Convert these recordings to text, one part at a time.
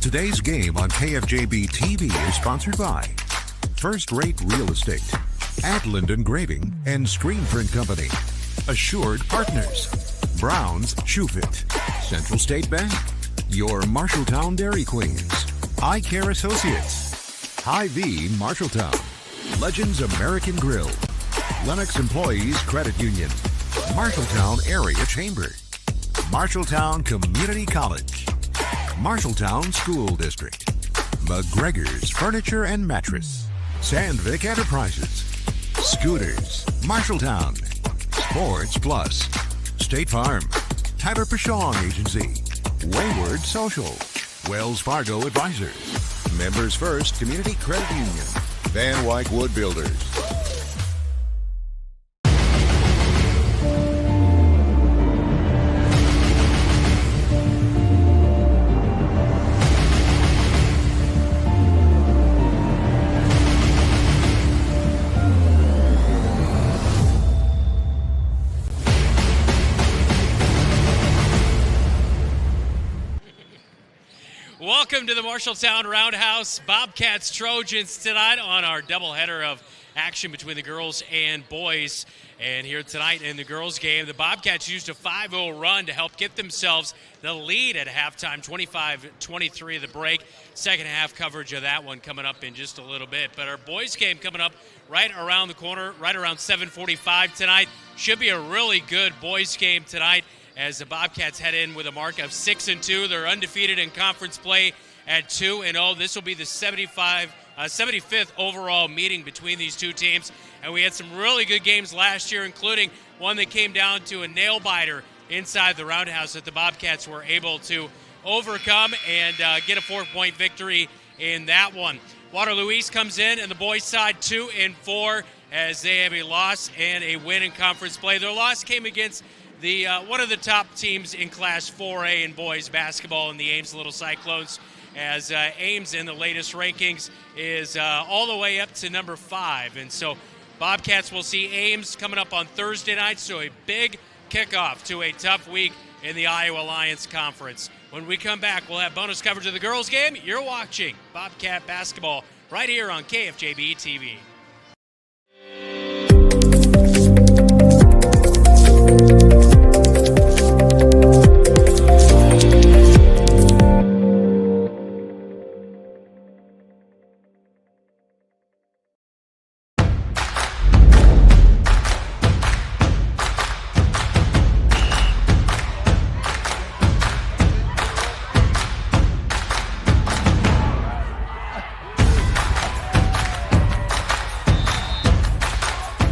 Today's game on KFJB-TV is sponsored by First Rate Real Estate, Adland Engraving and Screen Print Company, Assured Partners, Brown's Shoe Fit, Central State Bank, your Marshalltown Dairy Queens, Eye Care Associates, Hy-Vee Marshalltown, Legends American Grill, Lennox Employees Credit Union, Marshalltown Area Chamber, Marshalltown Community College, Marshalltown School District, McGregor's Furniture and Mattress, Sandvik Enterprises, Scooters, Marshalltown, Sports Plus, State Farm, Tyler Pashong Agency, Wayward Social, Wells Fargo Advisors, Members First Community Credit Union, Van Wyck Wood Builders. Welcome to the Marshalltown Roundhouse. Bobcats Trojans tonight on our doubleheader of action between the girls and boys. And here tonight in the girls' game, the Bobcats used a 5-0 run to help get themselves the lead at halftime, 25-23 the break. Second half coverage of that one coming up in just a little bit. But our boys' game coming up right around the corner, right around 7:45 tonight. Should be a really good boys' game tonight, as the Bobcats head in with a mark of 6-2. They're undefeated in conference play at 2-0. This will be the 75th overall meeting between these two teams. And we had some really good games last year, including one that came down to a nail-biter inside the Roundhouse that the Bobcats were able to overcome and get a 4-point victory in that one. Waterloo East comes in, and the boys' side 2-4 as they have a loss and a win in conference play. Their loss came against the one of the top teams in Class 4A in boys basketball in the Ames Little Cyclones, as Ames in the latest rankings is all the way up to number 5. And so Bobcats will see Ames coming up on Thursday night, so a big kickoff to a tough week in the Iowa Alliance Conference. When we come back, we'll have bonus coverage of the girls' game. You're watching Bobcat basketball right here on KFJB-TV.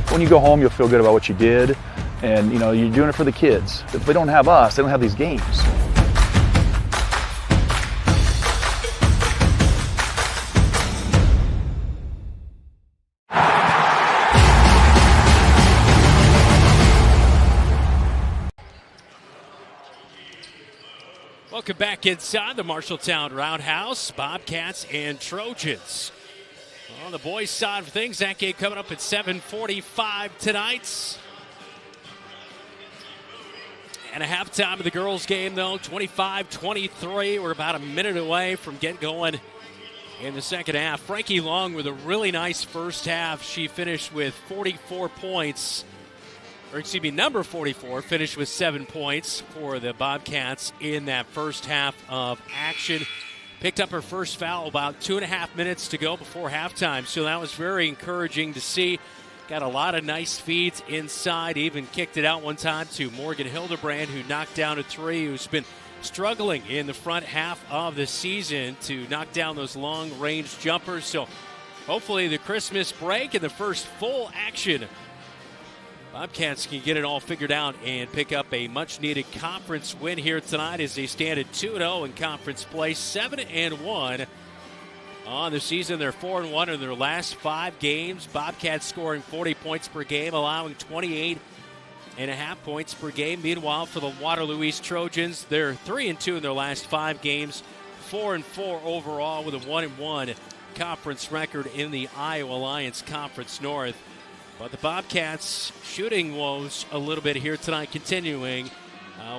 When you go home, you'll feel good about what you did, and you know you're doing it for the kids. If they don't have us, they don't have these games. Welcome back inside the Marshalltown Roundhouse. Bobcats and Trojans. On the boys' side of things, that game coming up at 7:45 tonight. And a halftime of the girls' game, though, 25-23. We're about a minute away from getting going in the second half. Frankie Long with a really nice first half. She finished with 44 points. Or excuse me, number 44 finished with 7 points for the Bobcats in that first half of action. Picked up her first foul about 2.5 minutes to go before halftime, so that was very encouraging to see. Got a lot of nice feeds inside, even kicked it out one time to Morgan Hildebrand, who knocked down a three, who's been struggling in the front half of the season to knock down those long-range jumpers. So hopefully the Christmas break and the first full action, Bobcats can get it all figured out and pick up a much-needed conference win here tonight as they stand at 2-0 in conference play, 7-1 on the season. They're 4-1 in their last 5 games. Bobcats scoring 40 points per game, allowing 28.5 points per game. Meanwhile, for the Waterloo East Trojans, they're 3-2 in their last 5 games, 4-4 overall with a 1-1 conference record in the Iowa Alliance Conference North. But the Bobcats shooting woes a little bit here tonight, continuing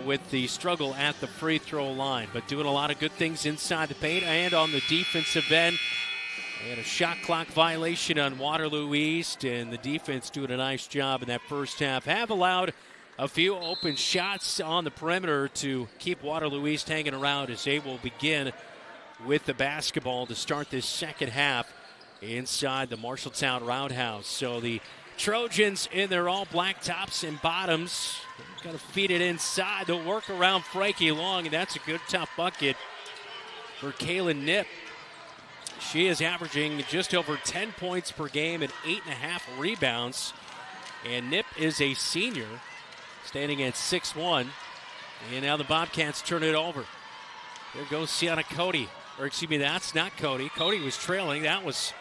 with the struggle at the free throw line, but doing a lot of good things inside the paint and on the defensive end. They had a shot clock violation on Waterloo East, and the defense doing a nice job in that first half. Have allowed a few open shots on the perimeter to keep Waterloo East hanging around as they will begin with the basketball to start this second half inside the Marshalltown Roundhouse. So the Trojans in their all black tops and bottoms. Got to feed it inside. They'll work around Frankie Long, and that's a good tough bucket for Kaylin Knipp. She is averaging just over 10 points per game and 8.5 rebounds. And Knipp is a senior, standing at 6'1". And now the Bobcats turn it over. There goes Sienna Cody. Or excuse me, that's not Cody. Cody was trailing. That was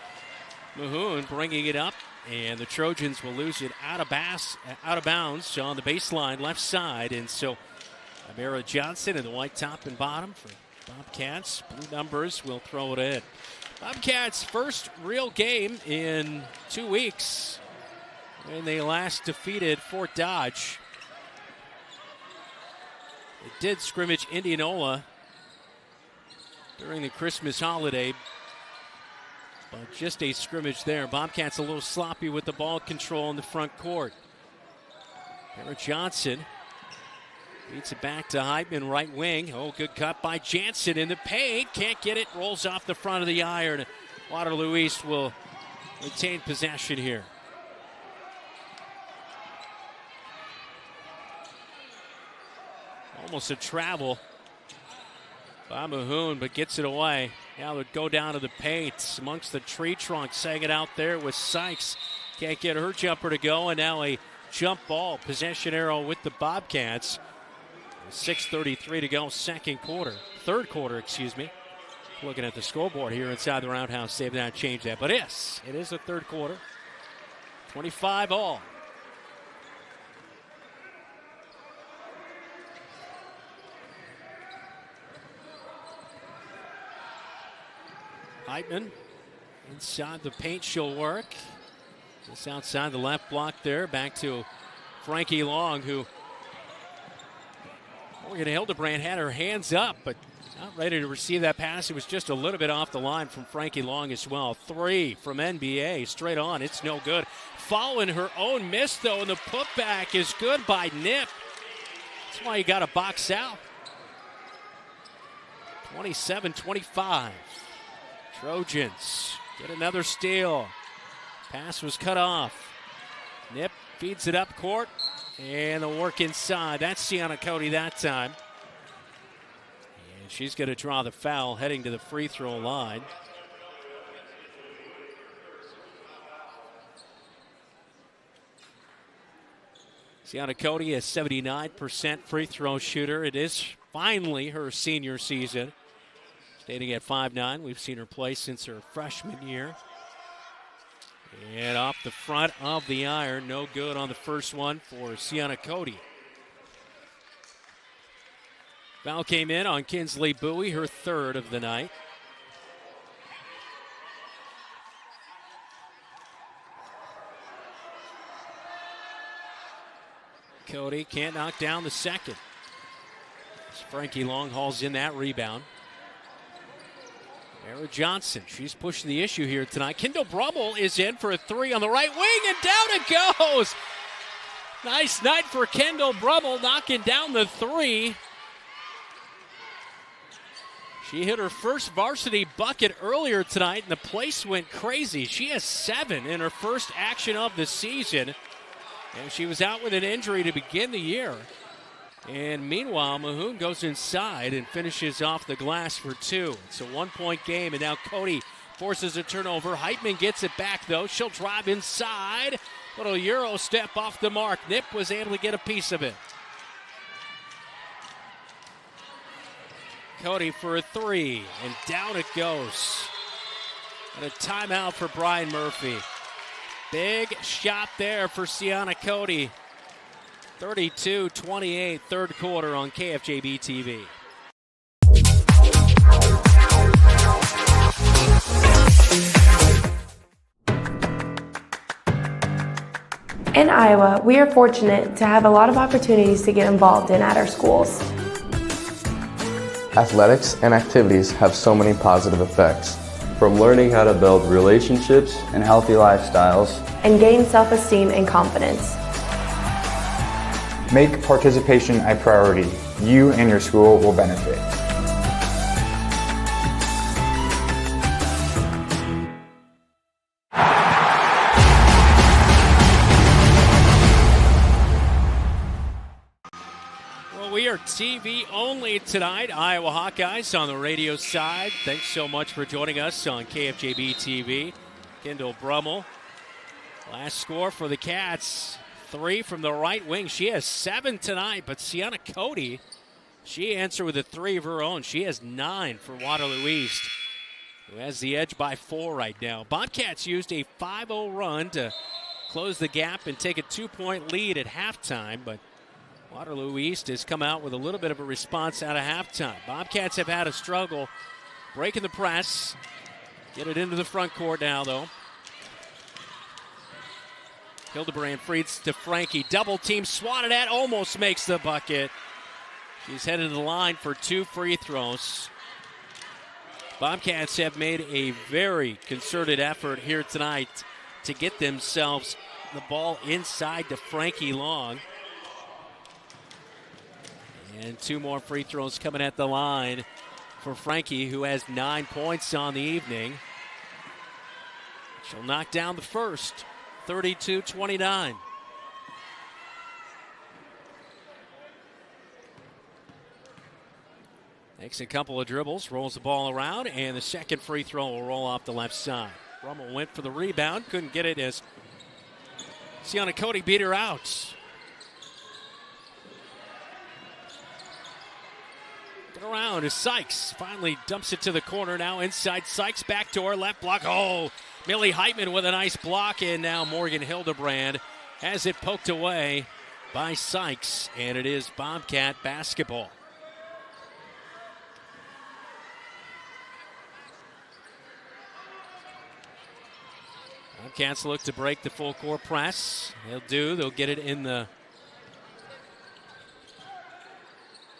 Mahoon bringing it up. And the Trojans will lose it out of bounds on the baseline left side. And so Amira Johnson in the white top and bottom for Bobcats. Blue numbers will throw it in. Bobcats' first real game in 2 weeks when they last defeated Fort Dodge. It did scrimmage Indianola during the Christmas holiday, but just a scrimmage there. Bobcats a little sloppy with the ball control in the front court. Amira Johnson beats it back to Heitman, right wing. Oh, good cut by Jansen in the paint. Can't get it. Rolls off the front of the iron. Waterloo East will retain possession here. Almost a travel by Mahoon, but gets it away. Now would go down to the paint amongst the tree trunks. Hanging out there with Sykes. Can't get her jumper to go, and now a jump ball. Possession arrow with the Bobcats. 6:33 to go, third quarter, excuse me. Looking at the scoreboard here inside the Roundhouse, they've not changed that, but yes, it is the third quarter. 25 all. Heitman inside the paint, she'll work. Just outside the left block there, back to Frankie Long, who Morgan Hildebrand had her hands up, but not ready to receive that pass. It was just a little bit off the line from Frankie Long as well. 3 from NBA, straight on. It's no good. Following her own miss, though, and the putback is good by Knipp. That's why you got to box out. 27-25. Trojans get another steal. Pass was cut off. Knipp feeds it up court. And the work inside. That's Sienna Cody that time. And she's going to draw the foul heading to the free throw line. Sienna Cody, a 79% free throw shooter. It is finally her senior season. Standing at 5'9". We've seen her play since her freshman year. And off the front of the iron, no good on the first one for Sienna Cody. Foul came in on Kinsley Bowie, her third of the night. Cody can't knock down the second. As Frankie Long hauls in that rebound. Amira Johnson, she's pushing the issue here tonight. Kendall Brummel is in for a 3 on the right wing, and down it goes. Nice night for Kendall Brummel, knocking down the 3. She hit her first varsity bucket earlier tonight, and the place went crazy. She has 7 in her first action of the season, and she was out with an injury to begin the year. And meanwhile, Mahoon goes inside and finishes off the glass for 2. It's a 1-point game, and now Cody forces a turnover. Heitman gets it back, though. She'll drive inside. Little Euro step off the mark. Knipp was able to get a piece of it. Cody for a 3, and down it goes. And a timeout for Brian Murphy. Big shot there for Sienna Cody. 32-28, third quarter on KFJB-TV. In Iowa, we are fortunate to have a lot of opportunities to get involved in at our schools. Athletics and activities have so many positive effects. From learning how to build relationships and healthy lifestyles, and gain self-esteem and confidence. Make participation a priority. You and your school will benefit. We are TV only tonight. Iowa Hawkeyes on the radio side. Thanks so much for joining us on KFJB-TV. Kendall Brummel. Last score for the Cats, 3 from the right wing. She has 7 tonight, but Sienna Cody, she answered with a 3 of her own. She has 9 for Waterloo East, who has the edge by 4 right now. Bobcats used a 5-0 run to close the gap and take a 2-point lead at halftime, but Waterloo East has come out with a little bit of a response out of halftime. Bobcats have had a struggle breaking the press. Get it into the front court now, though. Hildebrand feeds to Frankie. Double team swatted at, almost makes the bucket. She's headed to the line for 2 free throws. Bobcats have made a very concerted effort here tonight to get themselves the ball inside to Frankie Long. And 2 more free throws coming at the line for Frankie, who has 9 points on the evening. She'll knock down the first, 32-29. Takes a couple of dribbles, rolls the ball around, and the second free throw will roll off the left side. Brummel went for the rebound, couldn't get it as Sienna Cody beat her out. Around as Sykes finally dumps it to the corner. Now inside Sykes, backdoor left block. Oh, Millie Heitman with a nice block, and now Morgan Hildebrand has it poked away by Sykes, and it is Bobcat basketball. Bobcats look to break the full court press. They'll get it in the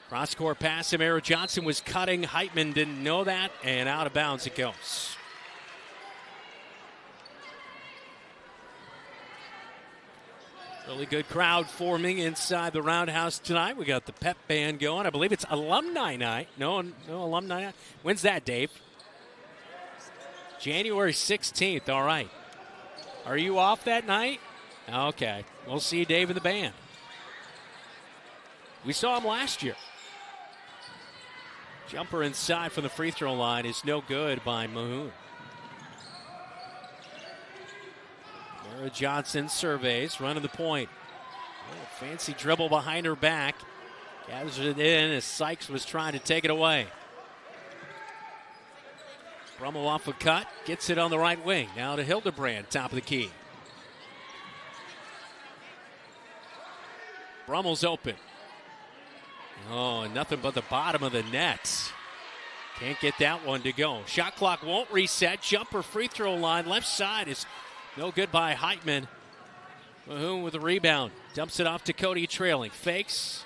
cross-court pass. Amara Johnson was cutting. Heitman didn't know that, and out of bounds it goes. Really good crowd forming inside the Roundhouse tonight. We got the pep band going. I believe it's alumni night. No alumni night. When's that, Dave? January 16th. All right. Are you off that night? Okay. We'll see Dave and the band. We saw him last year. Jumper inside from the free throw line is no good by Mahoon. Mara Johnson surveys, running the point. Oh, fancy dribble behind her back. Gathers it in as Sykes was trying to take it away. Brummel off a cut, gets it on the right wing. Now to Hildebrand, top of the key. Brummel's open. Oh, nothing but the bottom of the net. Can't get that one to go. Shot clock won't reset. Jumper free throw line. Left side is no good by Heitman. Mahoon with the rebound. Dumps it off to Cody trailing. Fakes.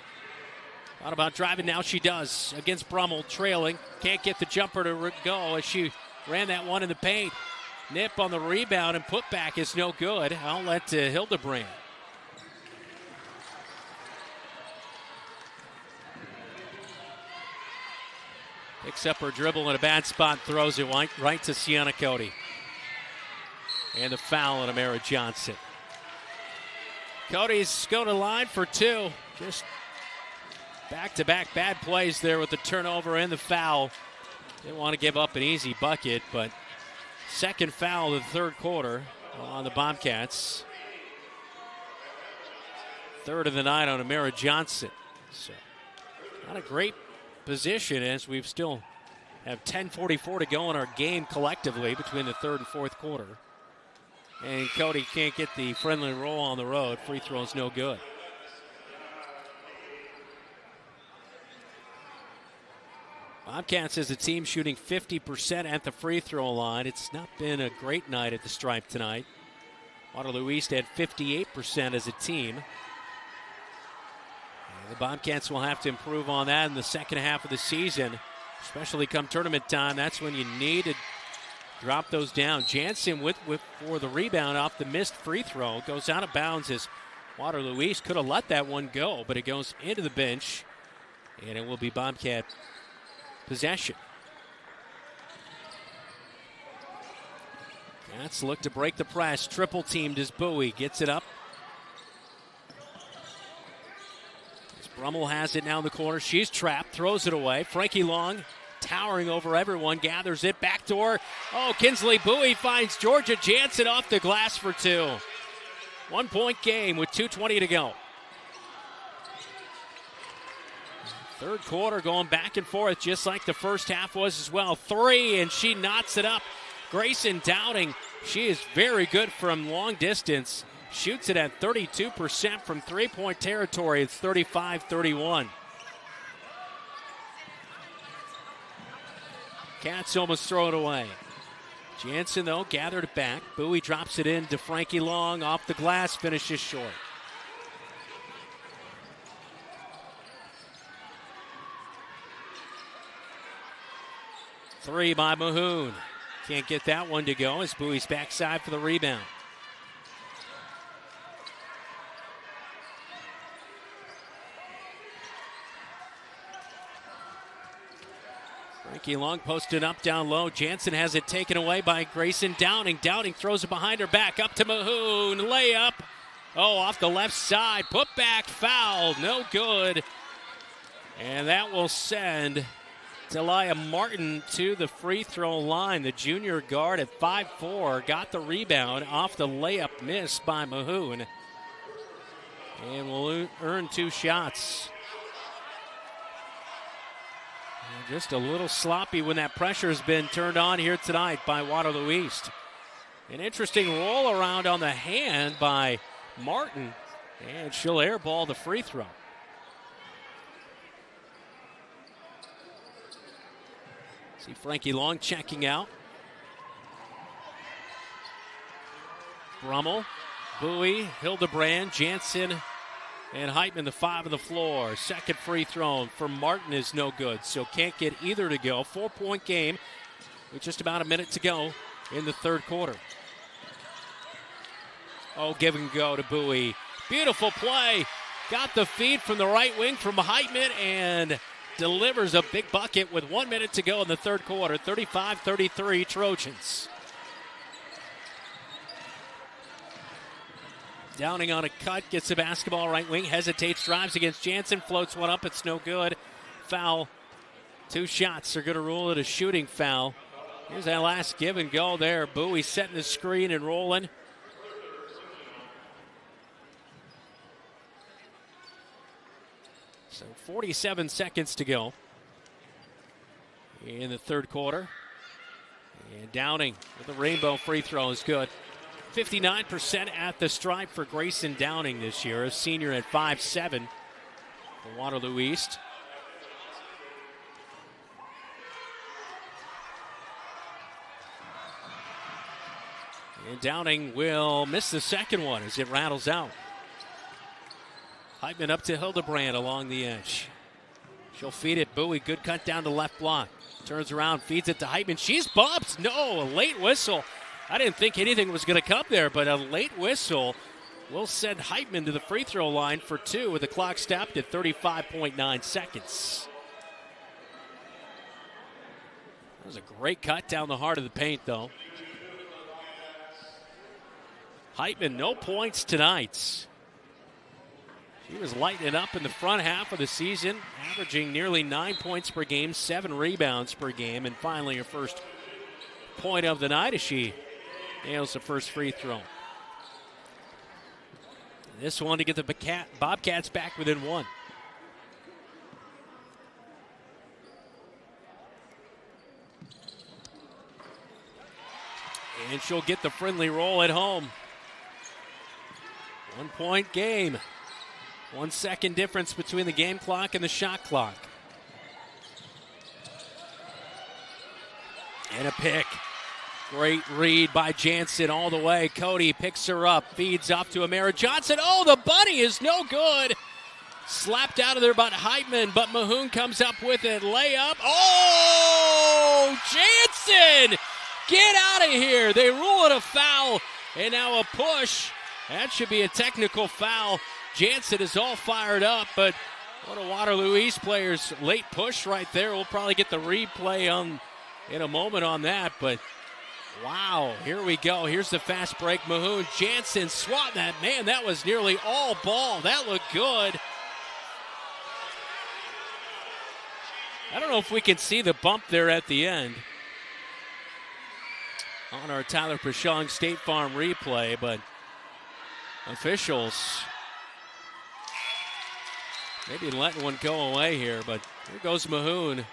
Thought about driving. Now she does against Brummel trailing. Can't get the jumper to go as she ran that one in the paint. Nip on the rebound and putback is no good. Outlet to Hildebrand. Picks up her dribble in a bad spot, throws it right to Sienna Cody. And the foul on Amara Johnson. Cody's going to line for 2. Just back-to-back bad plays there with the turnover and the foul. Didn't want to give up an easy bucket, but second foul of the third quarter on the Bobcats. Third of the night on Amara Johnson. So, not a great position as we've still have 10:44 to go in our game collectively between the third and fourth quarter. And Cody can't get the friendly roll on the road. Free throw's no good. Bobcats as a team shooting 50% at the free throw line. It's not been a great night at the stripe tonight. Waterloo East at 58% as a team. And the Bobcats will have to improve on that in the second half of the season, especially come tournament time. That's when you need to drop those down. Jansen for the rebound off the missed free throw. Goes out of bounds as Waterloo East could have let that one go, but it goes into the bench, and it will be Bobcat possession. Cats look to break the press. Triple teamed as Bowie gets it up. As Brummel has it now in the corner. She's trapped, throws it away. Frankie Long towering over everyone, gathers it, backdoor. Oh, Kinsley Bowie finds Georgia Jansen off the glass for two. 1 point game with 2:20 to go. Third quarter going back and forth just like the first half was as well. Three, and she knots it up. Grayson Dowding, she is very good from long distance. Shoots it at 32% from three-point territory. It's 35-31. Cats almost throw it away. Jansen, though, gathered it back. Bowie drops it in to Frankie Long. Off the glass, finishes short. Three by Mahoon. Can't get that one to go as Bowie's backside for the rebound. Frankie Long posted up down low. Jansen has it taken away by Grayson Downing. Downing throws it behind her back up to Mahoon. Layup. Oh, off the left side. Put back, foul. No good. And that will send Delia Martin to the free throw line. The junior guard at 5'4" got the rebound off the layup miss by Mahoon. And will earn two shots. Just a little sloppy when that pressure has been turned on here tonight by Waterloo East. An interesting roll around on the hand by Martin, and she'll airball the free throw. See Frankie Long checking out. Brummel, Bowie, Hildebrand, Jansen, and Heitman, the five of the floor. Second free throw for Martin is no good, so can't get either to go. 4 point game with just about a minute to go in the third quarter. Oh, give and go to Bowie. Beautiful play. Got the feed from the right wing from Heitman and delivers a big bucket with 1 minute to go in the third quarter. 35-33 Trojans. Downing on a cut, gets the basketball right wing, hesitates, drives against Jansen, floats one up, it's no good. Foul. 2 shots are going to rule it a shooting foul. Here's that last give and go there. Bowie setting the screen and rolling. So 47 seconds to go in the third quarter. And Downing with the rainbow free throw is good. 59% at the stripe for Grayson Downing this year, a senior at 5'7" for Waterloo East. And Downing will miss the second one as it rattles out. Heitman up to Hildebrand along the edge. She'll feed it. Bowie, good cut down to left block. Turns around, feeds it to Heitman. She's bumped. No, a late whistle. I didn't think anything was going to come there, but a late whistle will send Heitman to the free throw line for 2 with the clock stopped at 35.9 seconds. That was a great cut down the heart of the paint, though. Heitman, no points tonight. She was lighting it up in the front half of the season, averaging nearly 9 points per game, 7 rebounds per game, and finally her first point of the night as she nails the first free throw. This one to get the Bobcats back within 1. And she'll get the friendly roll at home. 1 point game. 1 second difference between the game clock and the shot clock. And a pick. Great read by Jansen all the way. Cody picks her up, feeds off to Amara Johnson. Oh, the bunny is no good. Slapped out of there by Heitman, but Mahoon comes up with it. Layup. Oh, Jansen! Get out of here. They rule it a foul, and now a push. That should be a technical foul. Jansen is all fired up, but one of Waterloo East players' late push right there. We'll probably get the replay in a moment on that, but wow, here we go. Here's the fast break. Mahoon, Jansen swat that. Man, that was nearly all ball. That looked good. I don't know if we can see the bump there at the end on our Tyler Pashong State Farm replay, but officials maybe letting one go away here, but here goes Mahoon.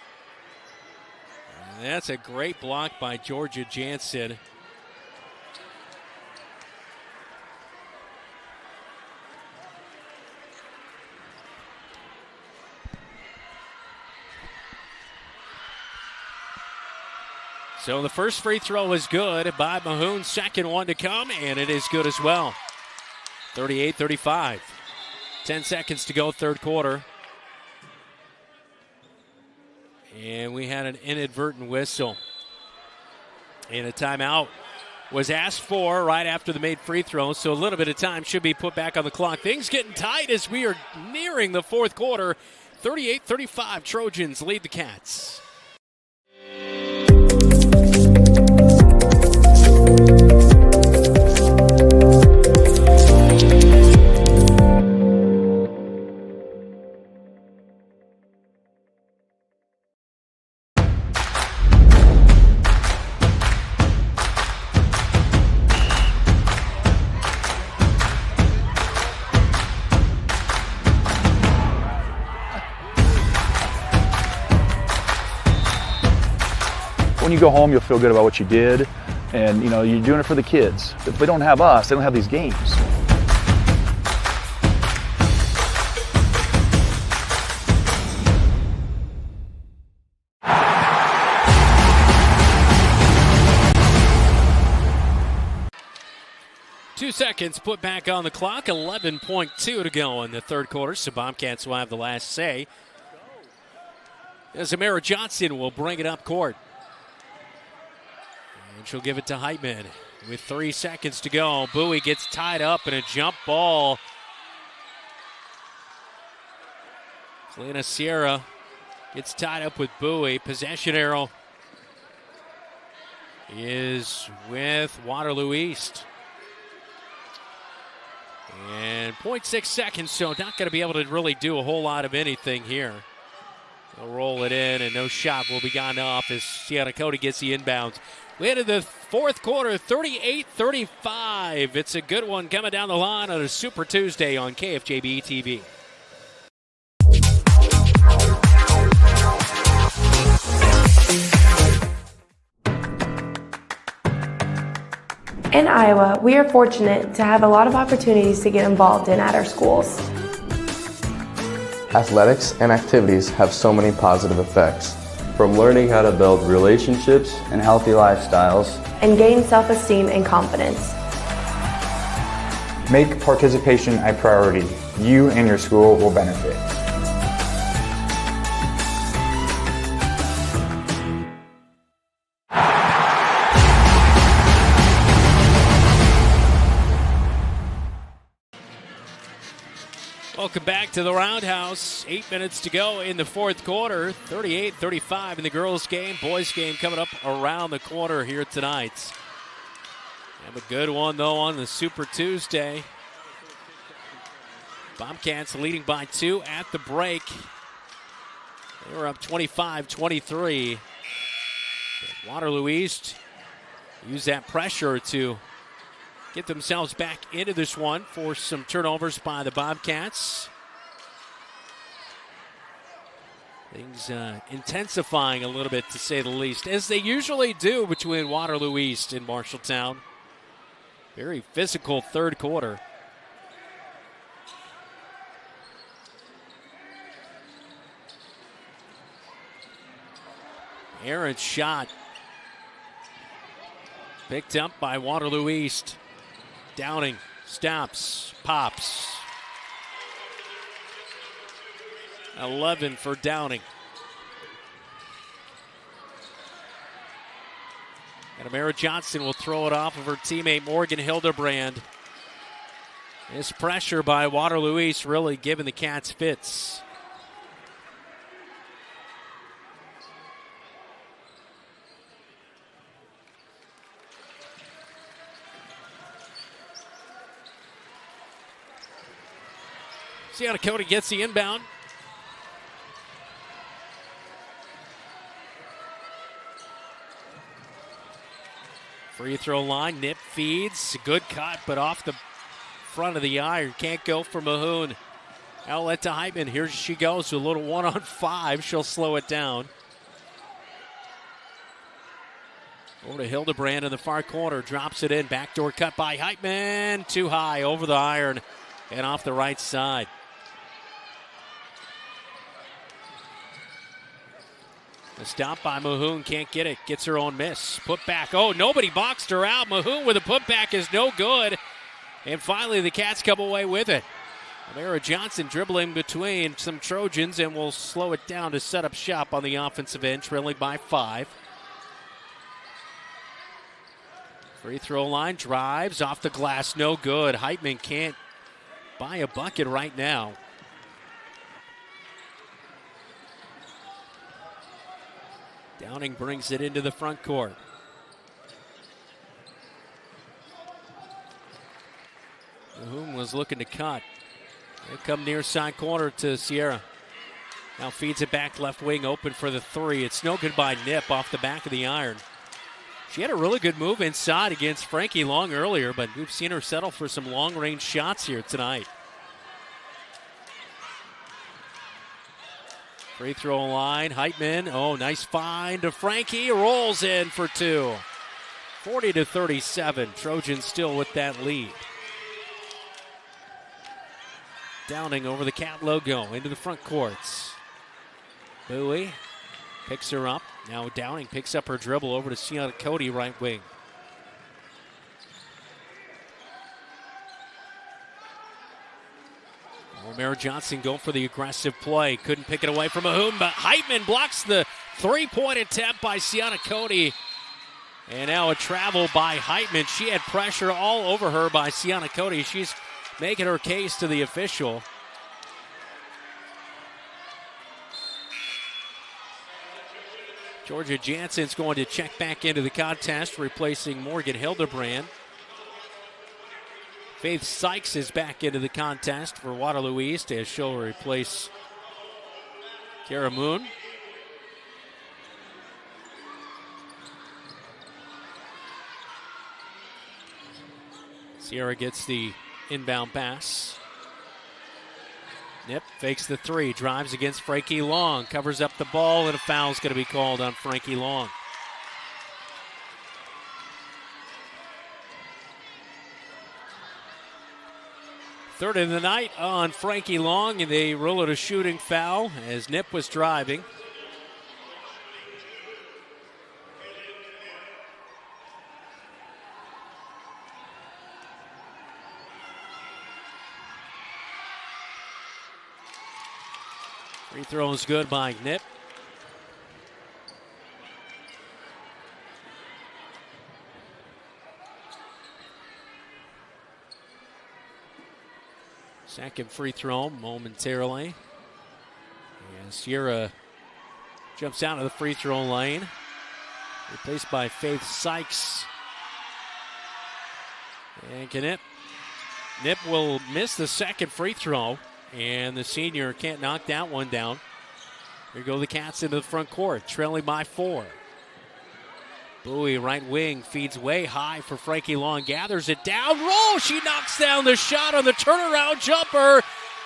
And that's a great block by Georgia Jansen. So the first free throw is good by Mahoon. Second one to come, and it is good as well. 38-35. 10 seconds to go, third quarter. And we had an inadvertent whistle. And a timeout was asked for right after the made free throw, so a little bit of time should be put back on the clock. Things getting tight as we are nearing the fourth quarter. 38-35, Trojans lead the Cats. When you go home, you'll feel good about what you did, and you know you're doing it for the kids. If they don't have us, they don't have these games. Two seconds put back on the clock. 11.2 to go in the third quarter. So Bobcats will have the last say. As Amara Johnson will bring it up court. And she'll give it to Heitman with 3 seconds to go. Bowie gets tied up in a jump ball. Selena Sierra gets tied up with Bowie. Possession arrow is with Waterloo East. And 0.6 seconds, so not going to be able to really do a whole lot of anything here. They'll roll it in, and no shot will be gone off as Sienna Cody gets the inbounds. We head to the fourth quarter, 38-35. It's a good one coming down the line on a Super Tuesday on KFJB-TV. In Iowa, we are fortunate to have a lot of opportunities to get involved in at our schools. Athletics and activities have so many positive effects, from learning how to build relationships and healthy lifestyles. And gain self-esteem and confidence. Make participation a priority. You and your school will benefit. Welcome back to the Roundhouse. 8 minutes to go in the fourth quarter. 38-35 in the girls' game. Boys' game coming up around the corner here tonight. Have a good one, though, on the Super Tuesday. Bobcats leading by 2 at the break. They were up 25-23. Waterloo East used that pressure to get themselves back into this one, force some turnovers by the Bobcats. Things intensifying a little bit, to say the least, as they usually do between Waterloo East and Marshalltown. Very physical third quarter. Aaron's shot Picked up by Waterloo East. Downing stops, pops. 11 for Downing. And Amara Johnson will throw it off of her teammate Morgan Hildebrand. This pressure by Waterloo East really giving the Cats fits. Sianna gets the inbound. Free throw line, Nip feeds. Good cut, but off the front of the iron. Can't go for Mahoon. Outlet to Heitman. Here she goes. A little 1-on-5. She'll slow it down. Over to Hildebrand in the far corner. Drops it in. Backdoor cut by Heitman. Too high over the iron and off the right side. A stop by Mahoon, can't get it, gets her own miss. Put back, oh, nobody boxed her out. Mahoon with a putback is no good. And finally the Cats come away with it. Amara Johnson dribbling between some Trojans and will slow it down to set up shop on the offensive end, trailing by 5. Free throw line, drives off the glass, no good. Heitman can't buy a bucket right now. Downing brings it into the front court. Mahoon was looking to cut. They come near side corner to Sierra. Now feeds it back left wing, open for the 3. It's no good by Nip off the back of the iron. She had a really good move inside against Frankie Long earlier, but we've seen her settle for some long-range shots here tonight. Free throw line, Heitman. Oh, nice find to Frankie. Rolls in for 2. 40-37. Trojans still with that lead. Downing over the Cat logo into the front courts. Bowie picks her up. Now Downing picks up her dribble over to Sienna Cody, right wing. Amara Johnson going for the aggressive play. Couldn't pick it away from Mahoon, but Heitman blocks the three-point attempt by Sienna Cody. And now a travel by Heitman. She had pressure all over her by Sienna Cody. She's making her case to the official. Georgia Jansen's going to check back into the contest, replacing Morgan Hildebrand. Faith Sykes is back into the contest for Waterloo East as she'll replace Kara Moon. Sierra gets the inbound pass. Nip fakes the 3, drives against Frankie Long, covers up the ball, and a foul's going to be called on Frankie Long. Third of the night on Frankie Long, and they rule it a shooting foul as Nip was driving. Free throw is good by Nip. Second free throw momentarily. And Sierra jumps out of the free throw lane. Replaced by Faith Sykes. And Nip will miss the second free throw. And the senior can't knock that one down. Here go the Cats into the front court, trailing by 4. Bowie, right wing, feeds way high for Frankie Long, gathers it down. Roll! She knocks down the shot on the turnaround jumper.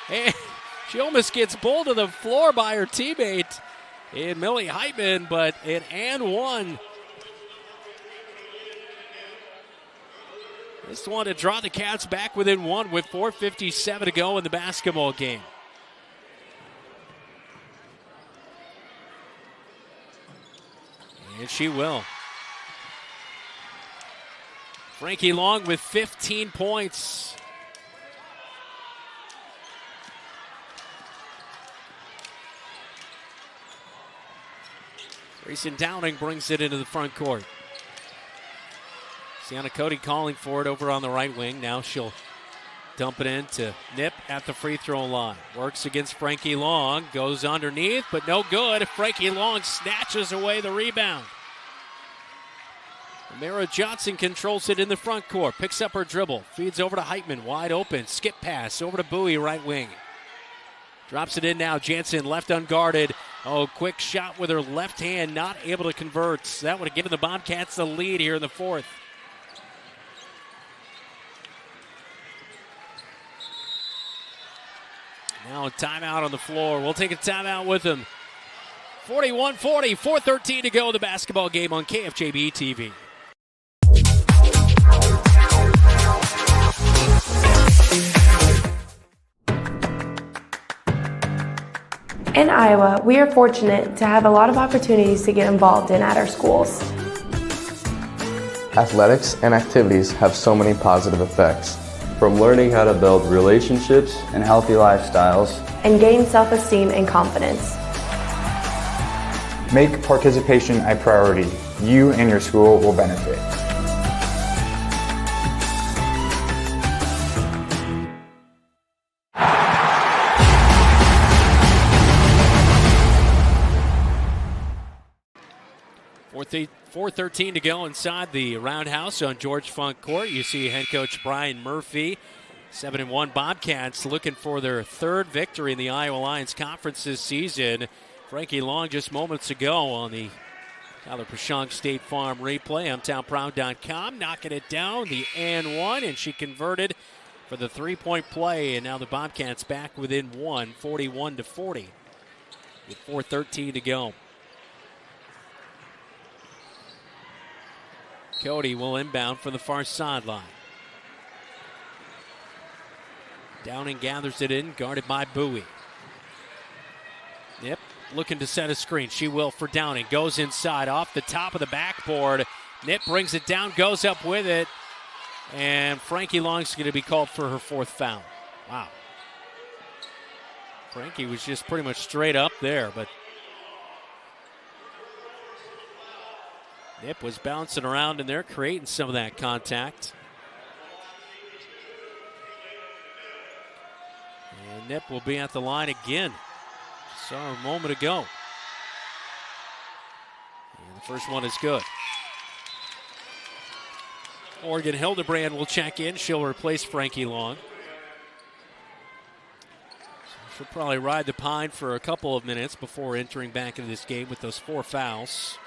And she almost gets pulled to the floor by her teammate in Millie Heitman, but an and one. This one to draw the Cats back within 1 with 4:57 to go in the basketball game. And she will. Frankie Long with 15 points. Grayson Downing brings it into the front court. Sienna Cody calling for it over on the right wing. Now she'll dump it in to Nip at the free throw line. Works against Frankie Long. Goes underneath, but no good. Frankie Long snatches away the rebound. Mara Johnson controls it in the front court. Picks up her dribble. Feeds over to Heitman. Wide open. Skip pass over to Bowie, right wing. Drops it in now. Jansen left unguarded. Oh, quick shot with her left hand. Not able to convert. That would have given the Bobcats the lead here in the fourth. Now a timeout on the floor. We'll take a timeout with them. 41-40, 4:13 to go in the basketball game on KFJB-TV. In Iowa, we are fortunate to have a lot of opportunities to get involved in at our schools. Athletics and activities have so many positive effects, from learning how to build relationships and healthy lifestyles. And gain self-esteem and confidence. Make participation a priority. You and your school will benefit. .413 to go inside the roundhouse on George Funk Court. You see head coach Brian Murphy. 7-1 Bobcats looking for their third victory in the Iowa Lions Conference this season. Frankie Long just moments ago on the Tyler Prashong State Farm replay. HometownProud.com knocking it down, the and one, and she converted for the three-point play. And now the Bobcats back within one, 41-40, with 4:13 to go. Cody will inbound from the far sideline. Downing gathers it in, guarded by Bowie. Yep, looking to set a screen. She will for Downing. Goes inside off the top of the backboard. Nip brings it down, goes up with it. And Frankie Long's going to be called for her fourth foul. Wow. Frankie was just pretty much straight up there, but Nip was bouncing around in there, creating some of that contact. And Nip will be at the line again. Saw her a moment ago. And the first one is good. Morgan Hildebrand will check in. She'll replace Frankie Long. So she'll probably ride the pine for a couple of minutes before entering back into this game with those 4 fouls.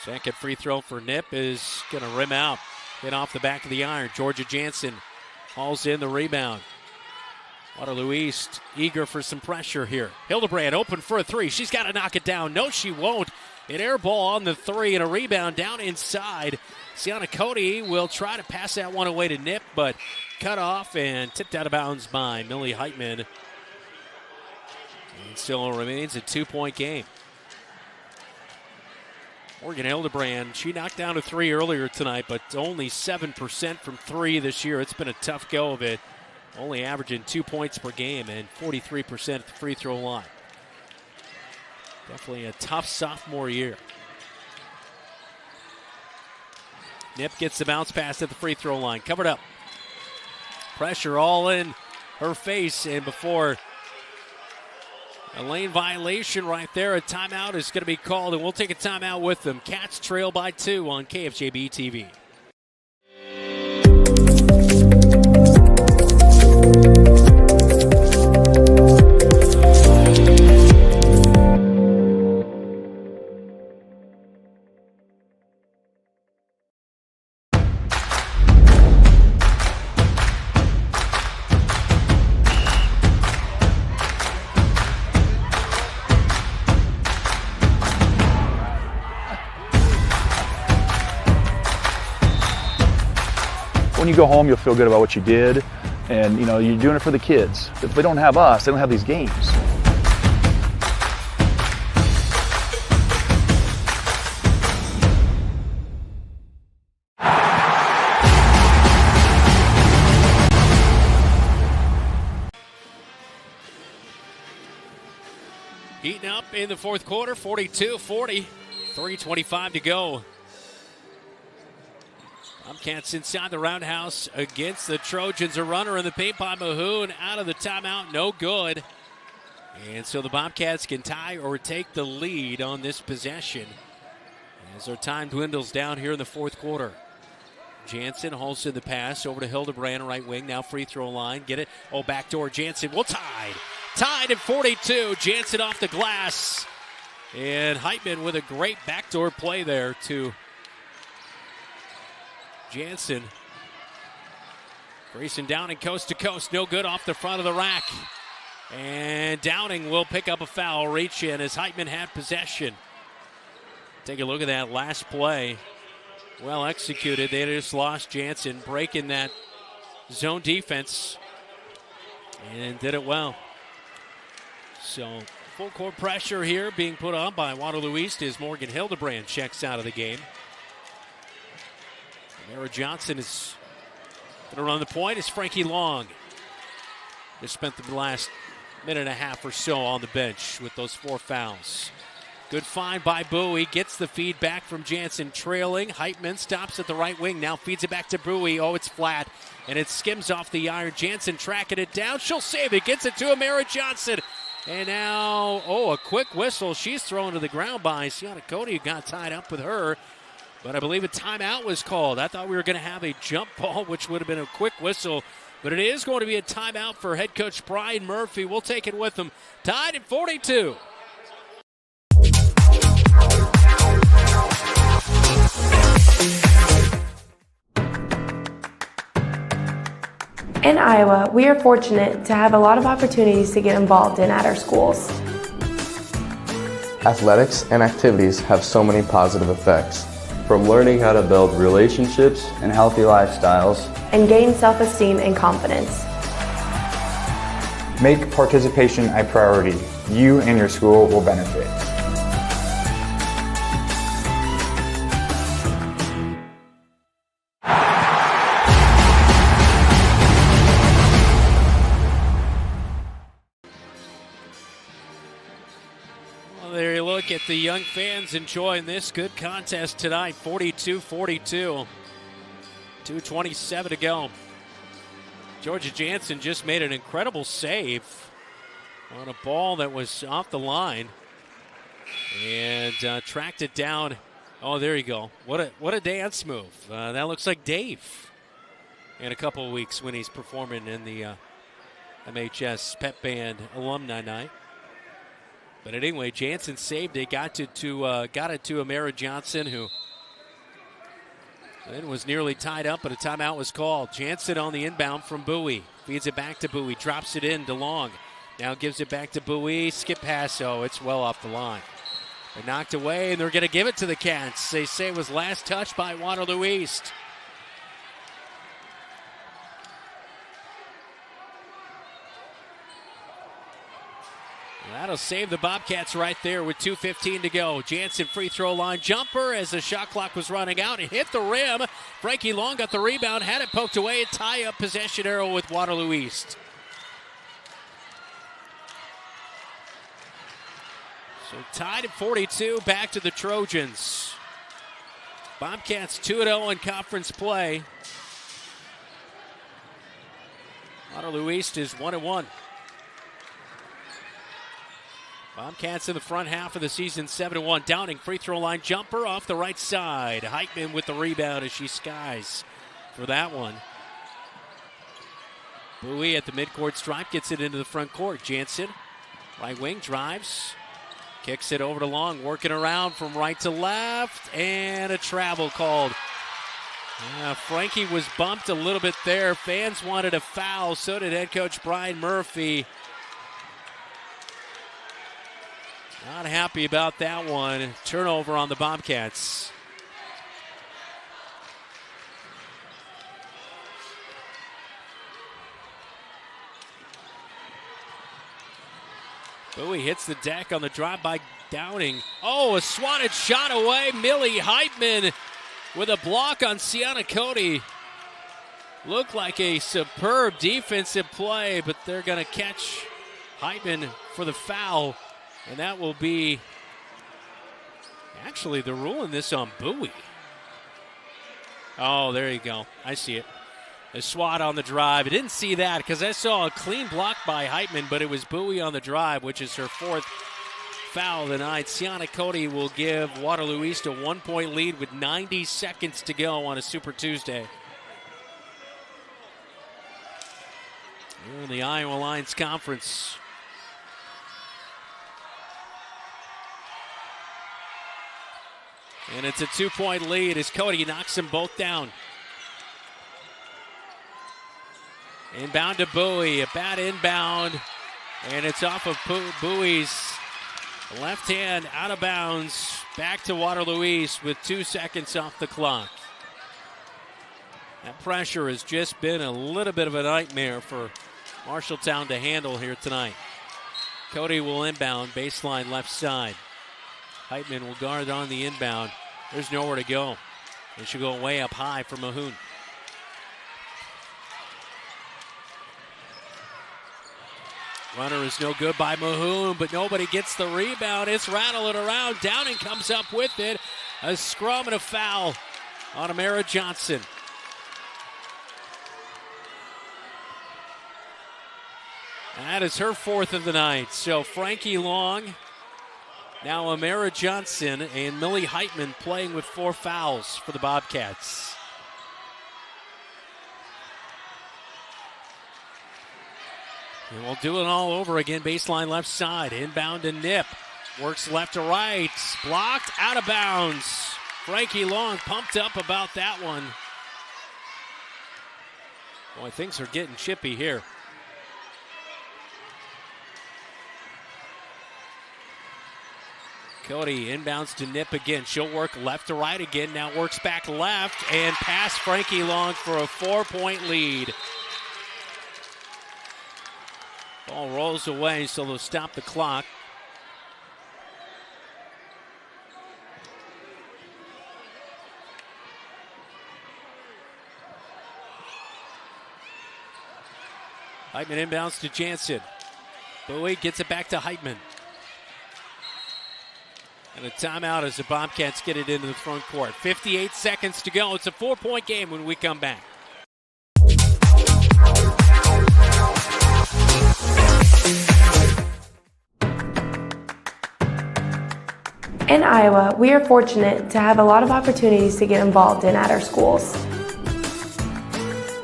Second free throw for Nip is going to rim out. Hit off the back of the iron. Georgia Jansen hauls in the rebound. Waterloo East eager for some pressure here. Hildebrand open for a three. She's got to knock it down. No, she won't. An air ball on the three and a rebound down inside. Sienna Cody will try to pass that one away to Nip, but cut off and tipped out of bounds by Millie Heitman. And still remains a 2-point game. Morgan Hildebrand, she knocked down a three earlier tonight, but only 7% from three this year. It's been a tough go of it. Only averaging 2 points per game and 43% at the free throw line. Definitely a tough sophomore year. Nip gets the bounce pass at the free throw line. Covered up. Pressure all in her face, and before a lane violation right there, a timeout is going to be called, and we'll take a timeout with them. Cats trail by 2 on KFJB-TV. When you go home, you'll feel good about what you did, and you know you're doing it for the kids. If they don't have us, they don't have these games. up in the fourth quarter, 42-40, 3:25 to go. Bobcats inside the roundhouse against the Trojans. A runner in the paint by Mahoon out of the timeout, no good. And so the Bobcats can tie or take the lead on this possession as their time dwindles down here in the fourth quarter. Jansen holds in the pass over to Hildebrand, right wing, now free throw line. Get it. Oh, backdoor Jansen. Well, tied at 42. Jansen off the glass. And Heitman with a great backdoor play there to Jansen. Grayson Downing coast to coast. No good off the front of the rack. And Downing will pick up a foul. Reach in as Heitman had possession. Take a look at that last play. Well executed. They just lost Jansen, breaking that zone defense. And did it well. So full court pressure here being put on by Waterloo East as Morgan Hildebrand checks out of the game. Mara Johnson is going to run the point. It's Frankie Long. Just spent the last minute and a half or so on the bench with those 4 fouls. Good find by Bowie. Gets the feed back from Jansen trailing. Heitman stops at the right wing. Now feeds it back to Bowie. Oh, it's flat. And it skims off the iron. Jansen tracking it down. She'll save it. Gets it to Amara Johnson. And now, a quick whistle. She's thrown to the ground by Sienna Cody, who got tied up with her. But I believe a timeout was called. I thought we were going to have a jump ball, which would have been a quick whistle. But it is going to be a timeout for head coach Brian Murphy. We'll take it with him. Tied at 42. In Iowa, we are fortunate to have a lot of opportunities to get involved in at our schools. Athletics and activities have so many positive effects, from learning how to build relationships and healthy lifestyles. And gain self-esteem and confidence. Make participation a priority. You and your school will benefit. There you look at the young fans enjoying this good contest tonight. 42-42. 2:27 to go. Georgia Jansen just made an incredible save on a ball that was off the line and tracked it down. Oh, there you go. What a dance move. That looks like Dave in a couple of weeks when he's performing in the MHS Pep Band Alumni Night. But anyway, Jansen saved it, got it to Amara Johnson, who then was nearly tied up, but a timeout was called. Jansen on the inbound from Bowie. Feeds it back to Bowie, drops it in to Long. Now gives it back to Bowie, skip pass, it's well off the line. But knocked away, and they're going to give it to the Cats. They say it was last touched by Waterloo East. That'll save the Bobcats right there with 2:15 to go. Jansen free throw line jumper as the shot clock was running out. It hit the rim. Frankie Long got the rebound, had it poked away, and tie up possession arrow with Waterloo East. So tied at 42, back to the Trojans. Bobcats 2-0 in conference play. Waterloo East is 1-1. Bobcats in the front half of the season, 7-1. Downing, free throw line jumper off the right side. Heitman with the rebound as she skies for that one. Bowie at the midcourt stripe gets it into the front court. Jansen, right wing, drives. Kicks it over to Long, working around from right to left, and a travel called. Frankie was bumped a little bit there. Fans wanted a foul, so did head coach Brian Murphy. Not happy about that one. Turnover on the Bobcats. Bowie hits the deck on the drive by Downing. A swatted shot away. Millie Heitman with a block on Sienna Cody. Looked like a superb defensive play, but they're going to catch Heitman for the foul. And that will be, actually, they're ruling this on Bowie. Oh, there you go. I see it. A swat on the drive. I didn't see that because I saw a clean block by Heitman, but it was Bowie on the drive, which is her fourth foul of the night. Sienna Cody will give Waterloo East a 1-point lead with 90 seconds to go on a Super Tuesday. Here in the Iowa Lions Conference. And it's a 2-point lead as Cody knocks them both down. Inbound to Bowie, a bad inbound, and it's off of Bowie's left hand out of bounds, back to Waterloo East with 2 seconds off the clock. That pressure has just been a little bit of a nightmare for Marshalltown to handle here tonight. Cody will inbound, baseline left side. Heitman will guard on the inbound. There's nowhere to go. They should go way up high for Mahoon. Runner is no good by Mahoon, but nobody gets the rebound. It's rattling around. Downing comes up with it. A scrum and a foul on Amara Johnson. That is her fourth of the night. So Frankie Long, now Amara Johnson, and Millie Heitman playing with 4 fouls for the Bobcats. And we'll do it all over again. Baseline left side. Inbound to Nip. Works left to right. Blocked. Out of bounds. Frankie Long pumped up about that one. Boy, things are getting chippy here. Cody inbounds to Nip again. She'll work left to right again. Now works back left and past Frankie Long for a 4-point lead. Ball rolls away, so they'll stop the clock. Heitman inbounds to Jansen. Bowie gets it back to Heitman. And a timeout as the Bobcats get it into the front court. 58 seconds to go. It's a 4-point game when we come back. In Iowa, we are fortunate to have a lot of opportunities to get involved in at our schools.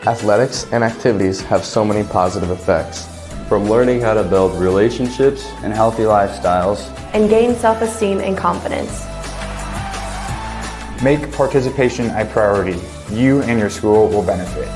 Athletics and activities have so many positive effects, from learning how to build relationships and healthy lifestyles. And gain self-esteem and confidence. Make participation a priority. You and your school will benefit.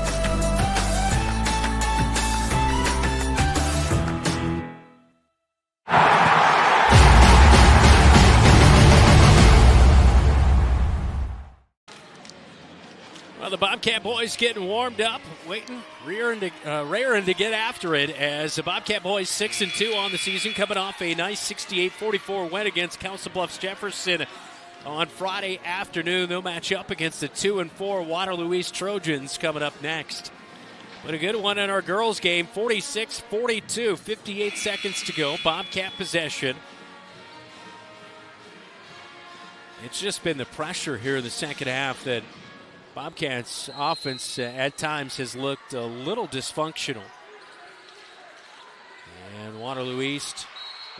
Well, the Bobcat boys getting warmed up, waiting, raring to get after it as the Bobcat boys 6-2 on the season, coming off a nice 68-44 win against Council Bluffs Jefferson on Friday afternoon. They'll match up against the 2-4 Waterloo East Trojans coming up next. But a good one in our girls game, 46-42, 58 seconds to go, Bobcat possession. It's just been the pressure here in the second half that Bobcats offense at times has looked a little dysfunctional. And Waterloo East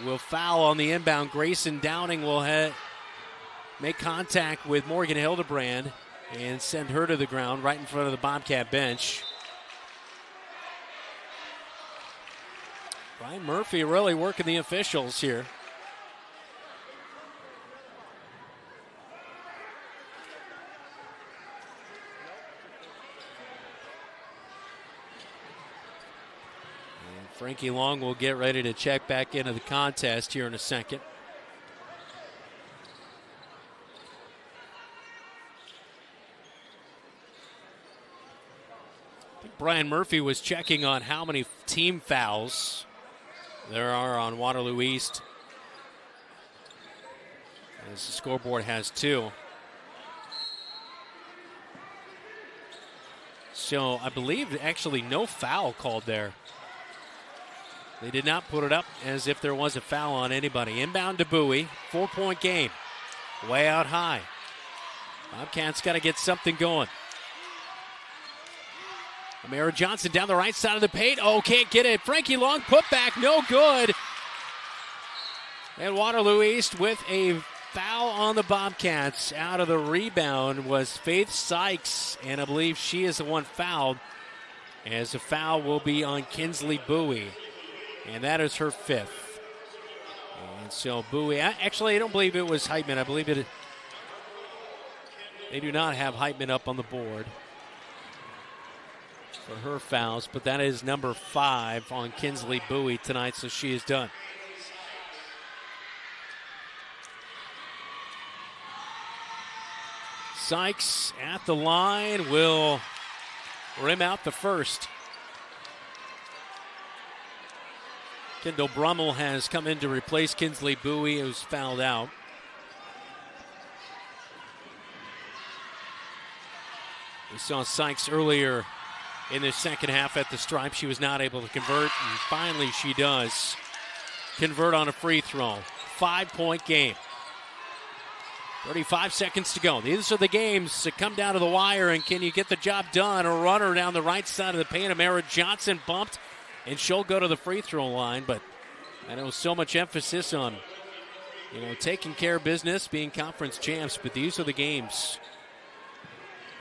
will foul on the inbound. Grayson Downing will make contact with Morgan Hildebrand and send her to the ground right in front of the Bobcat bench. Brian Murphy really working the officials here. Frankie Long will get ready to check back into the contest here in a second. I think Brian Murphy was checking on how many team fouls there are on Waterloo East, as the scoreboard has 2. So I believe actually no foul called there. They did not put it up as if there was a foul on anybody. Inbound to Bowie, 4-point game. Way out high. Bobcats got to get something going. Amara Johnson down the right side of the paint. Oh, can't get it. Frankie Long put back, no good. And Waterloo East with a foul on the Bobcats. Out of the rebound was Faith Sykes, and I believe she is the one fouled, as a foul will be on Kinsley Bowie, and that is her 5th. And so Bowie, actually I don't believe it was Heitman. I believe they do not have Heitman up on the board for her fouls, but that is number 5 on Kinsley Bowie tonight, so she is done. Sykes at the line will rim out the first. Kendall Brummel has come in to replace Kinsley Bowie, who's fouled out. We saw Sykes earlier in the second half at the stripe. She was not able to convert, and finally she does convert on a free throw. 5-point game. 35 seconds to go. These are the games that come down to the wire, and can you get the job done? A runner down the right side of the paint. Amara Johnson bumped, and she'll go to the free throw line, but I know so much emphasis on, taking care of business, being conference champs, but these are the games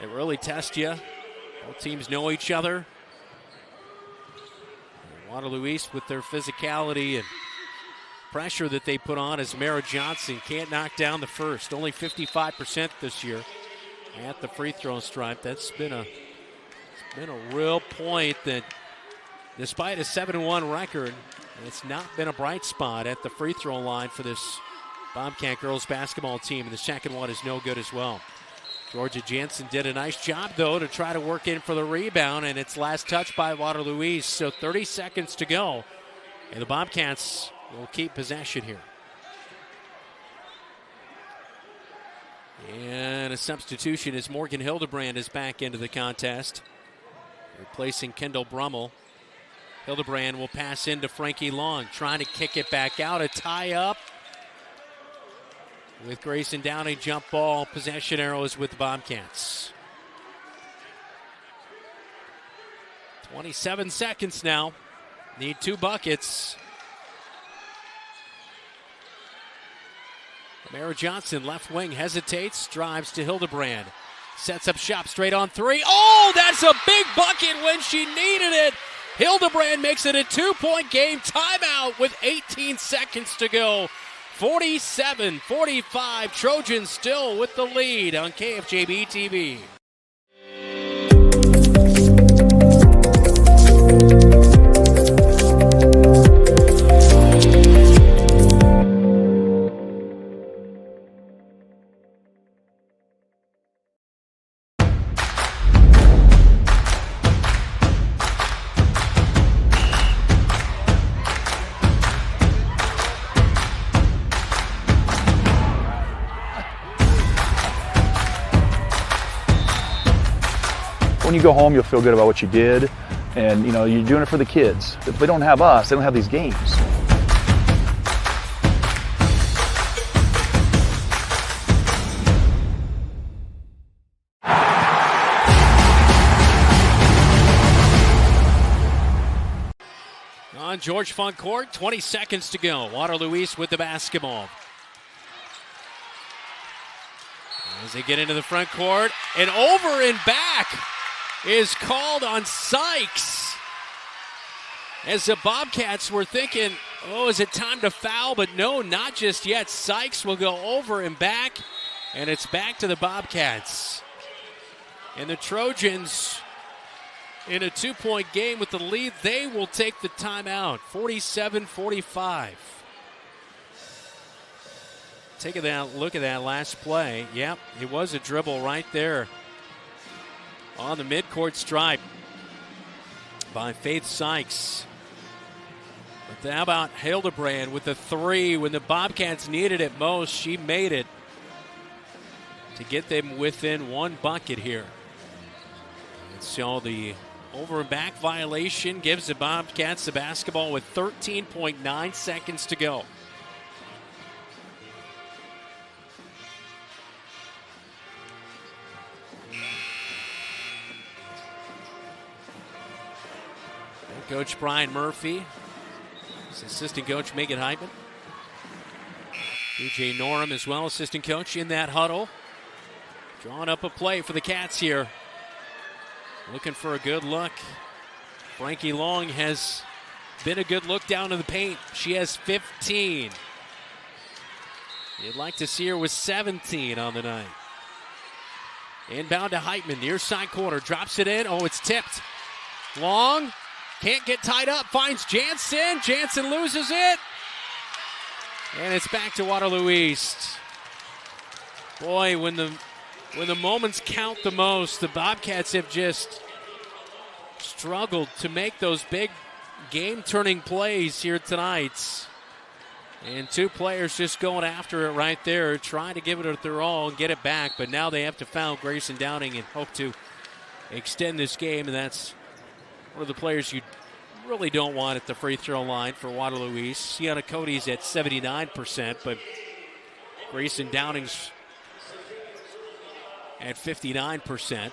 that really test you. Both teams know each other. Waterloo East with their physicality and pressure that they put on, as Mara Johnson can't knock down the first. Only 55% this year at the free throw stripe. That's been a real point that despite a 7-1 record, it's not been a bright spot at the free throw line for this Bobcat girls basketball team. And the second one is no good as well. Georgia Jansen did a nice job, though, to try to work in for the rebound, and it's last touch by Waterloo East. So 30 seconds to go, and the Bobcats will keep possession here. And a substitution as Morgan Hildebrand is back into the contest, replacing Kendall Brummel. Hildebrand will pass into Frankie Long, trying to kick it back out. A tie-up with Grayson Downing. Jump ball. Possession arrows with the Bobcats. 27 seconds now. Need 2 buckets. Mara Johnson, left wing, hesitates, drives to Hildebrand. Sets up shop straight on 3. Oh, that's a big bucket when she needed it. Hildebrand makes it a 2-point game. Timeout with 18 seconds to go. 47-45. Trojans still with the lead on KFJB-TV. When you go home, you'll feel good about what you did, and you're doing it for the kids. If they don't have us, they don't have these games. On George Funk Court, 20 seconds to go. Waterloo East with the basketball. As they get into the front court, and over and back is called on Sykes. As the Bobcats were thinking, oh, is it time to foul? But no, not just yet. Sykes will go over and back, and it's back to the Bobcats. And the Trojans, in a 2-point game with the lead, they will take the timeout. 47-45. Take a look at that last play. Yep, it was a dribble right there on the midcourt stripe by Faith Sykes. But how about Hildebrand with the 3 when the Bobcats needed it most? She made it to get them within 1 bucket here. And so the over and back violation gives the Bobcats the basketball with 13.9 seconds to go. Coach Brian Murphy, his assistant coach Megan Heitman, DJ Norum as well, assistant coach in that huddle. Drawing up a play for the Cats here. Looking for a good look. Frankie Long has been a good look down to the paint. She has 15. You'd like to see her with 17 on the night. Inbound to Heitman, near side corner, drops it in. Oh, it's tipped. Long. Can't get tied up, finds Jansen. Jansen loses it. And it's back to Waterloo East. Boy, when the moments count the most, the Bobcats have just struggled to make those big game-turning plays here tonight. And two players just going after it right there, trying to give it their all and get it back. But now they have to foul Grayson Downing and hope to extend this game, and that's one of the players you really don't want at the free throw line for Waterloo East. Sienna Cody's at 79%, but Grayson Downing's at 59%. And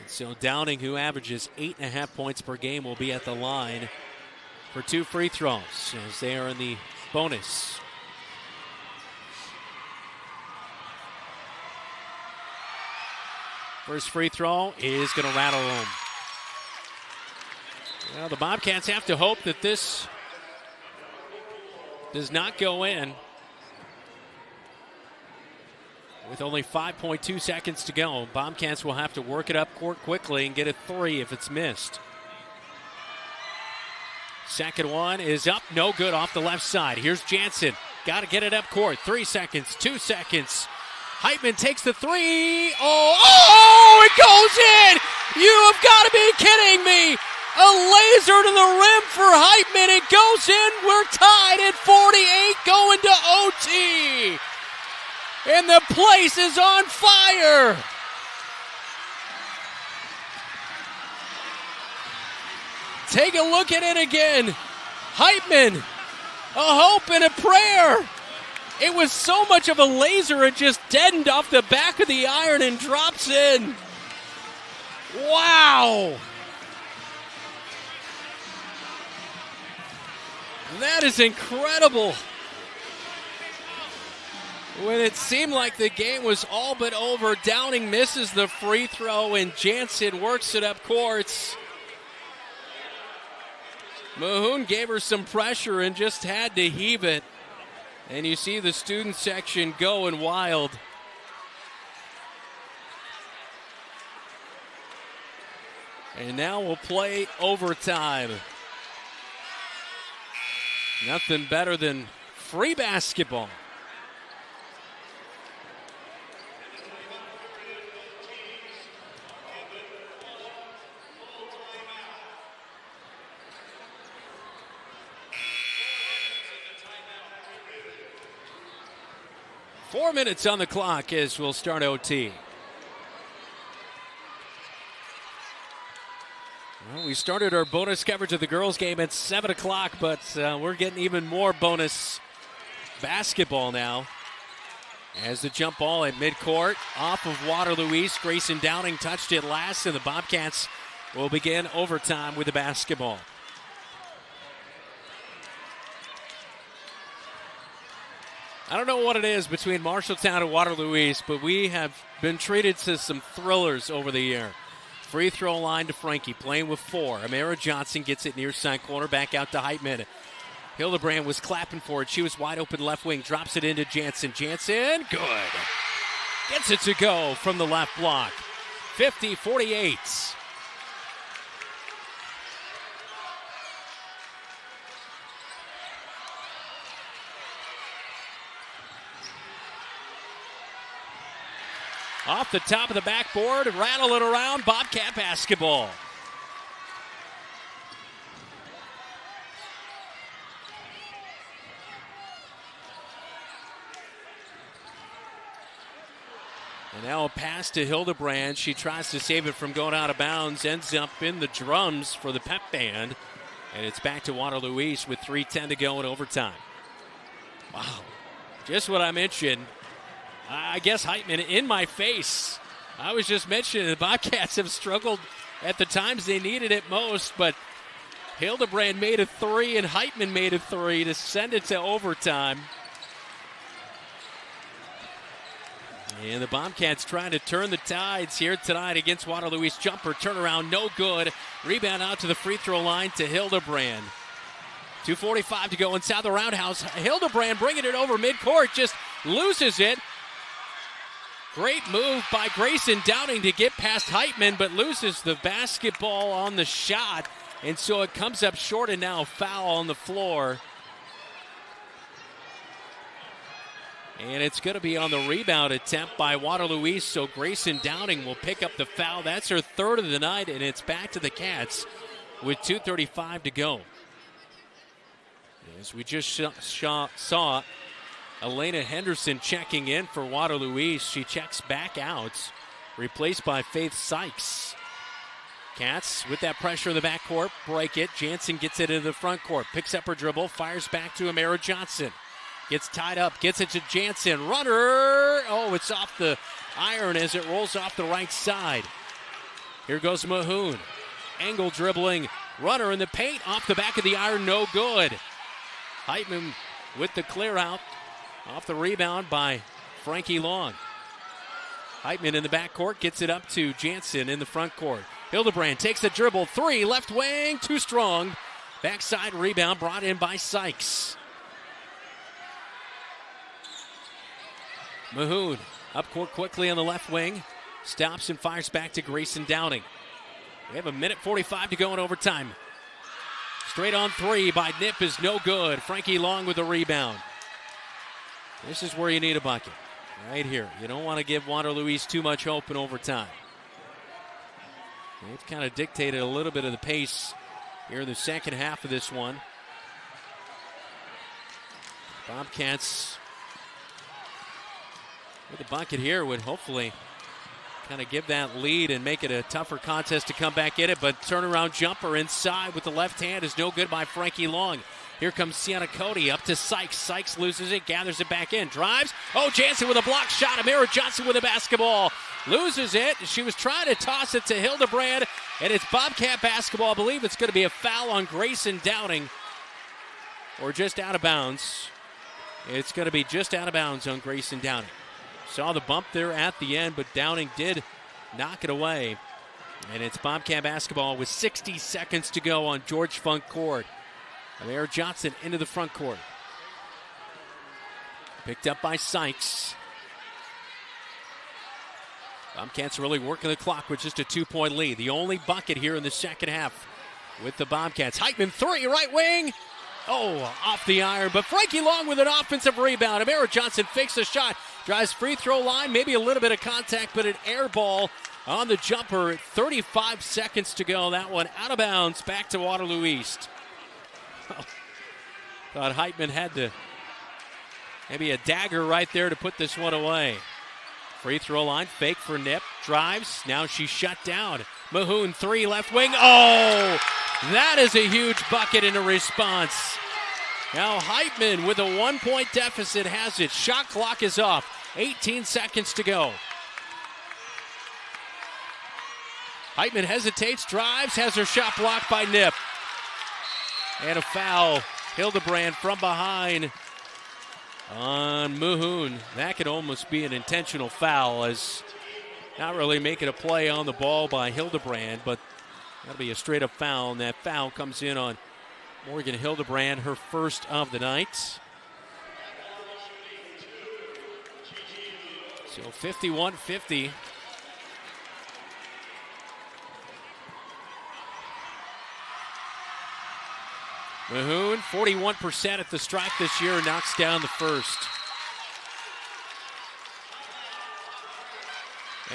so Downing, who averages 8.5 points per game, will be at the line for two free throws as they are in the bonus. First free throw is going to rattle home. Well, the Bobcats have to hope that this does not go in. With only 5.2 seconds to go, Bobcats will have to work it up court quickly and get a three if it's missed. Second one is up, no good off the left side. Here's Jansen, got to get it up court. 3 seconds, 2 seconds. Heitman takes the three. Oh, it goes in! You have got to be kidding me! A laser to the rim for Heitman. It goes in. We're tied at 48 going to OT. And the place is on fire. Take a look at it again. Heitman, a hope and a prayer. It was so much of a laser, it just deadened off the back of the iron and drops in. Wow. That is incredible. When it seemed like the game was all but over, Downing misses the free throw and Jansen works it up courts. Mahoon gave her some pressure and just had to heave it. And you see the student section going wild. And now we'll play overtime. Nothing better than free basketball. Four minutes on the clock as we'll start OT. Well, we started our bonus coverage of the girls' game at 7 o'clock, but we're getting even more bonus basketball now. As the jump ball at midcourt off of Waterloo East. Grayson Downing touched it last, and the Bobcats will begin overtime with the basketball. I don't know what it is between Marshalltown and Waterloo East, but we have been treated to some thrillers over the year. Free throw line to Frankie, playing with four. Amara Johnson gets it near side corner, back out to Heitman. Hildebrand was clapping for it. She was wide open left wing, drops it into Jansen. Jansen, good. Gets it to go from the left block. 50-48. Off the top of the backboard, rattle it around, Bobcat basketball. Now a pass to Hildebrand. She tries to save it from going out of bounds. Ends up in the drums for the pep band. And it's back to Waterloo East with 3:10 to go in overtime. Wow. Just what I mentioned. I guess Heitman in my face. I was just mentioning the Bobcats have struggled at the times they needed it most, but Hildebrand made a three and Heitman made a three to send it to overtime. And the Bobcats trying to turn the tides here tonight against Waterloo East. Jumper, turnaround, no good. Rebound out to the free throw line to Hildebrand. 2:45 to go inside the roundhouse. Hildebrand bringing it over midcourt, just loses it. Great move by Grayson Downing to get past Heitman, but loses the basketball on the shot. And so it comes up short, and now a foul on the floor. And it's going to be on the rebound attempt by Waterloo East, so Grayson Downing will pick up the foul. That's her third of the night, and it's back to the Cats with 2:35 to go. As we just saw Elena Henderson checking in for Waterloo East. She checks back out, replaced by Faith Sykes. Cats with that pressure in the backcourt, break it. Jansen gets it into the front court, picks up her dribble, fires back to Amara Johnson. Gets tied up, gets it to Jansen. Runner! Oh, it's off the iron as it rolls off the right side. Here goes Mahoon. Angle dribbling. Runner in the paint, off the back of the iron, no good. Heitman with the clear out. Off the rebound by Frankie Long. Heitman in the backcourt gets it up to Jansen in the front court. Hildebrand takes the dribble. Three, left wing, too strong. Backside rebound brought in by Sykes. Mahoon up court quickly on the left wing. Stops and fires back to Grayson Downing. We have 1:45 to go in overtime. Straight on three by Nip is no good. Frankie Long with the rebound. This is where you need a bucket. Right here. You don't want to give Waterloo East too much hope in overtime. They've kind of dictated a little bit of the pace here in the second half of this one. Bobcats with a bucket here would hopefully kind of give that lead and make it a tougher contest to come back in it, but turnaround jumper inside with the left hand is no good by Frankie Long. Here comes Sienna Cody up to Sykes. Sykes loses it, gathers it back in, drives. Oh, Jansen with a block shot. Amira Johnson with a basketball. Loses it. She was trying to toss it to Hildebrand, and it's Bobcat basketball. I believe it's going to be a foul on Grayson Downing, or just out of bounds. It's going to be just out of bounds on Grayson Downing. Saw the bump there at the end, but Downing did knock it away. And it's Bobcat basketball with 60 seconds to go on George Funk Court. Amara Johnson into the front court. Picked up by Sykes. Bobcats really working the clock with just a 2-point lead. The only bucket here in the second half with the Bobcats. Heitman three, right wing. Oh, off the iron, but Frankie Long with an offensive rebound. Amara Johnson fakes the shot, drives free throw line, maybe a little bit of contact, but an air ball on the jumper. 35 seconds to go. That one out of bounds, back to Waterloo East. Thought Heitman had to maybe a dagger right there to put this one away. Free throw line, fake for Nip, drives, now she's shut down. Mahoon three, left wing, oh! That is a huge bucket in a response. Now Heitman with a 1-point deficit has it. Shot clock is off. 18 seconds to go. Heitman hesitates, drives, has her shot blocked by Nip. And a foul. Hildebrand from behind on Mahoon. That could almost be an intentional foul, as not really making a play on the ball by Hildebrand, but that'll be a straight-up foul, and that foul comes in on Morgan Hildebrand, her first of the night. So 51-50. Mahoon, 41% at the stripe this year, knocks down the first.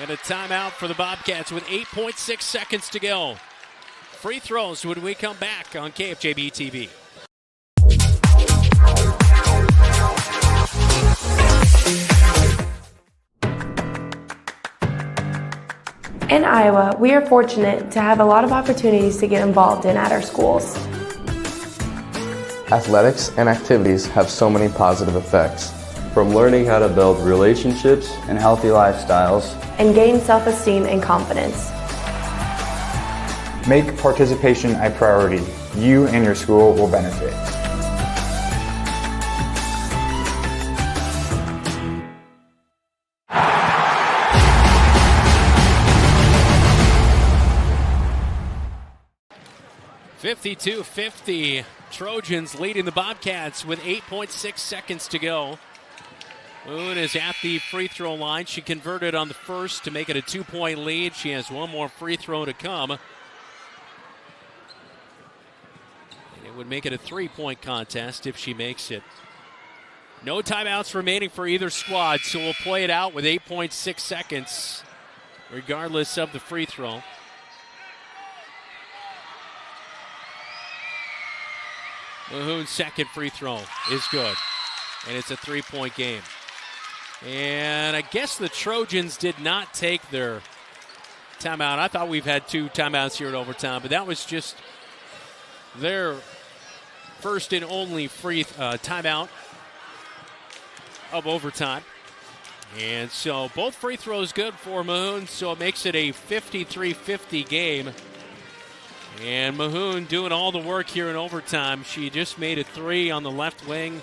And a timeout for the Bobcats with 8.6 seconds to go. Free throws when we come back on KFJB-TV. In Iowa, we are fortunate to have a lot of opportunities to get involved in at our schools. Athletics and activities have so many positive effects, from learning how to build relationships and healthy lifestyles. And gain self-esteem and confidence. Make participation a priority. You and your school will benefit. (52-50). Trojans leading the Bobcats with 8.6 seconds to go. Moon is at the free throw line. She converted on the first to make it a 2-point lead. She has one more free throw to come. And it would make it a 3-point contest if she makes it. No timeouts remaining for either squad, so we'll play it out with 8.6 seconds, regardless of the free throw. Mahoon's second free throw is good, and it's a 3-point game. And I guess the Trojans did not take their timeout. I thought we've had 2 timeouts here in overtime, but that was just their first and only free timeout of overtime. And so both free throws good for Mahoon, so it makes it a 53-50 game. And Mahoon doing all the work here in overtime. She just made a 3 on the left wing.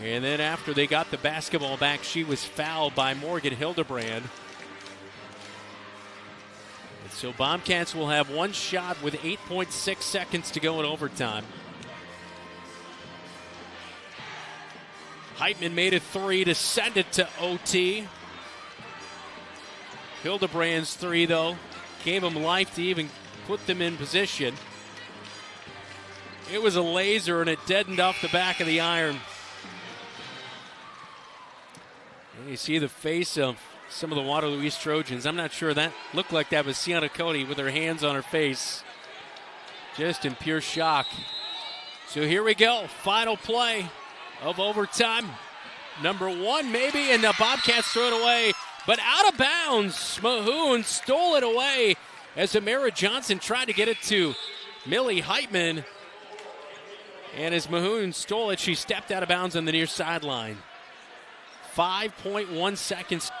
And then after they got the basketball back, she was fouled by Morgan Hildebrand. And so Bobcats will have one shot with 8.6 seconds to go in overtime. Heitman made a 3 to send it to OT. Hildebrand's 3, though, gave them life to even put them in position. It was a laser, and it deadened off the back of the iron. And you see the face of some of the Waterloo East Trojans. I'm not sure that looked like that was Sienna Cody with her hands on her face, just in pure shock. So here we go, final play of overtime. Number 1 maybe, and the Bobcats throw it away, but out of bounds. Mahoon stole it away as Amara Johnson tried to get it to Millie Heitman. And as Mahoon stole it, she stepped out of bounds on the near sideline. 5.1 seconds.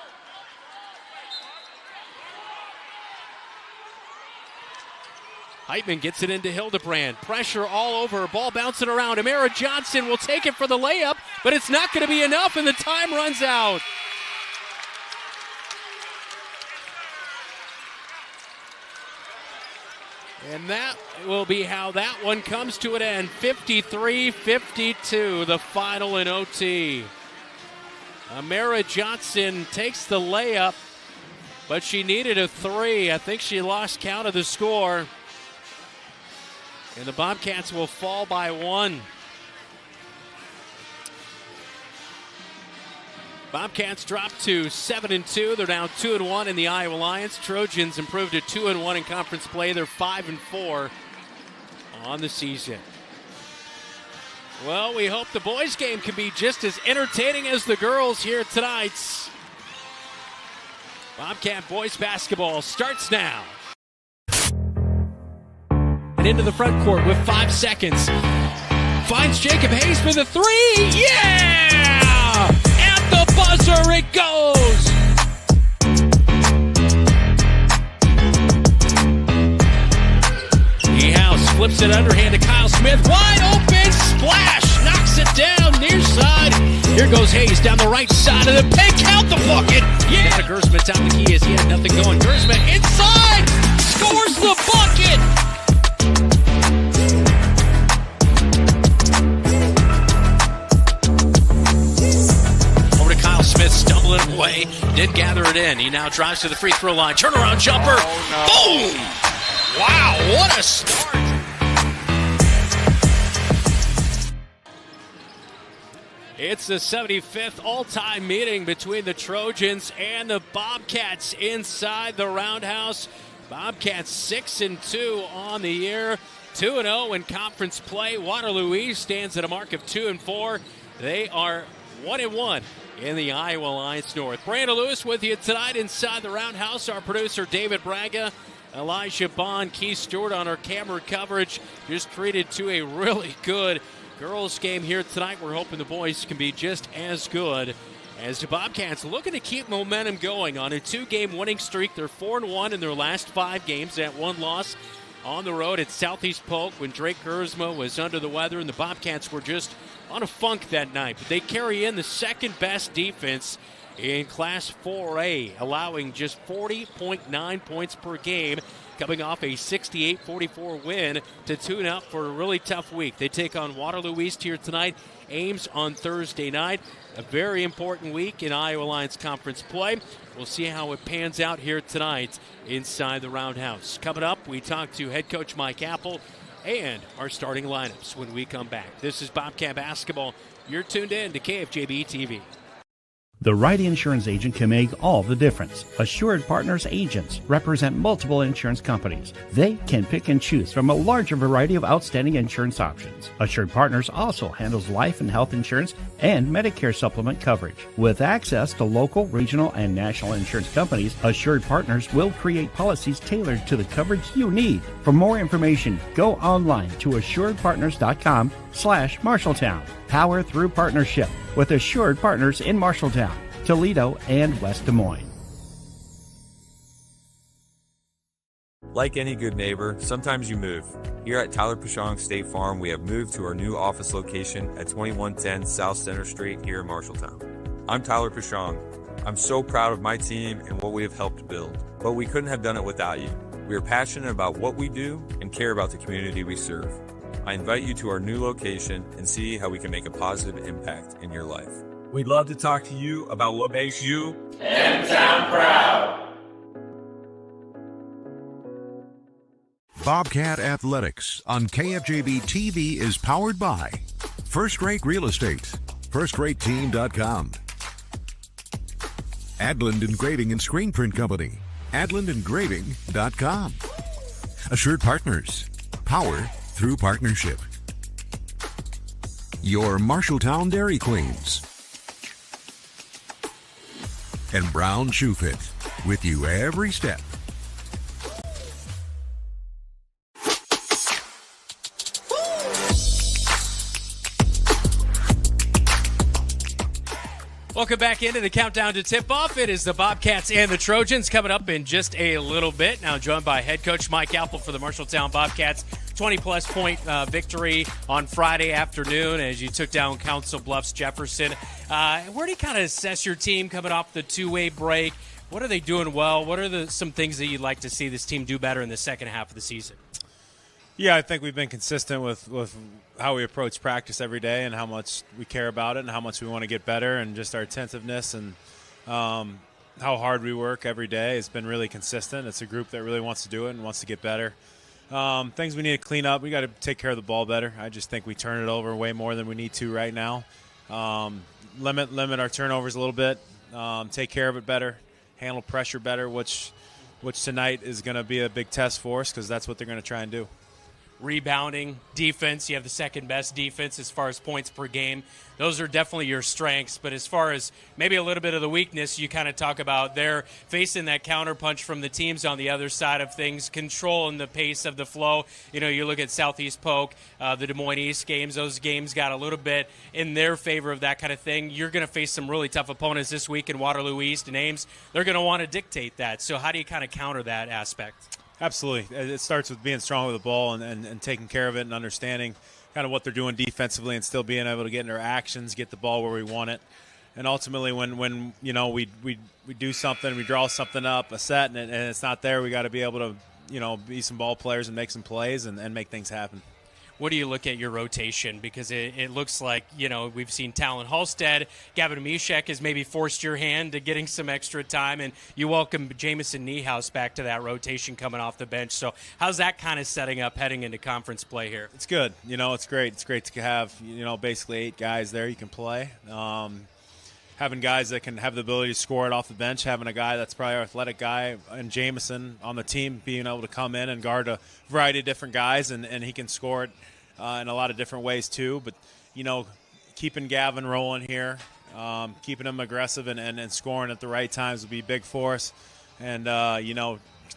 Heitman gets it into Hildebrand. Pressure all over. Ball bouncing around. Amara Johnson will take it for the layup, but it's not going to be enough, and the time runs out. And that will be how that one comes to an end. 53-52, the final in OT. Amara Johnson takes the layup, but she needed a 3. I think she lost count of the score. And the Bobcats will fall by 1. Bobcats drop to 7-2. They're now 2-1 in the Iowa Lions. Trojans improved to 2-1 in conference play. They're 5-4 on the season. Well, we hope the boys' game can be just as entertaining as the girls here tonight. Bobcat boys basketball starts now. And into the front court with 5 seconds. Finds Jacob Hayes for the 3. Yeah! At the buzzer it goes! E-House flips it underhand to Kyle Smith. Wide open splash! Knocks it down near side. Here goes Hayes down the right side of the paint. Count the bucket! Yeah! Gersman top the key as he had nothing going. Gersman inside! Scores the bucket! Smith stumbling away, did gather it in. He now drives to the free throw line. Turnaround jumper. Boom! Wow, what a start. It's the 75th all-time meeting between the Trojans and the Bobcats inside the Roundhouse. Bobcats 6-2 on the year, 2-0 in conference play. Waterloo East stands at a mark of 2-4. They are 1-1 in the Iowa Alliance North. Brandon Lewis with you tonight inside the Roundhouse. Our producer David Braga, Elijah Bond, Keith Stewart on our camera coverage. Just treated to a really good girls game here tonight. We're hoping the boys can be just as good as the Bobcats, looking to keep momentum going on a 2-game winning streak. They're 4-1 in their last 5 games. That one loss on the road at Southeast Polk when Drake Gersma was under the weather, and the Bobcats were just on a funk that night. But they carry in the second-best defense in Class 4A, allowing just 40.9 points per game, coming off a 68-44 win to tune up for a really tough week. They take on Waterloo East here tonight, Ames on Thursday night. A very important week in Iowa Alliance Conference play. We'll see how it pans out here tonight inside the Roundhouse. Coming up, we talk to head coach Mike Apple and our starting lineups when we come back. This is Bobcat Basketball. You're tuned in to KFJB-TV. The right insurance agent can make all the difference. Assured Partners agents represent multiple insurance companies. They can pick and choose from a larger variety of outstanding insurance options. Assured Partners also handles life and health insurance and Medicare supplement coverage. With access to local, regional, and national insurance companies, Assured Partners will create policies tailored to the coverage you need. For more information, go online to assuredpartners.com/Marshalltown. Power through partnership with Assured Partners in Marshalltown, Toledo, and West Des Moines. Like any good neighbor, sometimes you move. Here at Tyler Pashong State Farm, we have moved to our new office location at 2110 South Center Street here in Marshalltown. I'm Tyler Pashong. I'm so proud of my team and what we have helped build, but we couldn't have done it without you. We are passionate about what we do and care about the community we serve. I invite you to our new location and see how we can make a positive impact in your life. We'd love to talk to you about what makes you M-Town proud. Bobcat Athletics on KFJB-TV is powered by First Rate Real Estate, FirstRateTeam.com, Adland Engraving and Screen Print Company, AdlandEngraving.com, Assured Partners, Power through Partnership, your Marshalltown Dairy Queens, and Brown Shoe Fit, with you every step. Welcome back into the countdown to tip-off. It is the Bobcats and the Trojans coming up in just a little bit. Now joined by head coach Mike Apple for the Marshalltown Bobcats. 20-plus point victory on Friday afternoon as you took down Council Bluffs Jefferson. Where do you kind of assess your team coming off the two-way break? What are they doing well? What are some things that you'd like to see this team do better in the second half of the season? Yeah, I think we've been consistent with how we approach practice every day and how much we care about it and how much we want to get better, and just our attentiveness and how hard we work every day has been really consistent. It's a group that really wants to do it and wants to get better. Things we need to clean up. We got to take care of the ball better. I just think we turn it over way more than we need to right now. Limit our turnovers a little bit. Take care of it better. Handle pressure better, which tonight is going to be a big test for us because that's what they're going to try and do. Rebounding, defense, you have the second best defense as far as points per game. Those are definitely your strengths, but as far as maybe a little bit of the weakness, you kind of talk about they're facing that counterpunch from the teams on the other side of things, controlling the pace of the flow. You know, you look at Southeast Polk, the Des Moines East games, those games got a little bit in their favor of that kind of thing. You're going to face some really tough opponents this week in Waterloo East and Ames. They're going to want to dictate that. So how do you kind of counter that aspect? Absolutely. It starts with being strong with the ball and taking care of it and understanding kind of what they're doing defensively and still being able to get in their actions, get the ball where we want it. And ultimately when you know, we do something, we draw something up, a set, and it's not there, we got to be able to, you know, be some ball players and make some plays and make things happen. What do you look at your rotation? Because it looks like, you know, we've seen Talon Halstead. Gavin Mishek has maybe forced your hand to getting some extra time, and you welcome Jamison Niehaus back to that rotation coming off the bench. So how's that kind of setting up heading into conference play here? It's good. You know, it's great. It's great to have, you know, basically 8 guys there you can play. Having guys that can have the ability to score it off the bench, having a guy that's probably our athletic guy and Jamison on the team being able to come in and guard a variety of different guys, and he can score it in a lot of different ways too. But, you know, keeping Gavin rolling here, Keeping them aggressive and scoring at the right times will be big for us. And,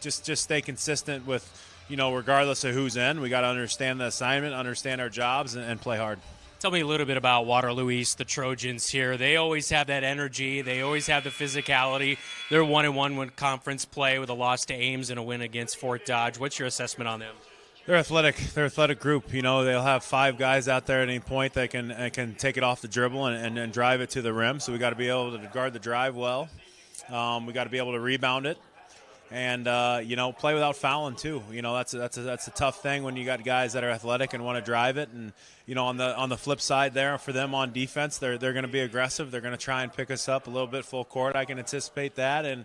just stay consistent with, regardless of who's in. We got to understand the assignment, understand our jobs, and play hard. Tell me a little bit about Waterloo East, the Trojans here. They always have that energy. They always have the physicality. They're 1-1 when conference play with a loss to Ames and a win against Fort Dodge. What's your assessment on them? They're athletic. They're an athletic group. They'll have 5 guys out there at any point that can take it off the dribble and drive it to the rim. So we got to be able to guard the drive well. We got to be able to rebound it, and play without fouling too. That's a tough thing when you got guys that are athletic and want to drive it. And on the flip side there for them on defense, they're going to be aggressive. They're going to try and pick us up a little bit full court. I can anticipate that and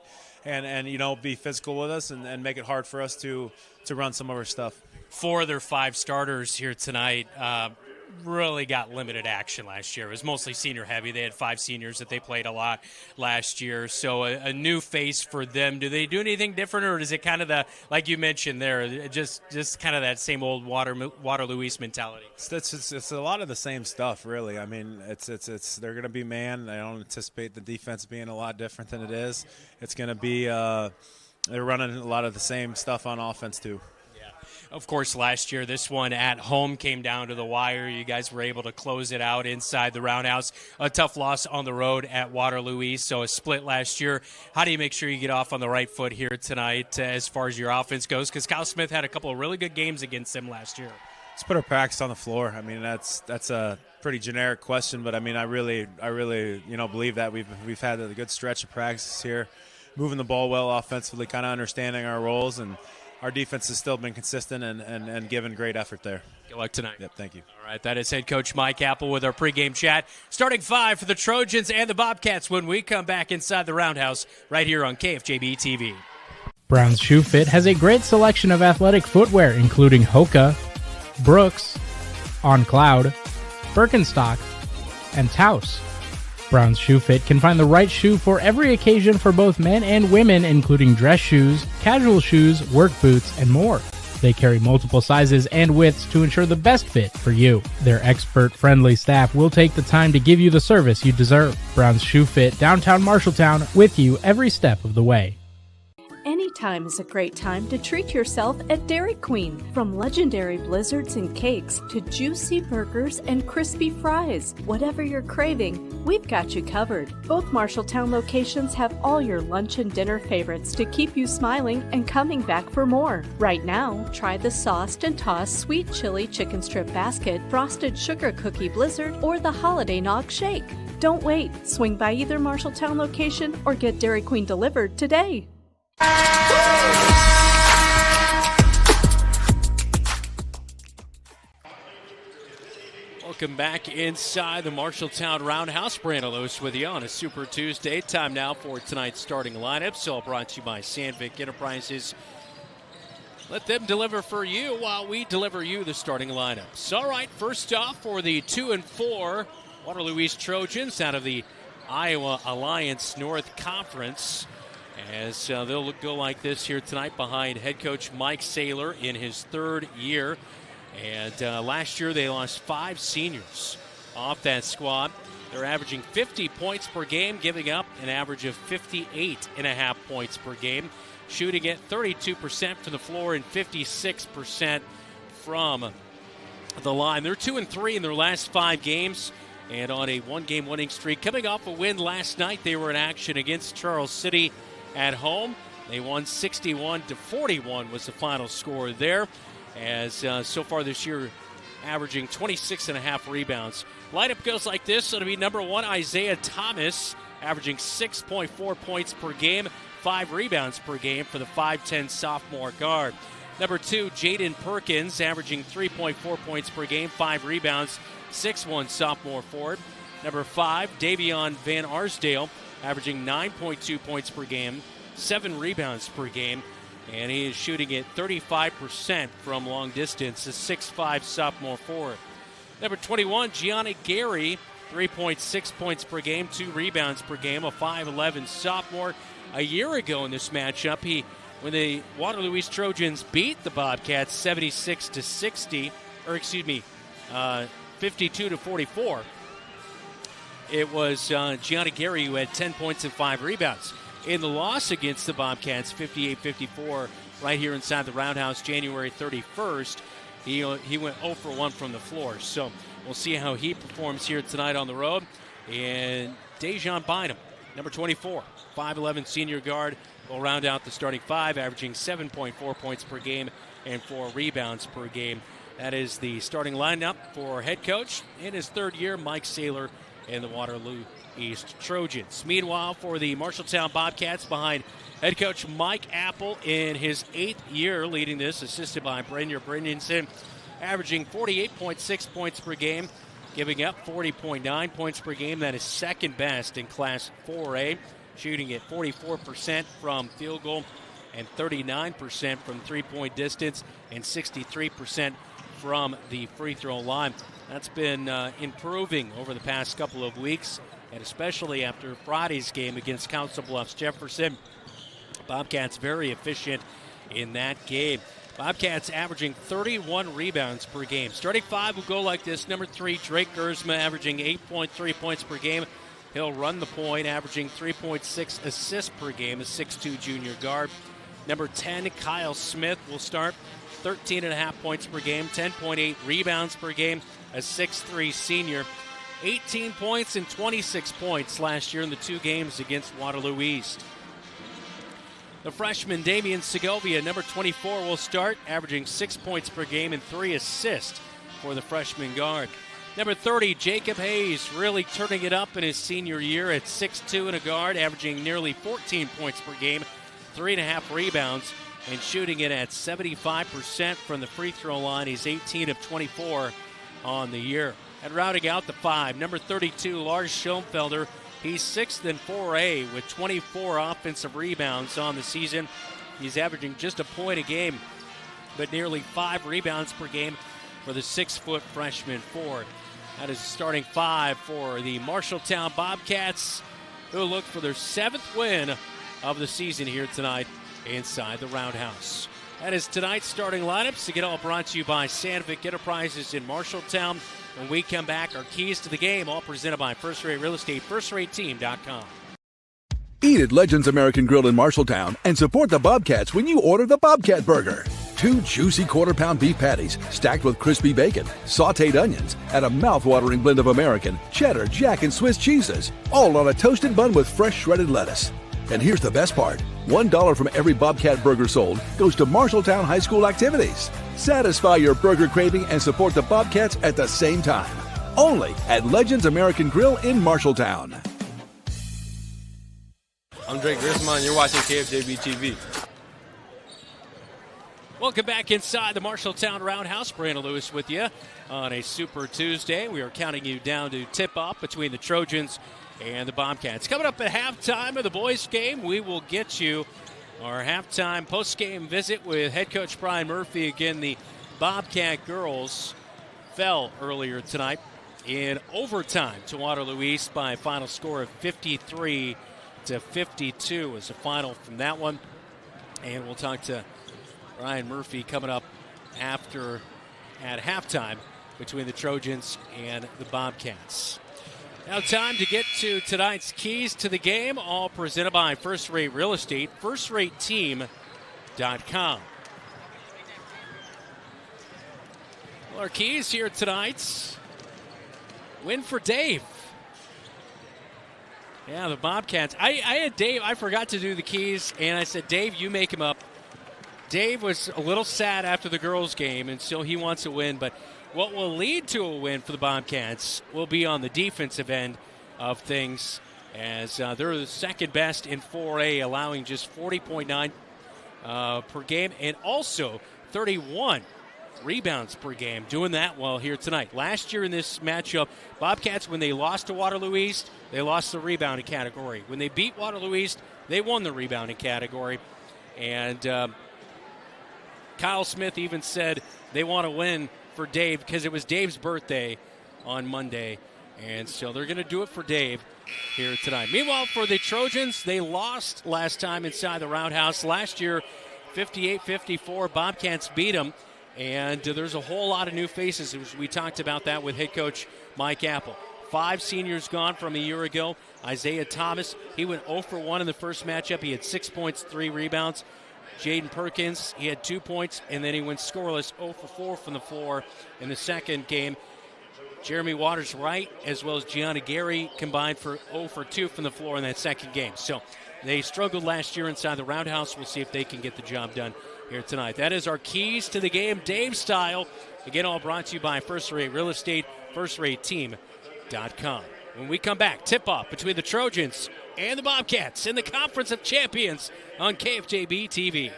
be physical with us and make it hard for us to run some of our stuff. 4 of their 5 starters here tonight really got limited action last year. It was mostly senior heavy. They had 5 seniors that they played a lot last year. So a new face for them. Do they do anything different, or is it kind of like you mentioned there, just kind of that same old Waterloo East mentality? It's a lot of the same stuff, really. I mean, it's they're going to be man. I don't anticipate the defense being a lot different than it is. It's going to be they're running a lot of the same stuff on offense too. Of course, last year, this one at home came down to the wire. You guys were able to close it out inside the Roundhouse. A tough loss on the road at Waterloo East, so a split last year. How do you make sure you get off on the right foot here tonight as far as your offense goes? Because Kyle Smith had a couple of really good games against them last year. Let's put our practice on the floor. I mean, that's a pretty generic question, but I mean, I really believe that we've had a good stretch of practice here, moving the ball well offensively, kind of understanding our roles, and our defense has still been consistent and given great effort there. Good luck tonight. Yep, thank you. All right, that is head coach Mike Apple with our pregame chat. Starting 5 for the Trojans and the Bobcats when we come back inside the Roundhouse right here on KFJB-TV. Brown's Shoe Fit has a great selection of athletic footwear, including Hoka, Brooks, On Cloud, Birkenstock, and Taos. Brown's Shoe Fit can find the right shoe for every occasion for both men and women, including dress shoes, casual shoes, work boots, and more. They carry multiple sizes and widths to ensure the best fit for you. Their expert-friendly staff will take the time to give you the service you deserve. Brown's Shoe Fit, downtown Marshalltown, with you every step of the way. Anytime is a great time to treat yourself at Dairy Queen. From legendary blizzards and cakes to juicy burgers and crispy fries, whatever you're craving, we've got you covered. Both Marshalltown locations have all your lunch and dinner favorites to keep you smiling and coming back for more. Right now, try the sauced and tossed sweet chili chicken strip basket, frosted sugar cookie blizzard, or the holiday nog shake. Don't wait. Swing by either Marshalltown location or get Dairy Queen delivered today. Welcome back inside the Marshalltown Roundhouse. Brandon Lewis with you on a Super Tuesday. Time now for tonight's starting lineup. So brought to you by Sandvik Enterprises. Let them deliver for you while we deliver you the starting lineups. All right, first off for the 2-4 Waterloo East Trojans out of the Iowa Alliance North Conference. As they'll go like this here tonight behind head coach Mike Saylor in his 3rd year. And last year they lost 5 seniors off that squad. They're averaging 50 points per game, giving up an average of 58.5 points per game. Shooting at 32% from the floor and 56% from the line. They're 2-3 in their last 5 games and on a 1-game winning streak. Coming off a win last night, they were in action against Charles City at home. They won 61-41 was the final score there. As so far this year, averaging 26.5 rebounds. Lineup goes like this. It'll be number 1, Isaiah Thomas, averaging 6.4 points per game, 5 rebounds per game for the 5'10 sophomore guard. Number 2, Jaden Perkins, averaging 3.4 points per game, 5 rebounds, 6'1 sophomore forward. Number 5, Davion Van Arsdale, averaging 9.2 points per game, 7 rebounds per game, and he is shooting at 35% from long distance, a 6'5 sophomore forward. Number 21, Gianni Gary, 3.6 points per game, 2 rebounds per game, a 5'11 sophomore. A year ago in this matchup, when the Waterloo East Trojans beat the Bobcats 52-44, it was Gianna Gary who had 10 points and 5 rebounds. In the loss against the Bobcats, 58-54, right here inside the Roundhouse, January 31st, he went 0 for 1 from the floor. So we'll see how he performs here tonight on the road. And Dejan Bynum, number 24, 5'11 senior guard, will round out the starting five, averaging 7.4 points per game and 4 rebounds per game. That is the starting lineup for head coach in his third year, Mike Saylor, and the Waterloo East Trojans. Meanwhile, for the Marshalltown Bobcats, behind head coach Mike Apple in his 8th year leading this, assisted by Brynjar Brynjolfsson, averaging 48.6 points per game, giving up 40.9 points per game. That is second best in Class 4A, shooting at 44% from field goal and 39% from three-point distance and 63% from the free throw line. That's been improving over the past couple of weeks, and especially after Friday's game against Council Bluffs Jefferson. Bobcats very efficient in that game. Bobcats averaging 31 rebounds per game. Starting five will go like this. Number 3, Drake Gersma, averaging 8.3 points per game. He'll run the point, averaging 3.6 assists per game, a 6'2 junior guard. Number 10, Kyle Smith, will start. 13.5 points per game, 10.8 rebounds per game, a 6'3 senior. 18 points and 26 points last year in the 2 games against Waterloo East. The freshman Damian Segovia, number 24, will start, averaging 6 points per game and 3 assists for the freshman guard. Number 30, Jacob Hayes, really turning it up in his senior year at 6'2 and a guard, averaging nearly 14 points per game, 3.5 rebounds, and shooting it at 75% from the free throw line. He's 18 of 24 on the year. And rounding out the 5, number 32, Lars Schoenfelder. He's 6th in 4A with 24 offensive rebounds on the season. He's averaging just a point a game, but nearly 5 rebounds per game for the 6-foot freshman forward. That is the starting 5 for the Marshalltown Bobcats, who look for their 7th win of the season here tonight inside the Roundhouse. That is tonight's starting lineups. Again, all brought to you by Sandvik Enterprises in Marshalltown. When we come back, our keys to the game, all presented by First Rate Real Estate, FirstRateTeam.com. Eat at Legends American Grill in Marshalltown and support the Bobcats when you order the Bobcat Burger. 2 juicy quarter-pound beef patties stacked with crispy bacon, sautéed onions, and a mouth-watering blend of American, cheddar, Jack, and Swiss cheeses, all on a toasted bun with fresh shredded lettuce. And here's the best part. $1 from every Bobcat burger sold goes to Marshalltown High School activities. Satisfy your burger craving and support the Bobcats at the same time. Only at Legends American Grill in Marshalltown. I'm Drake Gersma, and you're watching KFJB-TV. Welcome back inside the Marshalltown Roundhouse. Brandon Lewis with you on a Super Tuesday. We are counting you down to tip-off between the Trojans and the Bobcats. Coming up at halftime of the boys' game, we will get you our halftime post-game visit with head coach Brian Murphy. Again, the Bobcat girls fell earlier tonight in overtime to Waterloo East by a final score of 53-52 was the final from that one. And we'll talk to Brian Murphy coming up at halftime between the Trojans and the Bobcats. Now time to get to tonight's keys to the game, all presented by First Rate Real Estate, FirstRateTeam.com. Well, our keys here tonight, win for Dave. Yeah, the Bobcats. I had Dave, I forgot to do the keys, and I said, Dave, you make him up. Dave was a little sad after the girls' game, and so he wants a win, but what will lead to a win for the Bobcats will be on the defensive end of things, as they're the second best in 4A, allowing just 40.9 per game and also 31 rebounds per game, doing that well here tonight. Last year in this matchup, Bobcats, when they lost to Waterloo East, they lost the rebounding category. When they beat Waterloo East, they won the rebounding category. And Kyle Smith even said they want to win for Dave because it was Dave's birthday on Monday, and so they're going to do it for Dave here tonight. Meanwhile, for the Trojans, they lost last time inside the Roundhouse. Last year, 58-54, Bobcats beat them, and there's a whole lot of new faces. We talked about that with head coach Mike Apple. 5 seniors gone from a year ago. Isaiah Thomas, he went 0 for 1 in the first matchup. He had 6 points, 3 rebounds. Jaden Perkins, he had 2 points, and then he went scoreless, 0 for 4 from the floor in the second game. Jeremy Waters-Wright, as well as Gianna Gary, combined for 0 for 2 from the floor in that second game. So they struggled last year inside the Roundhouse. We'll see if they can get the job done here tonight. That is our keys to the game, Dave style. Again, all brought to you by First Rate Real Estate, FirstRateTeam.com. When we come back, tip-off between the Trojans and the Bobcats in the Conference of Champions on KFJB-TV.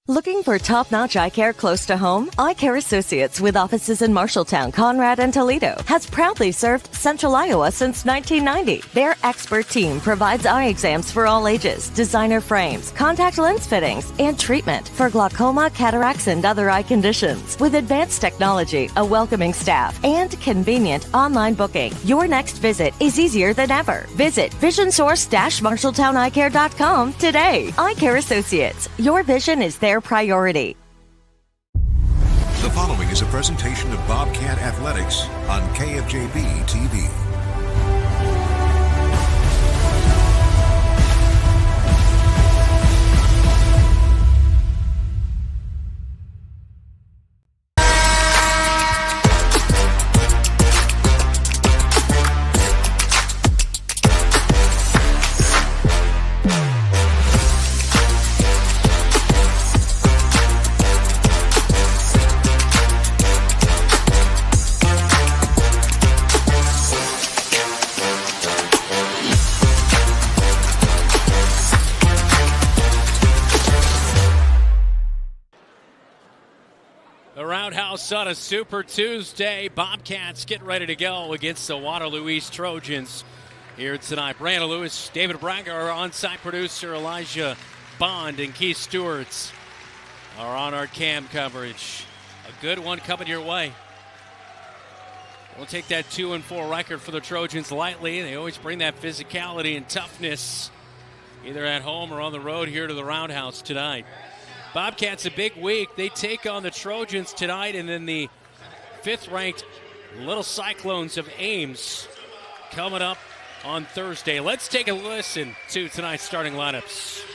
Looking for top-notch eye care close to home? Eye Care Associates, with offices in Marshalltown, Conrad, and Toledo, has proudly served Central Iowa since 1990. Their expert team provides eye exams for all ages, designer frames, contact lens fittings, and treatment for glaucoma, cataracts, and other eye conditions. With advanced technology, a welcoming staff, and convenient online booking, your next visit is easier than ever. Visit VisionSource-MarshalltownEyeCare.com today. Eye Care Associates, your vision is their priority. The following is a presentation of Bobcat Athletics on KFJB-TV. On a Super Tuesday, Bobcats getting ready to go against the Waterloo East Trojans here tonight. Brandon Lewis, David Braga, our on-site producer, Elijah Bond, and Keith Stewarts are on our cam coverage. A good one coming your way. We'll take that 2-4 record for the Trojans lightly. They always bring that physicality and toughness, either at home or on the road here to the Roundhouse tonight. Bobcats a big week. They take on the Trojans tonight, and then the 5th-ranked Little Cyclones of Ames coming up on Thursday. Let's take a listen to tonight's starting lineups.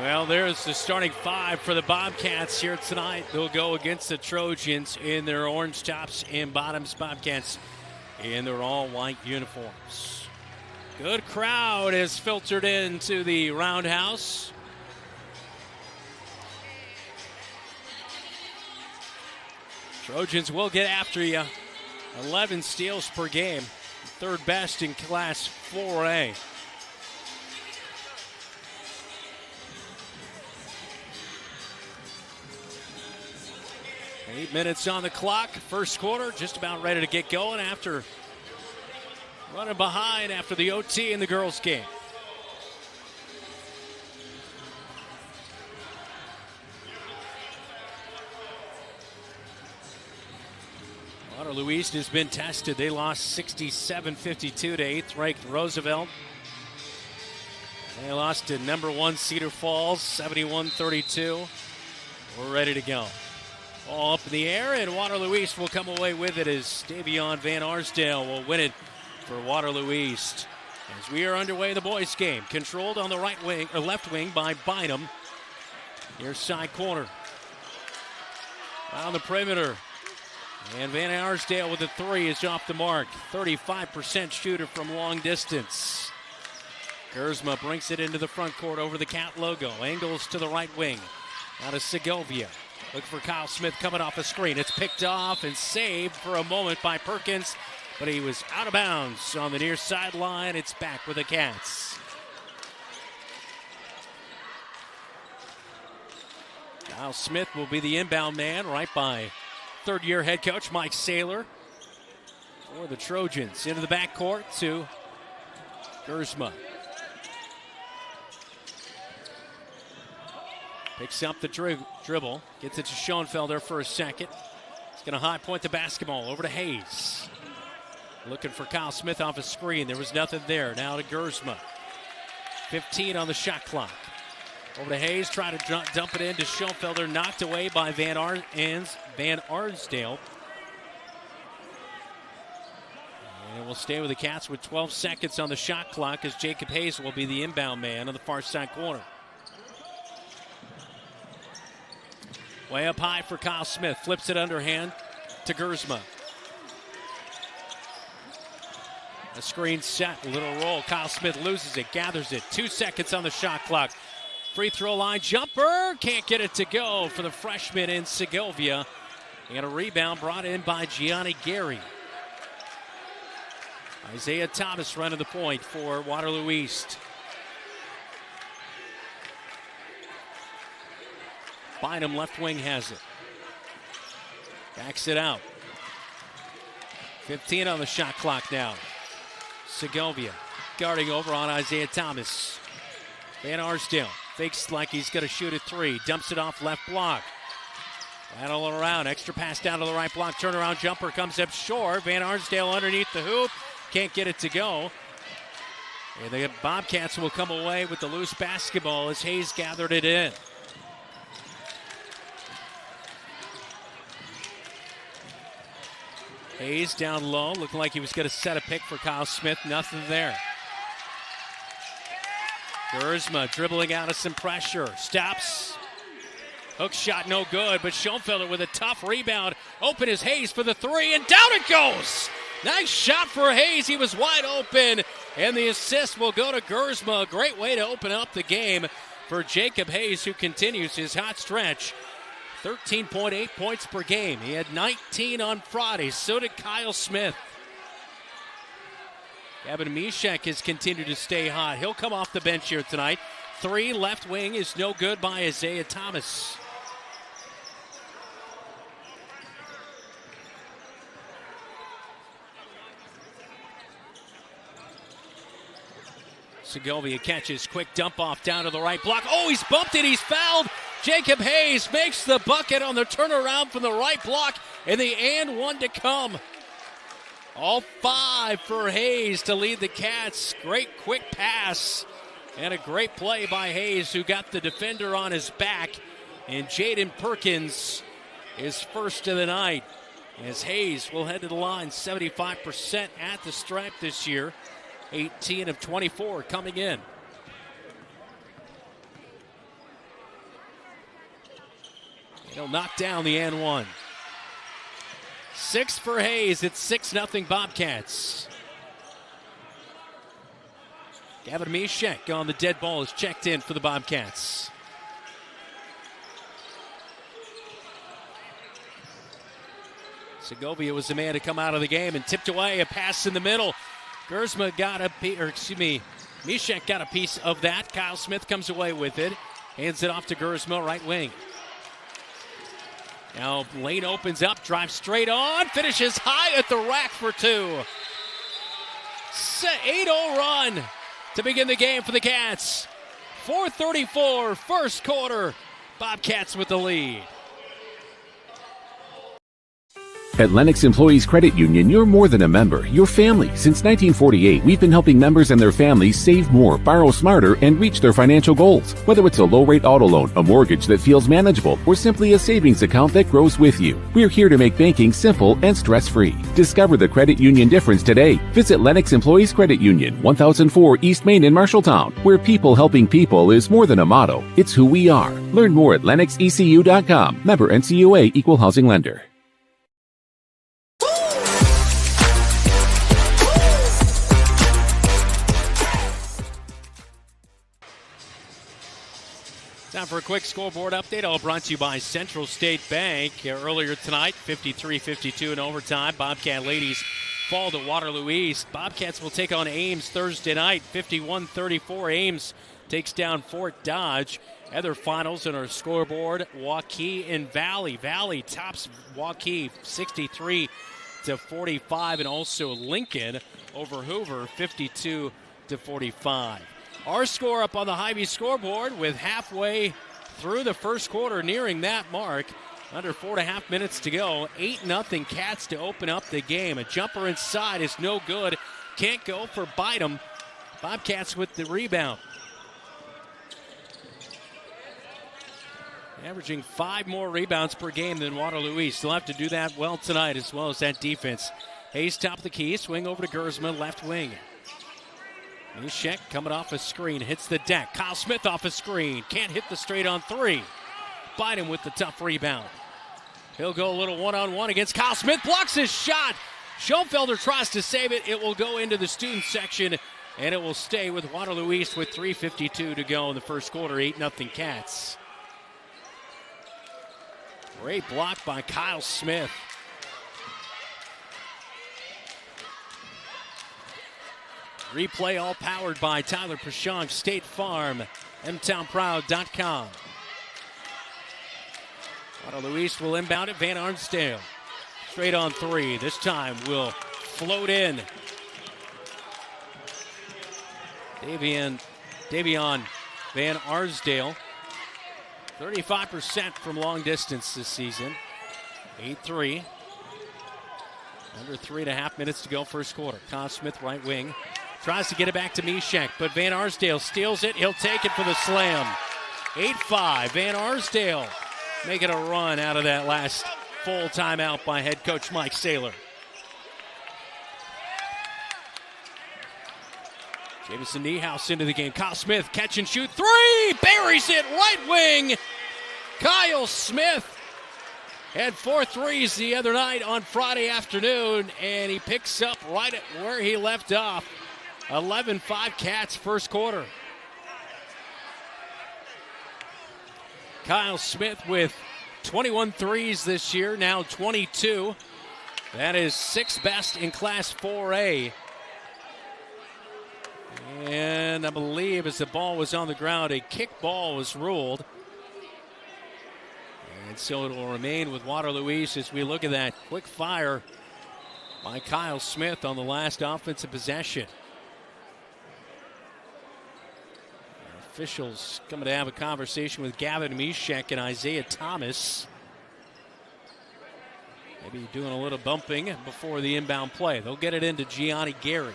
Well, there's the starting 5 for the Bobcats here tonight. They'll go against the Trojans in their orange tops and bottoms. Bobcats in their all-white uniforms. Good crowd has filtered into the Roundhouse. Trojans will get after you. 11 steals per game. 3rd best in Class 4A. Eight minutes on the clock. First quarter just about ready to get going after running behind after the OT in the girls' game. Waterloo East has been tested. They lost 67-52 to 8th-ranked Roosevelt. They lost to number 1 Cedar Falls, 71-32. We're ready to go. All up in the air, and Waterloo East will come away with it as Davion Van Arsdale will win it for Waterloo East. As we are underway in the boys' game, controlled on the right wing or left wing by Bynum. Near side corner. On the perimeter. And Van Arsdale with a 3 is off the mark. 35% shooter from long distance. Gersma brings it into the front court over the Cat logo. Angles to the right wing. Out of Segovia. Look for Kyle Smith coming off a screen. It's picked off and saved for a moment by Perkins, but he was out of bounds on the near sideline. It's back with the Cats. Kyle Smith will be the inbound man right by third-year head coach Mike Saylor for the Trojans. Into the backcourt to Gersma. Picks up the dribble. Gets it to Schoenfelder for a second. He's going to high point the basketball over to Hayes. Looking for Kyle Smith off a screen. There was nothing there. Now to Gersma. 15 on the shot clock. Over to Hayes. Try to dump it into Schoenfelder. Knocked away by Van Arsdale. And we'll stay with the Cats with 12 seconds on the shot clock as Jacob Hayes will be the inbound man on the far side corner. Way up high for Kyle Smith. Flips it underhand to Gersma. A screen set, a little roll. Kyle Smith loses it, gathers it. 2 seconds on the shot clock. Free throw line jumper. Can't get it to go for the freshman in Segovia. And a rebound brought in by Gianni Gary. Isaiah Thomas running the point for Waterloo East. Bynum left wing has it. Backs it out. 15 on the shot clock now. Segovia guarding over on Isaiah Thomas. Van Arsdale fakes like he's going to shoot a three. Dumps it off left block. Battle around. Extra pass down to the right block. Turnaround jumper comes up short. Van Arsdale underneath the hoop. Can't get it to go. And the Bobcats will come away with the loose basketball as Hayes gathered it in. Hayes down low, looking like he was going to set a pick for Kyle Smith. Nothing there. Gersma dribbling out of some pressure. Stops. Hook shot no good, but Schoenfelder with a tough rebound. Open is Hayes for the three, and down it goes! Nice shot for Hayes. He was wide open, and the assist will go to Gersma. A great way to open up the game for Jacob Hayes, who continues his hot stretch. 13.8 points per game. He had 19 on Friday. So did Kyle Smith. Gavin Mishek has continued to stay hot. He'll come off the bench here tonight. 3 left wing is no good by Isaiah Thomas. Segovia catches, quick dump off down to the right block. Oh, he's bumped it, he's fouled. Jacob Hayes makes the bucket on the turnaround from the right block, and the and one to come. All 5 for Hayes to lead the Cats. Great quick pass and a great play by Hayes, who got the defender on his back. And Jaden Perkins is first of the night as Hayes will head to the line. 75% at the stripe this year. 18 of 24 coming in. He'll knock down the and one. 6 for Hayes. It's 6-0 Bobcats. Gavin Mishek on the dead ball is checked in for the Bobcats. Segovia was the man to come out of the game and tipped away a pass in the middle. Gersma got Mishek got a piece of that. Kyle Smith comes away with it. Hands it off to Gersma, right wing. Now lane opens up, drives straight on, finishes high at the rack for 2. 8-0 run to begin the game for the Cats. 4:34, first quarter. Bobcats with the lead. At Lennox Employees Credit Union, you're more than a member, you're family. Since 1948, we've been helping members and their families save more, borrow smarter, and reach their financial goals. Whether it's a low-rate auto loan, a mortgage that feels manageable, or simply a savings account that grows with you, we're here to make banking simple and stress-free. Discover the credit union difference today. Visit Lennox Employees Credit Union, 1004 East Main in Marshalltown, where people helping people is more than a motto, it's who we are. Learn more at lennoxecu.com. Member NCUA, Equal Housing Lender. Time for a quick scoreboard update, all brought to you by Central State Bank. Earlier tonight, 53-52 in overtime. Bobcat ladies fall to Waterloo East. Bobcats will take on Ames Thursday night, 51-34. Ames takes down Fort Dodge. Other finals on our scoreboard, Waukee and Valley. Valley tops Waukee 63-45, and also Lincoln over Hoover 52-45. Our score up on the Hy-Vee scoreboard with halfway through the first quarter, nearing that mark. Under 4.5 minutes to go. 8-0 Cats to open up the game. A jumper inside is no good. Can't go for Bynum. Bobcats with the rebound. Averaging 5 more rebounds per game than Waterloo East. They'll have to do that well tonight, as well as that defense. Hayes top of the key, swing over to Gersma, left wing. Mishek coming off a screen, hits the deck. Kyle Smith off a screen, can't hit the straight on three. Bynum with the tough rebound. He'll go a little one-on-one against Kyle Smith, blocks his shot. Schoenfelder tries to save it. It will go into the student section, and it will stay with Waterloo East with 3:52 to go in the first quarter. 8-0 Cats. Great block by Kyle Smith. Replay all powered by Tyler Pashong, State Farm, mtownproud.com. Waterloo East will inbound it. Van Arsdale straight on three. This time will float in. Davion Van Arsdale, 35% from long distance this season. 8-3. Under 3.5 minutes to go first quarter. Kyle Smith right wing. Tries to get it back to Mishek, but Van Arsdale steals it. He'll take it for the slam. 8-5. Van Arsdale making a run out of that last full timeout by head coach Mike Saylor. Jamison Niehaus into the game. Kyle Smith, catch and shoot. Three! Buries it, right wing. Kyle Smith had 4 threes the other night on Friday afternoon, and he picks up right at where he left off. 11-5 Cats first quarter. Kyle Smith with 21 threes this year, now 22. That is 6th best in Class 4A. And I believe as the ball was on the ground, a kick ball was ruled. And so it will remain with Waterloo East as we look at that quick fire by Kyle Smith on the last offensive possession. Officials coming to have a conversation with Gavin Mishek and Isaiah Thomas. Maybe doing a little bumping before the inbound play. They'll get it into Gianni Gary.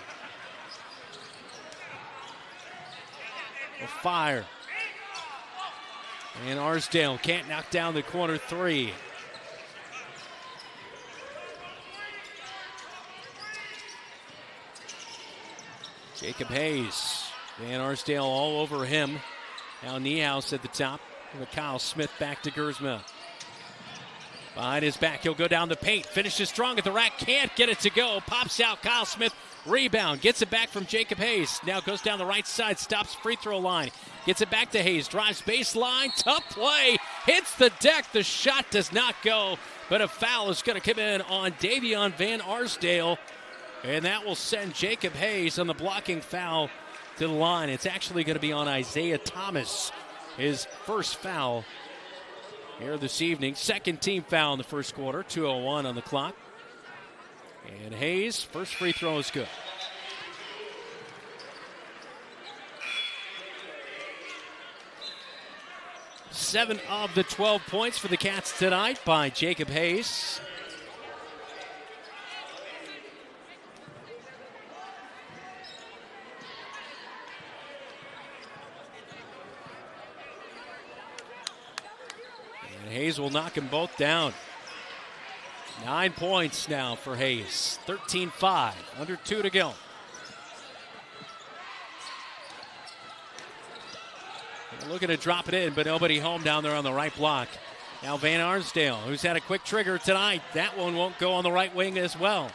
A fire. And Arsdale can't knock down the corner three. Jacob Hayes. Van Arsdale all over him. Now Niehaus at the top. With Kyle Smith back to Gersma. Behind his back, he'll go down the paint. Finishes strong at the rack. Can't get it to go. Pops out. Kyle Smith. Rebound. Gets it back from Jacob Hayes. Now goes down the right side. Stops free throw line. Gets it back to Hayes. Drives baseline. Tough play. Hits the deck. The shot does not go. But a foul is going to come in on Davion Van Arsdale. And that will send Jacob Hayes on the blocking foul to the line. It's actually going to be on Isaiah Thomas. His first foul here this evening. Second team foul in the first quarter. 2:01 on the clock. And Hayes, first free throw is good. Seven of the 12 points for the Cats tonight by Jacob Hayes. And Hayes will knock them both down. 9 points now for Hayes. 13-5, under 2 to go. They're looking to drop it in, but nobody home down there on the right block. Now Van Arsdale, who's had a quick trigger tonight. That one won't go on the right wing as well.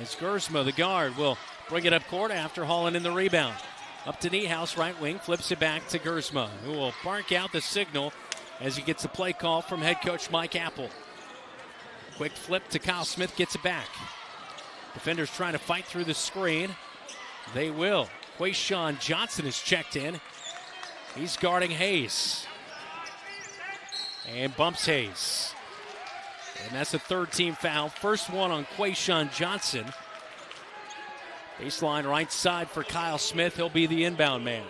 As Gersma, the guard, will bring it up court after hauling in the rebound. Up to Niehaus, right wing, flips it back to Gersma, who will bark out the signal as he gets a play call from head coach Mike Apple. Quick flip to Kyle Smith, gets it back. Defenders trying to fight through the screen. They will. Quayshawn Johnson is checked in. He's guarding Hayes. And bumps Hayes. And that's the third team foul. First one on Quayshawn Johnson. Baseline right side for Kyle Smith. He'll be the inbound man.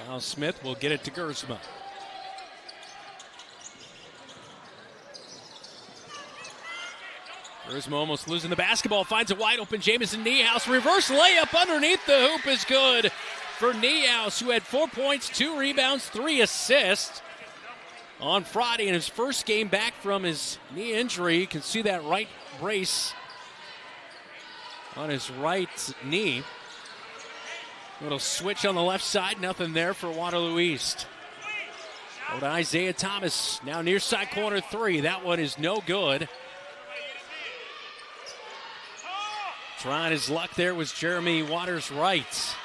Kyle Smith will get it to Gersma. Gersma almost losing the basketball, finds a wide open Jamison Niehaus. Reverse layup underneath the hoop is good for Niehaus, who had 4 points, 2 rebounds, 3 assists on Friday in his first game back from his knee injury. You can see that right brace on his right knee. Little switch on the left side, nothing there for Waterloo East. Over to Isaiah Thomas, now near side corner 3. That one is no good. Trying his luck there was Jeremy Waters-Wright.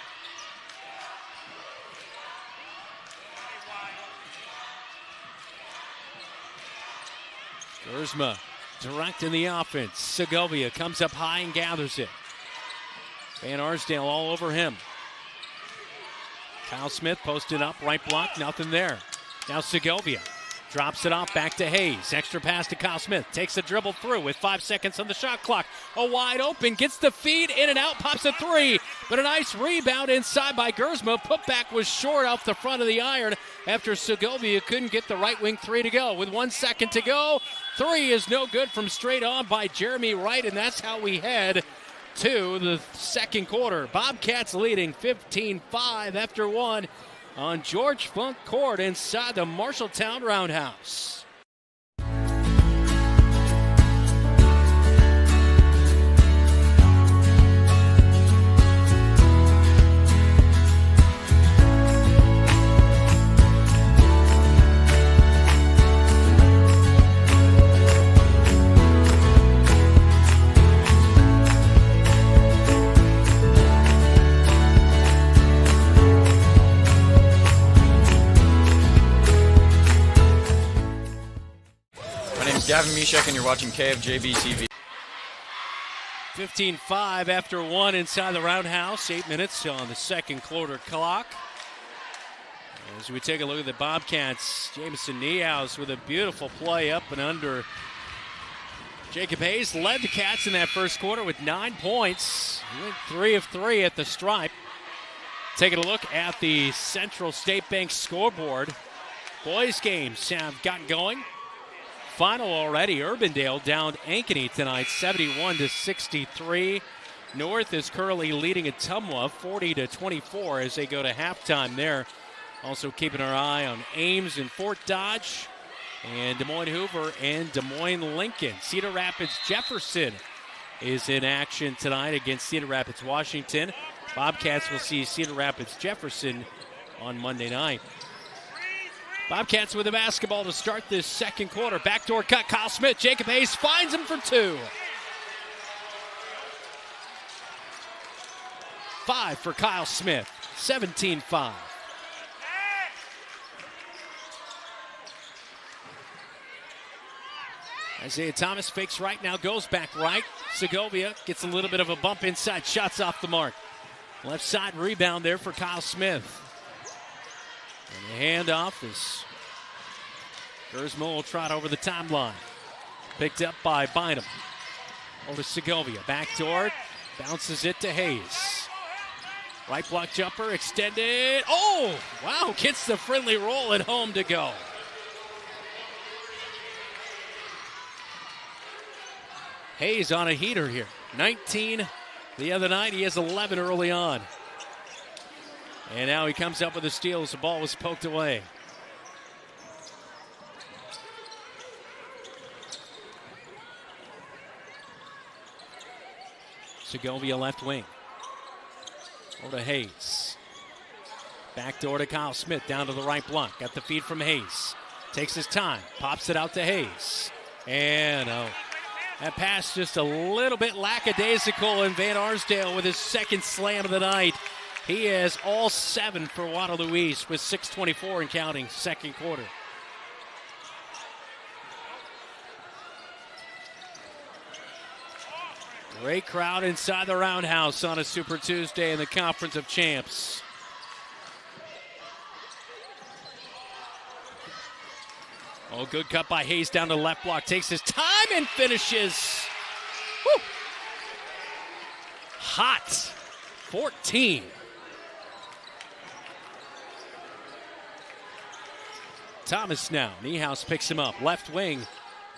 Gersma direct in the offense. Segovia comes up high and gathers it. Van Arsdale all over him. Kyle Smith posted up, right block, nothing there. Now Segovia drops it off back to Hayes. Extra pass to Kyle Smith. Takes a dribble through with 5 seconds on the shot clock. A wide open, gets the feed, in and out, pops a 3. But a nice rebound inside by Gersma. Putback was short off the front of the iron after Segovia couldn't get the right wing 3 to go. With 1 second to go, 3 is no good from straight on by Jeremy Wright, and that's how we head to the second quarter. Bobcats leading 15-5 after 1 on George Funk Court inside the Marshalltown Roundhouse. Gavin Mishek, and you're watching KFJB-TV. 15-5 after 1 inside the Roundhouse. 8 minutes on the second quarter clock. As we take a look at the Bobcats, Jamison Niehaus with a beautiful play up and under. Jacob Hayes led the Cats in that first quarter with 9 points. He went 3 of 3 at the stripe. Taking a look at the Central State Bank scoreboard. Boys games have gotten going. Final already, Urbandale downed Ankeny tonight, 71-63. North is currently leading Ottumwa, 40-24 as they go to halftime there. Also keeping our eye on Ames and Fort Dodge, and Des Moines Hoover and Des Moines Lincoln. Cedar Rapids Jefferson is in action tonight against Cedar Rapids Washington. Bobcats will see Cedar Rapids Jefferson on Monday night. Bobcats with the basketball to start this second quarter. Backdoor cut, Kyle Smith. Jacob Hayes finds him for 2. 5 for Kyle Smith, 17-5. Isaiah Thomas fakes right, now goes back right. Segovia gets a little bit of a bump inside, shots off the mark. Left side rebound there for Kyle Smith. And the handoff is Gersma will trot over the timeline. Picked up by Bynum. Over to Segovia. Backdoor. Bounces it to Hayes. Right block jumper extended. Oh, wow. Gets the friendly roll at home to go. Hayes on a heater here. 19 the other night. He has 11 early on. And now he comes up with a steal as the ball was poked away. Segovia left wing. Over to Hayes. Backdoor to Kyle Smith, down to the right block. Got the feed from Hayes. Takes his time, pops it out to Hayes. And that pass just a little bit lackadaisical, and Van Arsdale with his second slam of the night. He has all 7 for Waterloo East with 6:24 and counting second quarter. Great crowd inside the Roundhouse on a Super Tuesday in the Conference of Champs. Oh, good cut by Hayes down to the left block. Takes his time and finishes. Woo. Hot. 14. Thomas now. Niehaus picks him up. Left wing.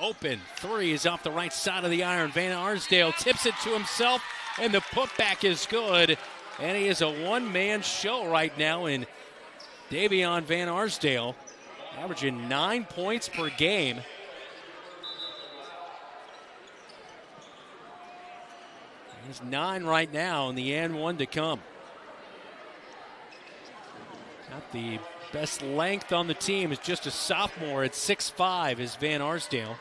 Open. Three is off the right side of the iron. Van Arsdale tips it to himself, and the putback is good. And he is a one-man show right now in Davion Van Arsdale, averaging 9 points per game. He's 9 right now, and the and 1 to come. Not the best length on the team, is just a sophomore at 6'5" is Van Arsdale.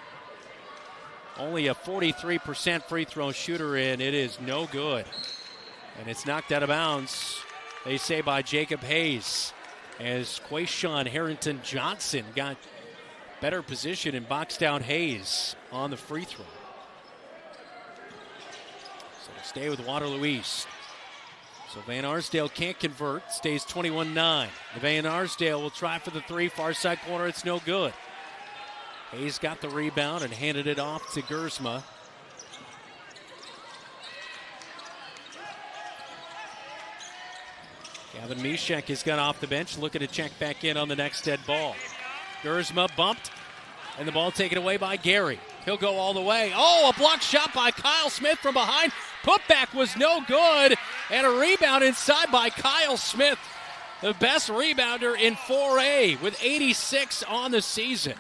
Only a 43% free throw shooter, and it is no good. And it's knocked out of bounds, they say, by Jacob Hayes, as Quayshawn Harrington Johnson got better position and boxed out Hayes on the free throw. So we'll stay with Waterloo East. So Van Arsdale can't convert, stays 21-9. Van Arsdale will try for the three, far side corner, it's no good. Hayes got the rebound and handed it off to Gersma. Gavin Mishek has got off the bench, looking to check back in on the next dead ball. Gersma bumped, and the ball taken away by Gary. He'll go all the way. Oh, a blocked shot by Kyle Smith from behind. Putback was no good, and a rebound inside by Kyle Smith, the best rebounder in 4A with 86 on the season.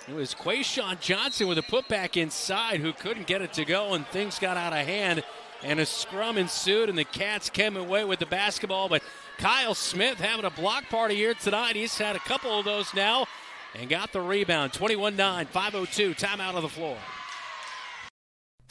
It was Quayshawn Johnson with a putback inside who couldn't get it to go, and things got out of hand, and a scrum ensued, and the Cats came away with the basketball. But Kyle Smith having a block party here tonight. He's had a couple of those now and got the rebound. 21-9, 5:02, timeout on the floor.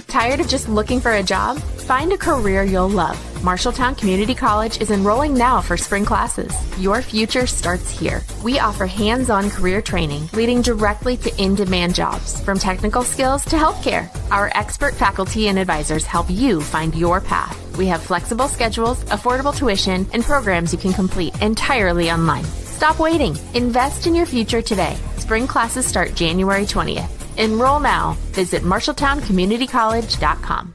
Tired of just looking for a job? Find a career you'll love. Marshalltown Community College is enrolling now for spring classes. Your future starts here. We offer hands-on career training leading directly to in-demand jobs, from technical skills to healthcare. Our expert faculty and advisors help you find your path. We have flexible schedules, affordable tuition, and programs you can complete entirely online. Stop waiting. Invest in your future today. Spring classes start January 20th. Enroll now. Visit MarshalltownCommunityCollege.com.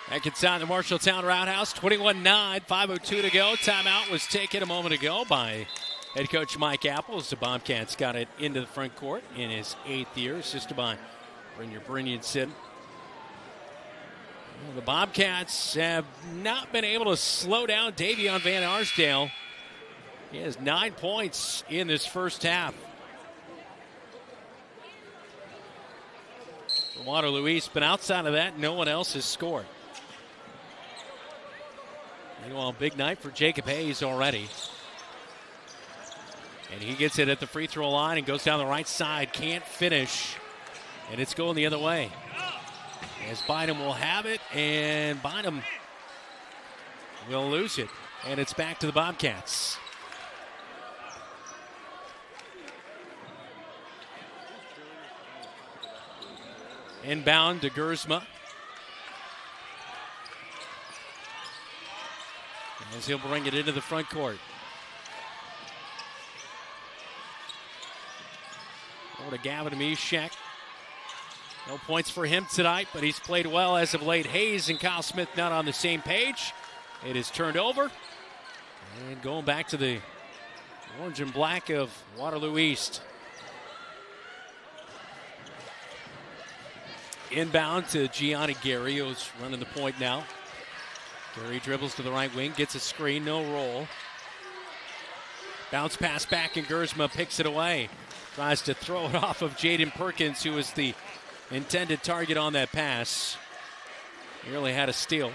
Back inside the Marshalltown Roundhouse, 21-9, 5:02 to go. Timeout was taken a moment ago by head coach Mike Apples. The Bobcats got it into the front court in his 8th year, assisted by Brynjar Brynjolfsson. Well, the Bobcats have not been able to slow down Davion Van Arsdale. He has 9 points in this first half. For Waterloo East, but outside of that, no one else has scored. Meanwhile, big night for Jacob Hayes already. And he gets it at the free throw line and goes down the right side. Can't finish. And it's going the other way. As Bynum will have it, and Bynum will lose it. And it's back to the Bobcats. Inbound to Gersma. As he'll bring it into the front court. Over to Gavin Mishek. No points for him tonight, but he's played well as of late. Hayes and Kyle Smith not on the same page. It is turned over. And going back to the orange and black of Waterloo East. Inbound to Gianni Gary, who's running the point now. Gary dribbles to the right wing, gets a screen, no roll. Bounce pass back, and Gersma picks it away. Tries to throw it off of Jaden Perkins, who was the intended target on that pass. Nearly had a steal.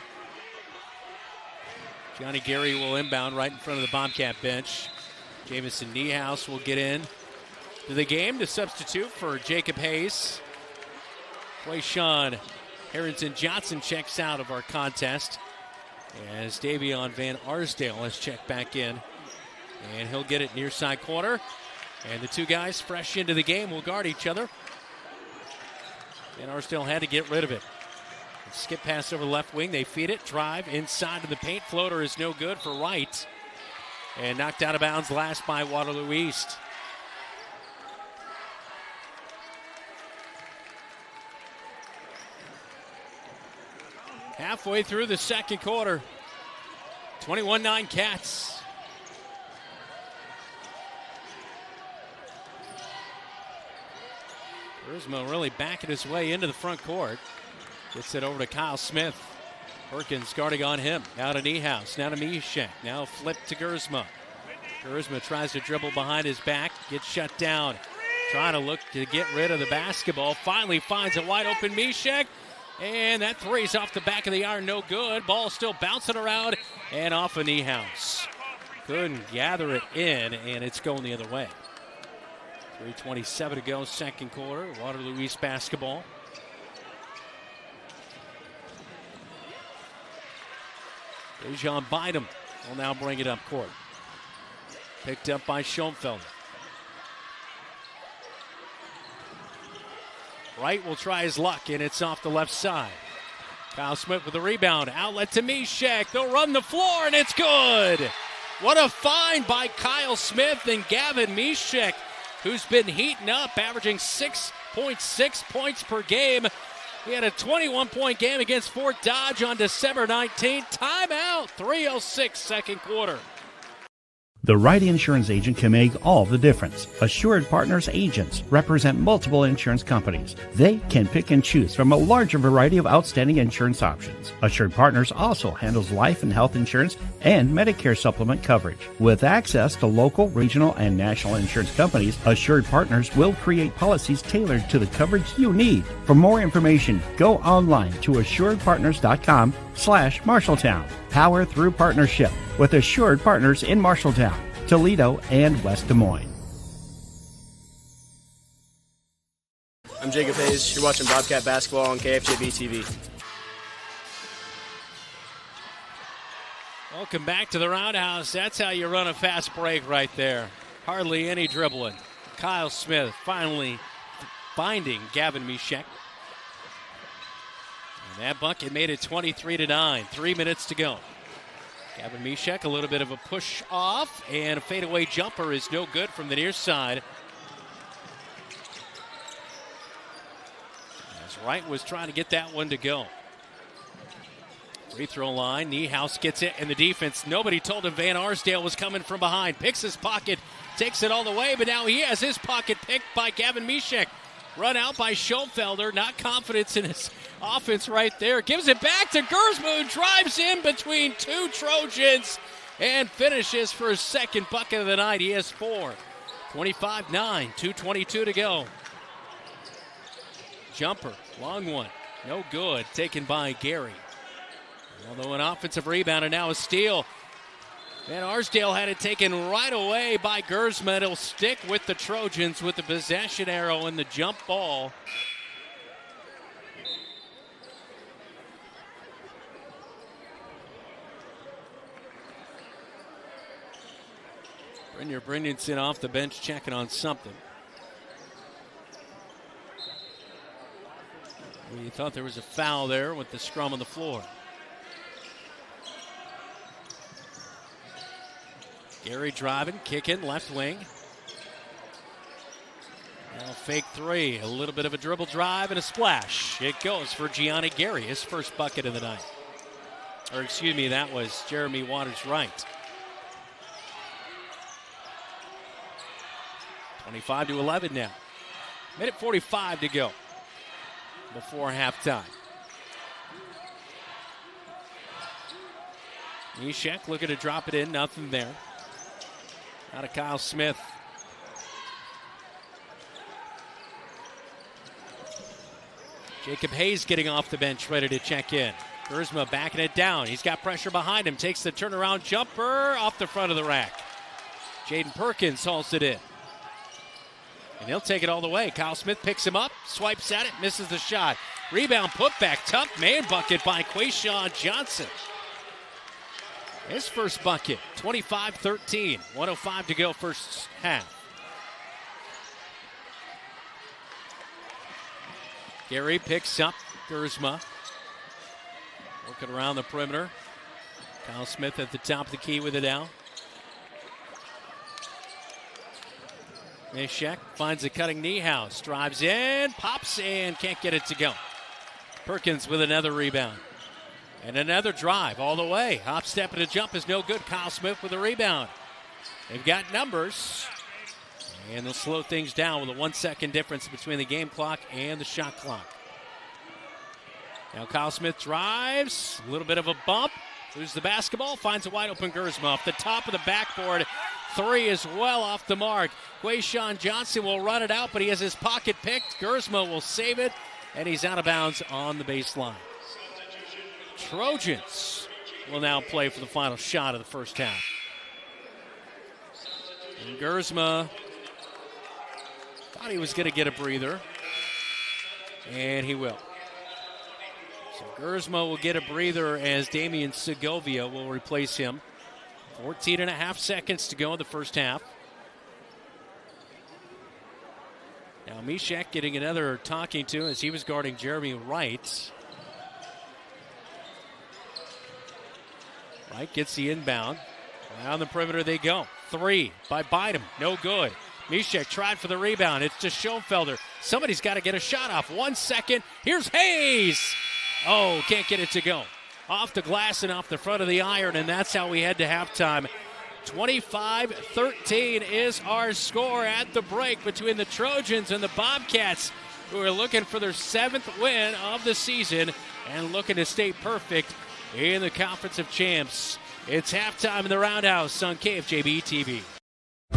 Johnny Gary will inbound right in front of the Bobcat bench. Jamison Niehaus will get in to the game to substitute for Jacob Hayes. Quayshawn Harrington Johnson checks out of our contest as Davion Van Arsdale has checked back in. And he'll get it near side corner. And the two guys fresh into the game will guard each other. Van Arsdale had to get rid of it. Skip pass over the left wing. They feed it. Drive inside of the paint. Floater is no good for Wright. And knocked out of bounds last by Waterloo East. halfway through the second quarter. 21-9 Cats. Kurzma really backing his way into the front court. Gets it over to Kyle Smith. Perkins guarding on him. Now to Niehaus. Now to Mishek. Now flip to Kurzma. Kurzma tries to dribble behind his back. Gets shut down. Trying to look to get rid of the basketball. Finally finds a wide open Mishek. And that three's off the back of the iron. No good. Ball still bouncing around and off of Niehaus. Couldn't gather it in, and it's going the other way. 3:27 to go, second quarter. Waterloo East basketball. Dejan Bynum will now bring it up court. Picked up by Schoenfelder. Wright will try his luck, and it's off the left side. Kyle Smith with the rebound. Outlet to Mishek. They'll run the floor, and it's good. What a find by Kyle Smith and Gavin Mishek, who's been heating up, averaging 6.6 points per game. He had a 21-point game against Fort Dodge on December 19th. Timeout, 3:06 second quarter. The right insurance agent can make all the difference. Assured Partners agents represent multiple insurance companies. They can pick and choose from a larger variety of outstanding insurance options. Assured Partners also handles life and health insurance and Medicare supplement coverage. With access to local, regional, and national insurance companies, Assured Partners will create policies tailored to the coverage you need. For more information, go online to assuredpartners.com/Marshalltown. Power through partnership with Assured Partners in Marshalltown, Toledo, and West Des Moines. I'm Jacob Hayes. You're watching Bobcat basketball on KFJB-TV. Welcome back to the Roundhouse. That's how you run a fast break right there. Hardly any dribbling. Kyle Smith finally finding Gavin Mishek. And that bucket made it 23-9. 3 minutes to go. Gavin Mishek, a little bit of a push off, and a fadeaway jumper is no good from the near side. As Wright was trying to get that one to go. Free throw line, Niehaus gets it, and the defense, nobody told him Van Arsdale was coming from behind. Picks his pocket, takes it all the way, but now he has his pocket picked by Gavin Mishek. Run out by Schoenfelder, not confidence in his offense right there. Gives it back to Kurzma, who drives in between two Trojans and finishes for his second bucket of the night. He has 4. 25-9, 2:22 to go. Jumper, long one, no good, taken by Gary. Although an offensive rebound and now a steal. Van Arsdale had it taken right away by Kurzma. It'll stick with the Trojans with the possession arrow and the jump ball. Brynjar Brynjolfsson off the bench checking on something. We thought there was a foul there with the scrum on the floor. Gary driving, kicking, left wing. Now fake three, a little bit of a dribble drive and a splash. It goes for Gianni Gary, his first bucket of the night. Or excuse me, that was Jeremy Waters-Wright. 25-11 now. Minute 45 to go before halftime. Mishek looking to drop it in, nothing there. Out of Kyle Smith. Jacob Hayes getting off the bench, ready to check in. Kurzma backing it down. He's got pressure behind him. Takes the turnaround jumper off the front of the rack. Jaden Perkins hauls it in. And he'll take it all the way. Kyle Smith picks him up, swipes at it, misses the shot. Rebound, putback, tough man bucket by Quayshawn Johnson. His first bucket, 25-13, 1:05 to go first half. Gary picks up Kurzma. Working around the perimeter. Kyle Smith at the top of the key with it now. Mishek finds a cutting Niehaus, drives in, pops, and can't get it to go. Perkins with another rebound. And another drive all the way. Hop, step, and a jump is no good. Kyle Smith with a rebound. They've got numbers. And they'll slow things down with a 1 second difference between the game clock and the shot clock. Now Kyle Smith drives. A little bit of a bump. Loses the basketball. Finds a wide open Gersma off the top of the backboard. Three is well off the mark. Quayshawn Johnson will run it out, but he has his pocket picked. Gersma will save it, and he's out of bounds on the baseline. Trojans will now play for the final shot of the first half. And Gersma thought he was going to get a breather, and he will. So Gersma will get a breather as Damian Segovia will replace him. 14 and a half seconds to go in the first half. Now Mishek getting another talking to as he was guarding Jeremy Wright. Wright gets the inbound. Around the perimeter they go. Three by Bynum. No good. Mishek tried for the rebound. It's to Schoenfelder. Somebody's got to get a shot off. 1 second. Here's Hayes. Oh, can't get it to go. Off the glass and off the front of the iron, and that's how we head to halftime. 25-13 is our score at the break between the Trojans and the Bobcats, who are looking for their 7th win of the season and looking to stay perfect in the Conference of Champs. It's halftime in the Roundhouse on KFJB-TV.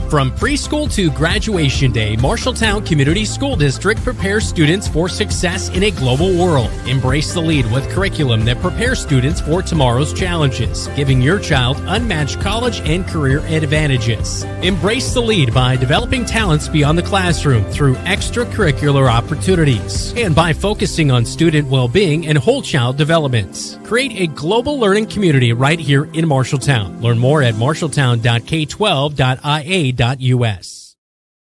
From preschool to graduation day, Marshalltown Community School District prepares students for success in a global world. Embrace the lead with curriculum that prepares students for tomorrow's challenges, giving your child unmatched college and career advantages. Embrace the lead by developing talents beyond the classroom through extracurricular opportunities and by focusing on student well-being and whole child development. Create a global learning community right here in Marshalltown. Learn more at marshalltown.k12.ia.us.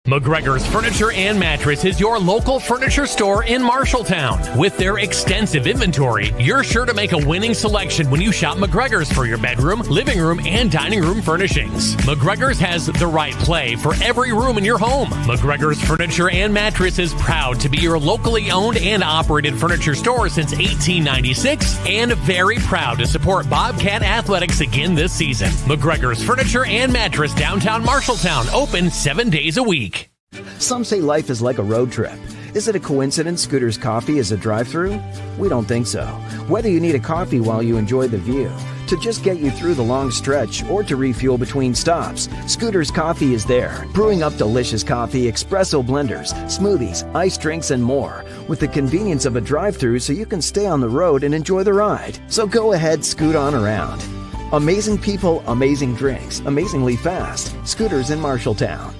McGregor's Furniture and Mattress is your local furniture store in Marshalltown. With their extensive inventory, you're sure to make a winning selection when you shop McGregor's for your bedroom, living room, and dining room furnishings. McGregor's has the right play for every room in your home. McGregor's Furniture and Mattress is proud to be your locally owned and operated furniture store since 1896 and very proud to support Bobcat Athletics again this season. McGregor's Furniture and Mattress, downtown Marshalltown, open 7 days a week. Some say life is like a road trip. Is it a coincidence Scooter's Coffee is a drive-thru? We don't think so. Whether you need a coffee while you enjoy the view, to just get you through the long stretch, or to refuel between stops, Scooter's Coffee is there, brewing up delicious coffee, espresso blenders, smoothies, iced drinks, and more, with the convenience of a drive-thru so you can stay on the road and enjoy the ride. So go ahead, scoot on around. Amazing people, amazing drinks, amazingly fast. Scooters in Marshalltown.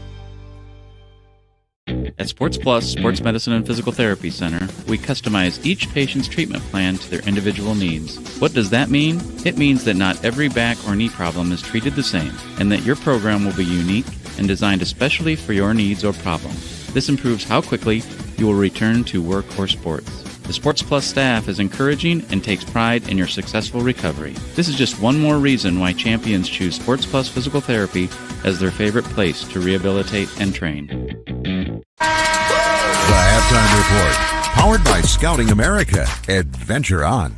At Sports Plus Sports Medicine and Physical Therapy Center, we customize each patient's treatment plan to their individual needs. What does that mean? It means that not every back or knee problem is treated the same, and that your program will be unique and designed especially for your needs or problem. This improves how quickly you will return to work or sports. The Sports Plus staff is encouraging and takes pride in your successful recovery. This is just one more reason why champions choose Sports Plus Physical Therapy as their favorite place to rehabilitate and train. The Halftime Report, powered by Scouting America. Adventure on.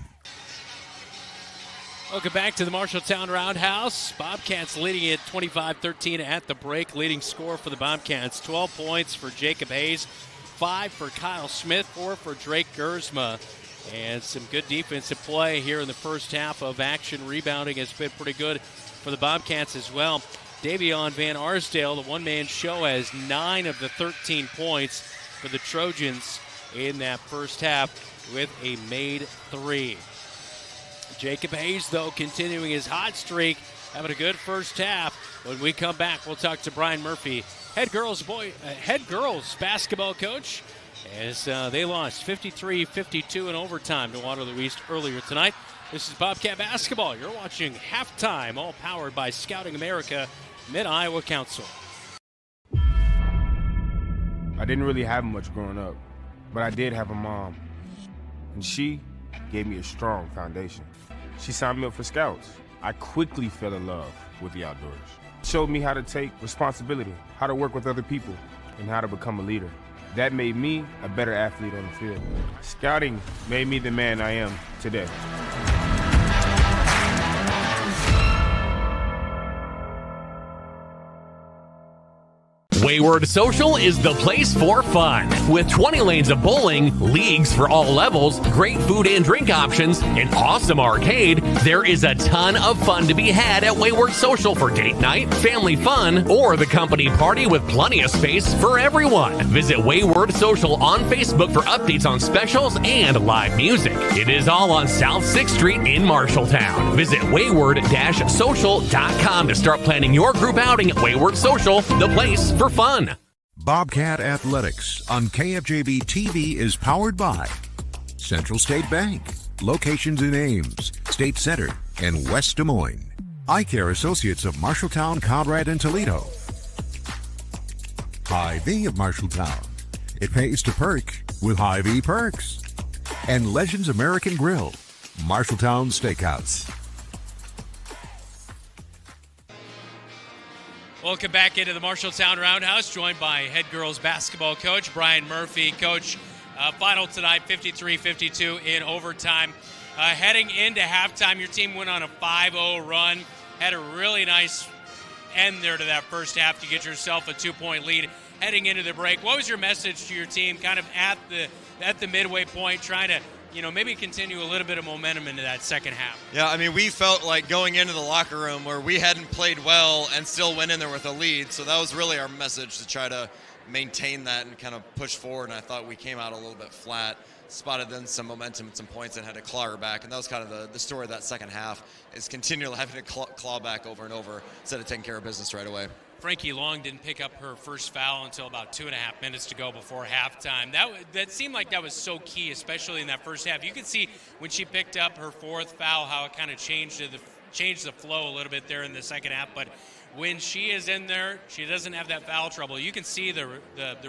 Welcome back to the Marshalltown Roundhouse. Bobcats leading it 25-13 at the break. Leading score for the Bobcats, 12 points for Jacob Hayes, 5 for Kyle Smith, 4 for Drake Gersma. And some good defensive play here in the first half of action. Rebounding has been pretty good for the Bobcats as well. Davion Van Arsdale, the one-man show, has 9 of the 13 points for the Trojans in that first half with a made 3. Jacob Hayes, though, continuing his hot streak, having a good first half. When we come back, we'll talk to Brian Murphy, head girls basketball coach, as they lost 53-52 in overtime to Waterloo East earlier tonight. This is Bobcat Basketball. You're watching Halftime, all powered by Scouting America, Mid-Iowa Council. I didn't really have much growing up, but I did have a mom, and she gave me a strong foundation. She signed me up for Scouts. I quickly fell in love with the outdoors. Showed me how to take responsibility, how to work with other people, and how to become a leader. That made me a better athlete on the field. Scouting made me the man I am today. Wayward Social is the place for fun. With 20 lanes of bowling, leagues for all levels, great food and drink options, an awesome arcade, there is a ton of fun to be had at Wayward Social for date night, family fun, or the company party with plenty of space for everyone. Visit Wayward Social on Facebook for updates on specials and live music. It is all on South 6th Street in Marshalltown. Visit wayward-social.com to start planning your group outing at Wayward Social, the place for fun. Bobcat Athletics on KFJB-TV is powered by Central State Bank, locations in Ames, State Center, and West Des Moines. Eye Care Associates of Marshalltown, Conrad, and Toledo. Hy-Vee of Marshalltown. It pays to perk with Hy-Vee Perks. And Legends American Grill, Marshalltown Steakhouse. Welcome back into the Marshalltown Roundhouse, joined by head girls basketball coach Brian Murphy. Coach, final tonight, 53-52 in overtime. Heading into halftime, your team went on a 5-0 run, had a really nice end there to that first half to get yourself a 2-point lead heading into the break. What was your message to your team kind of at the midway point, trying to maybe continue a little bit of momentum into that second half? Yeah, I mean, we felt like going into the locker room where we hadn't played well and still went in there with a lead. So that was really our message, to try to maintain that and kind of push forward. And I thought we came out a little bit flat, spotted then some momentum at some points and had to claw her back. And that was kind of the story of that second half, is continually having to claw back over and over instead of taking care of business right away. Frankie Long didn't pick up her first foul until about 2.5 minutes to go before halftime. That seemed like that was so key, especially in that first half. You could see when she picked up her fourth foul how it kind of changed the flow a little bit there in the second half. But when she is in there, she doesn't have that foul trouble. You can see the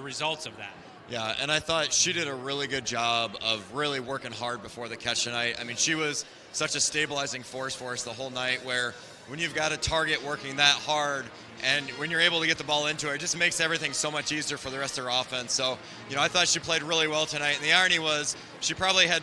results of that. Yeah, and I thought she did a really good job of really working hard before the catch tonight. I mean, she was such a stabilizing force for us the whole night, where when you've got a target working that hard and when you're able to get the ball into her, it just makes everything so much easier for the rest of her offense. So, I thought she played really well tonight. And the irony was she probably had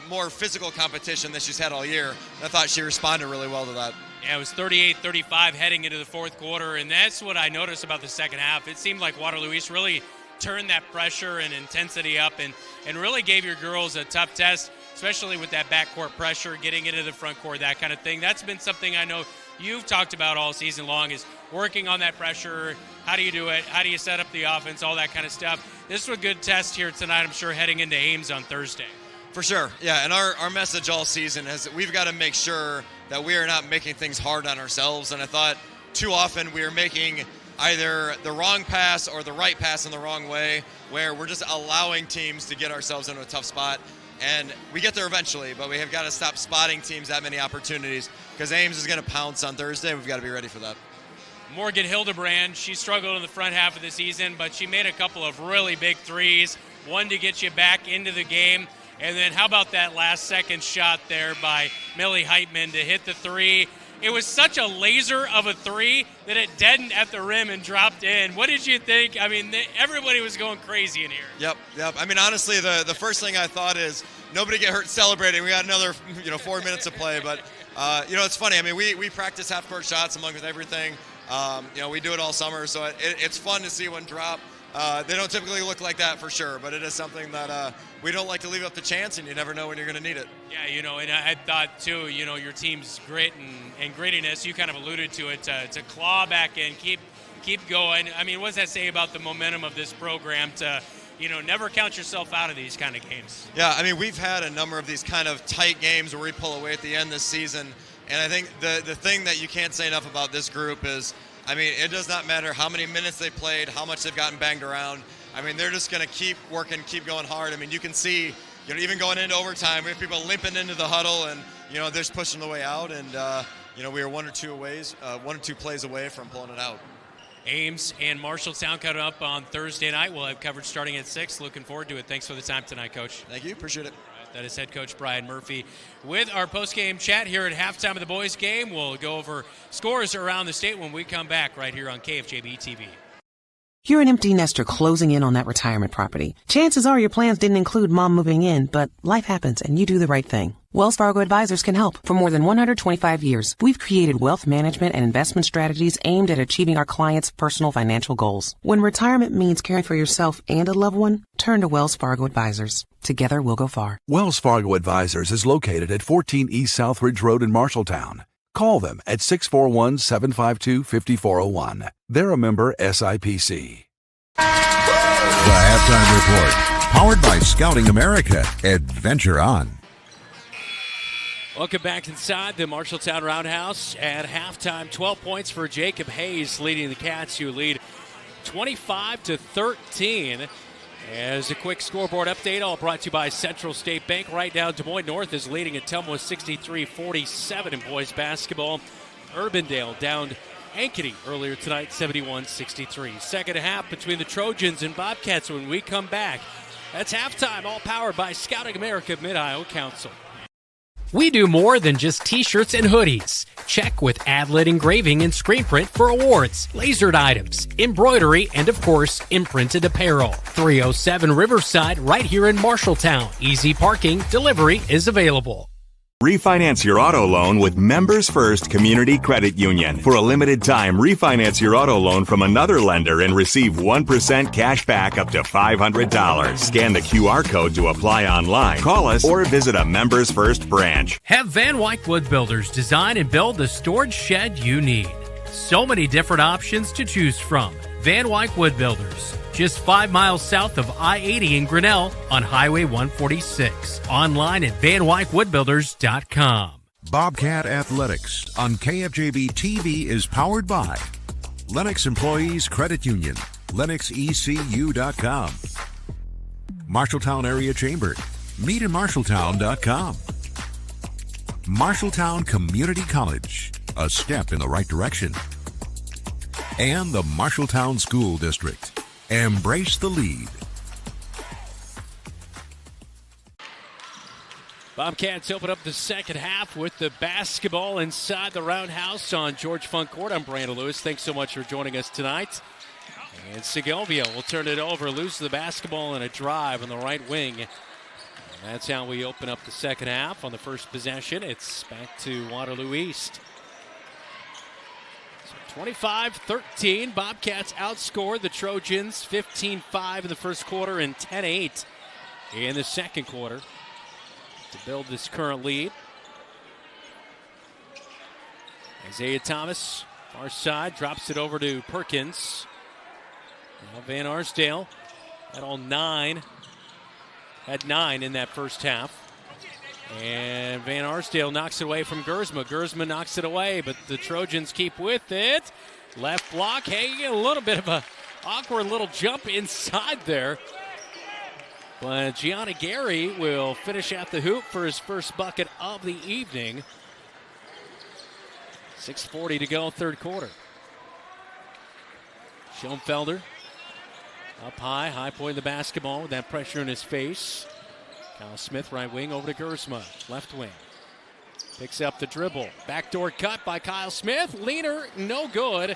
more physical competition than she's had all year. And I thought she responded really well to that. Yeah, it was 38-35 heading into the fourth quarter. And that's what I noticed about the second half. It seemed like Waterloo East really turned that pressure and intensity up and really gave your girls a tough test, especially with that backcourt pressure, getting into the front court, that kind of thing. That's been something I know you've talked about all season long, is working on that pressure. How do you do it? How do you set up the offense? All that kind of stuff. This was a good test here tonight, I'm sure, heading into Ames on Thursday. For sure, yeah, and our message all season is that we've got to make sure that we are not making things hard on ourselves. And I thought too often we are making either the wrong pass or the right pass in the wrong way, where we're just allowing teams to get ourselves into a tough spot. And we get there eventually, but we have got to stop spotting teams that many opportunities, because Ames is going to pounce on Thursday. We've got to be ready for that. Morgan Hildebrand, she struggled in the front half of the season, but she made a couple of really big threes, one to get you back into the game. And then how about that last second shot there by Millie Heitman to hit the three? It was such a laser of a three that it deadened at the rim and dropped in. What did you think? I mean, everybody was going crazy in here. Yep. I mean, honestly, the first thing I thought is nobody get hurt celebrating. We got another 4 minutes to play. But, it's funny. I mean, we practice half-court shots along with everything. We do it all summer, so it's fun to see one drop. They don't typically look like that for sure, but it is something that we don't like to leave up the chance, and you never know when you're going to need it. Yeah, and I thought, too, your team's grit and grittiness, you kind of alluded to it, to claw back and keep going. I mean, what does that say about the momentum of this program to, never count yourself out of these kind of games? Yeah, I mean, we've had a number of these kind of tight games where we pull away at the end this season, and I think the thing that you can't say enough about this group is, I mean, it does not matter how many minutes they played, how much they've gotten banged around. I mean, they're just going to keep working, keep going hard. I mean, you can see, even going into overtime, we have people limping into the huddle, and, they're just pushing the way out. And, we are one or two plays away from pulling it out. Ames and Marshalltown coming up on Thursday night. We'll have coverage starting at 6. Looking forward to it. Thanks for the time tonight, Coach. Thank you. Appreciate it. That is head coach Brian Murphy with our post-game chat here at halftime of the boys' game. We'll go over scores around the state when we come back right here on KFJB-TV. You're an empty nester closing in on that retirement property. Chances are your plans didn't include mom moving in, but life happens and you do the right thing. Wells Fargo Advisors can help. For more than 125 years, we've created wealth management and investment strategies aimed at achieving our clients' personal financial goals. When retirement means caring for yourself and a loved one, turn to Wells Fargo Advisors. Together, we'll go far. Wells Fargo Advisors is located at 14 East Southridge Road in Marshalltown. Call them at 641-752-5401. They're a member SIPC. The Halftime Report, powered by Scouting America. Adventure on. Welcome back inside the Marshalltown Roundhouse at halftime. 12 points for Jacob Hayes, leading the Cats, who lead 25-13. As a quick scoreboard update, all brought to you by Central State Bank. Right now, Des Moines North is leading at Tumwa 63-47 in boys basketball. Urbandale downed Ankeny earlier tonight, 71-63. Second half between the Trojans and Bobcats when we come back. That's halftime, all powered by Scouting America Mid-Iowa Council. We do more than just t-shirts and hoodies. Check with Adlet Engraving and Screen Print for awards, lasered items, embroidery, and of course, imprinted apparel. 307 Riverside, right here in Marshalltown. Easy parking, delivery is available. Refinance your auto loan with Members First Community Credit Union. For a limited time, refinance your auto loan from another lender and receive 1% cash back up to $500. Scan the QR code to apply online. Call us or visit a Members First branch. Have Van Wyck Wood Builders design and build the storage shed you need. So many different options to choose from. Van Wyck Wood Builders, just 5 miles south of I-80 in Grinnell on Highway 146. Online at VanWyckWoodBuilders.com. Bobcat Athletics on KFJB-TV is powered by Lennox Employees Credit Union, LennoxECU.com, Marshalltown Area Chamber, meetinmarshalltown.com, Marshalltown Community College, a step in the right direction, and the Marshalltown School District. Embrace the lead. Bobcats open up the second half with the basketball inside the Roundhouse on George Funk Court. I'm Brandon Lewis. Thanks so much for joining us tonight. And Segovia will turn it over, lose the basketball in a drive on the right wing. And that's how we open up the second half. On the first possession, it's back to Waterloo East. 25-13, Bobcats outscored the Trojans 15-5 in the first quarter and 10-8 in the second quarter to build this current lead. Isaiah Thomas, far side, drops it over to Perkins. Now Van Arsdale had nine in that first half. And Van Arsdale knocks it away from Gersma. Gersma knocks it away, but the Trojans keep with it. Left block. Hey, you get a little bit of a awkward little jump inside there. But Gianni Gary will finish at the hoop for his first bucket of the evening. 6:40 to go, third quarter. Schoenfelder up high point of the basketball with that pressure in his face. Kyle Smith, right wing, over to Gersma, left wing. Picks up the dribble. Backdoor cut by Kyle Smith. Leaner, no good.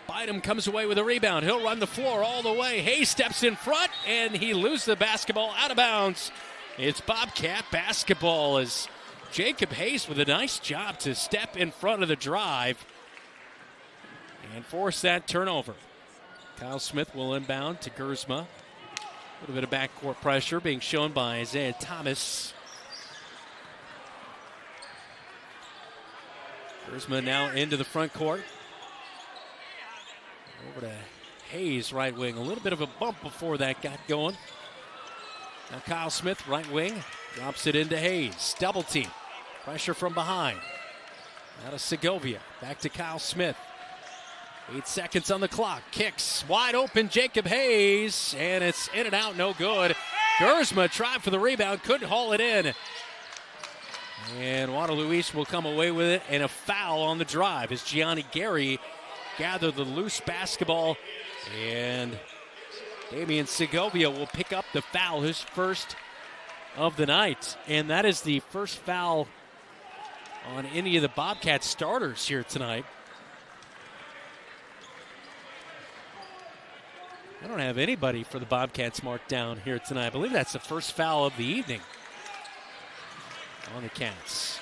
Bynum comes away with a rebound. He'll run the floor all the way. Hayes steps in front, and he loses the basketball out of bounds. It's Bobcat basketball as Jacob Hayes with a nice job to step in front of the drive and force that turnover. Kyle Smith will inbound to Gersma. A little bit of backcourt pressure being shown by Isaiah Thomas. Gersma now into the front court. Over to Hayes, right wing. A little bit of a bump before that got going. Now Kyle Smith, right wing, drops it into Hayes. Double team. Pressure from behind. Out of Segovia. Back to Kyle Smith. 8 seconds on the clock. Kicks. Wide open Jacob Hayes. And it's in and out. No good. Gersma tried for the rebound. Couldn't haul it in. And Waterloo East will come away with it. And a foul on the drive as Gianni Gary gathered the loose basketball. And Damian Segovia will pick up the foul, his first of the night. And that is the first foul on any of the Bobcats starters here tonight. I don't have anybody for the Bobcats marked down here tonight. I believe that's the first foul of the evening. on the Cats.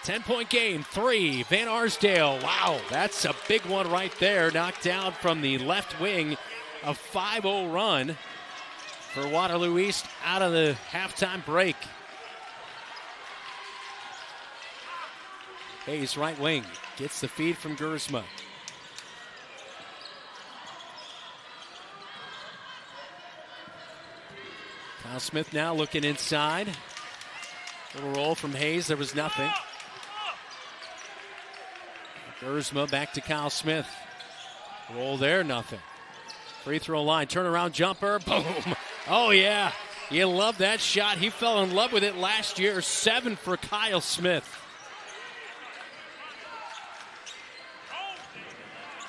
10-point game, 3. Van Arsdale. Wow, that's a big one right there. Knocked down from the left wing. A 5-0 run for Waterloo East out of the halftime break. Hayes, right wing, gets the feed from Gersma. Kyle Smith now looking inside. Little roll from Hayes, there was nothing. Gersma back to Kyle Smith. Roll there, nothing. Free throw line, turnaround jumper, boom. Oh yeah, you love that shot. He fell in love with it last year. 7 for Kyle Smith.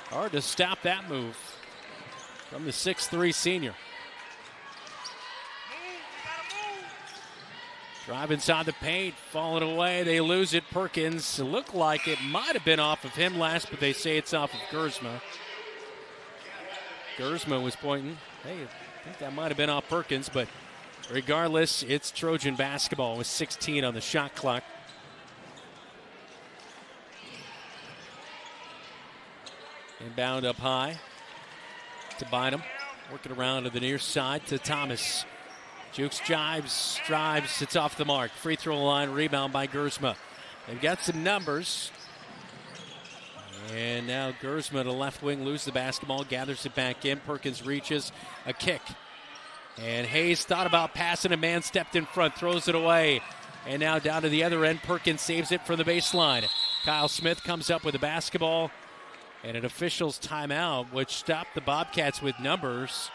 Hard to stop that move from the 6'3 senior. Drive inside the paint, falling away. They lose it. Perkins. It looked like it might have been off of him last, but they say it's off of Gersma. Gersma was pointing. Hey, I think that might have been off Perkins, but regardless, it's Trojan basketball with 16 on the shot clock. Inbound up high to Bynum. Working around to the near side to Thomas. Jukes drives, it's off the mark. Free throw line, rebound by Gersma. They've got some numbers. And now Gersma to left wing, lose the basketball, gathers it back in. Perkins reaches, a kick. And Hayes thought about passing, a man stepped in front, throws it away. And now down to the other end, Perkins saves it from the baseline. Kyle Smith comes up with the basketball. And an official's timeout, which stopped the Bobcats with numbers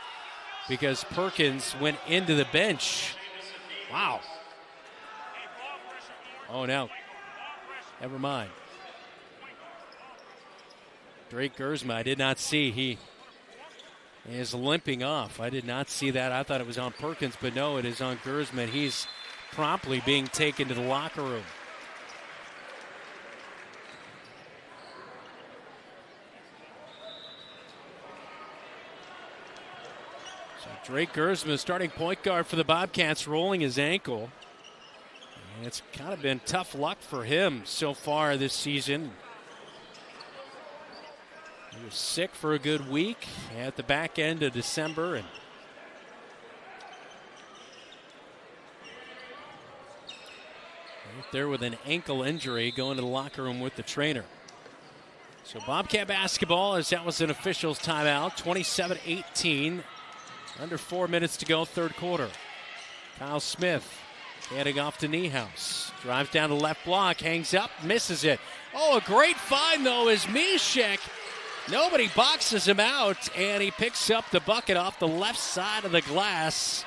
because Perkins went into the bench. Wow. Oh, no. Never mind. Drake Gersma, I did not see. He is limping off. I did not see that. I thought it was on Perkins, but no, it is on Gersma. He's promptly being taken to the locker room. Drake Gersma, starting point guard for the Bobcats, rolling his ankle. And it's kind of been tough luck for him so far this season. He was sick for a good week at the back end of December. And right there with an ankle injury, going to the locker room with the trainer. So Bobcat basketball, as that was an official's timeout, 27-18. Under 4 minutes to go, third quarter. Kyle Smith heading off to Niehaus. Drives down the left block, hangs up, misses it. Oh, a great find, though, is Mishek. Nobody boxes him out, and he picks up the bucket off the left side of the glass.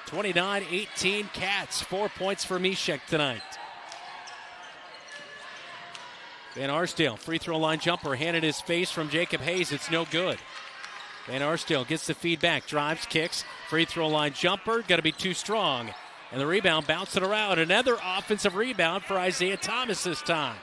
29-18 Cats. 4 points for Mishek tonight. Van Arsdale, free throw line jumper, handed his face from Jacob Hayes. It's no good. Van Arsdale gets the feedback, drives, kicks, free throw line jumper, got to be too strong. And the rebound bouncing around. Another offensive rebound for Isaiah Thomas this time.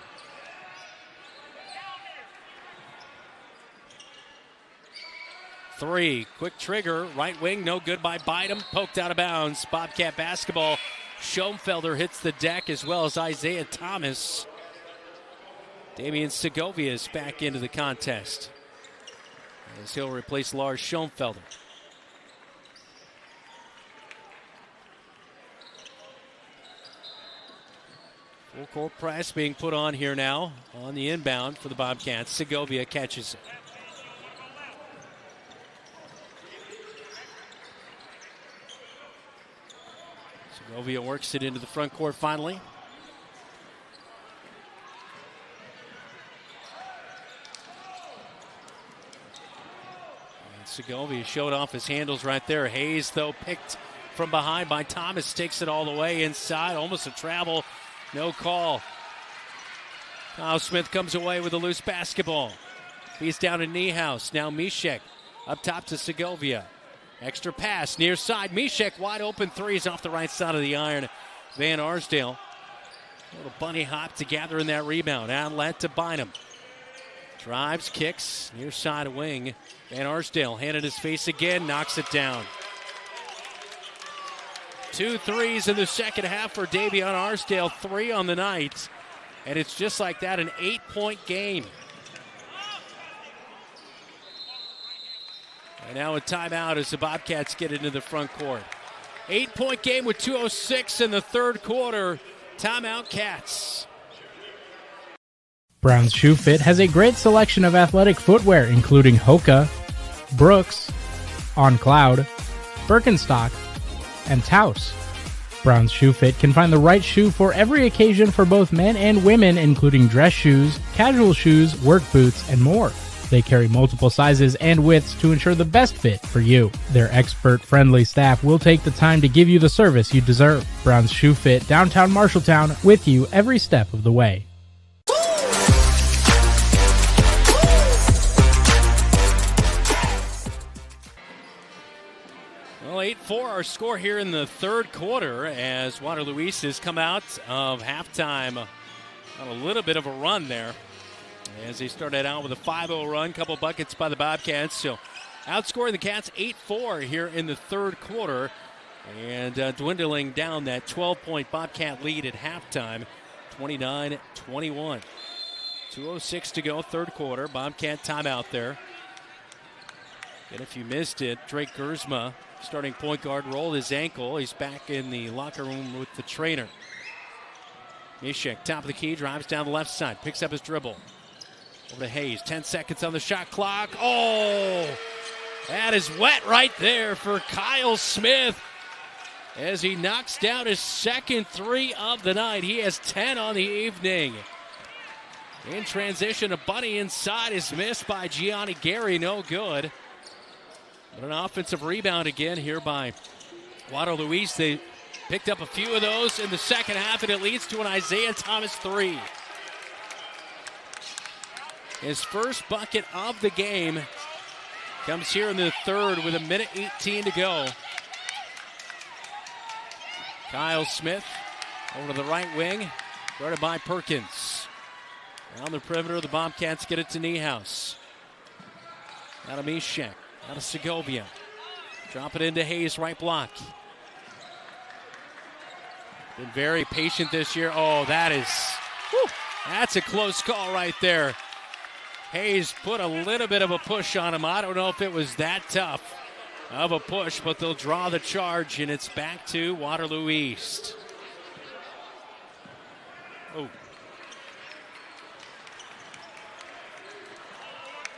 Three, quick trigger, right wing, no good by Bynum, poked out of bounds. Bobcat basketball, Schoenfelder hits the deck as well as Isaiah Thomas. Damian Segovia is back into the contest, as he'll replace Lars Schoenfelder. Full court press being put on here now on the inbound for the Bobcats. Segovia catches it. Segovia works it into the front court finally. Segovia showed off his handles right there. Hayes, though, picked from behind by Thomas, takes it all the way inside. Almost a travel. No call. Kyle Smith comes away with a loose basketball. He's down to Niehaus. Now Mishek up top to Segovia. Extra pass near side. Mishek wide open threes off the right side of the iron. Van Arsdale. A little bunny hop to gather in that rebound. Outlet to Bynum. Drives, kicks, near side wing. Van Arsdale handed his face again, knocks it down. 2 threes in the second half for Davion Arsdale, 3 on the night. And it's just like that, an 8-point game. And now a timeout as the Bobcats get into the front court. 8-point game with 2:06 in the third quarter. Timeout, Cats. Brown's Shoe Fit has a great selection of athletic footwear, including Hoka, Brooks, On Cloud, Birkenstock, and Taos. Brown's Shoe Fit can find the right shoe for every occasion for both men and women, including dress shoes, casual shoes, work boots, and more. They carry multiple sizes and widths to ensure the best fit for you. Their expert-friendly staff will take the time to give you the service you deserve. Brown's Shoe Fit, downtown Marshalltown, with you every step of the way. Well, 8-4 our score here in the third quarter as Waterloo East has come out of halftime on a little bit of a run there as they started out with a 5-0 run, couple buckets by the Bobcats. So outscoring the Cats 8-4 here in the third quarter and dwindling down that 12-point Bobcat lead at halftime, 29-21. 2:06 to go, third quarter. Bobcat timeout there. And if you missed it, Drake Gersma, starting point guard, rolled his ankle. He's back in the locker room with the trainer. Mishek, top of the key, drives down the left side, picks up his dribble. Over to Hayes, 10 seconds on the shot clock. Oh, that is wet right there for Kyle Smith as he knocks down his second 3 of the night. He has 10 on the evening. In transition, a bunny inside is missed by Gianni Gary, no good. But an offensive rebound again here by Waterloo East. They picked up a few of those in the second half, and it leads to an Isaiah Thomas 3. His first bucket of the game comes here in the third with 1:18 to go. Kyle Smith over to the right wing, guarded by Perkins. Down the perimeter, the Bobcats get it to Niehaus. Out of Mishek, out of Segovia. Drop it into Hayes, right block. Been very patient this year. Oh, that's a close call right there. Hayes put a little bit of a push on him. I don't know if it was that tough of a push, but they'll draw the charge, and it's back to Waterloo East. Oh.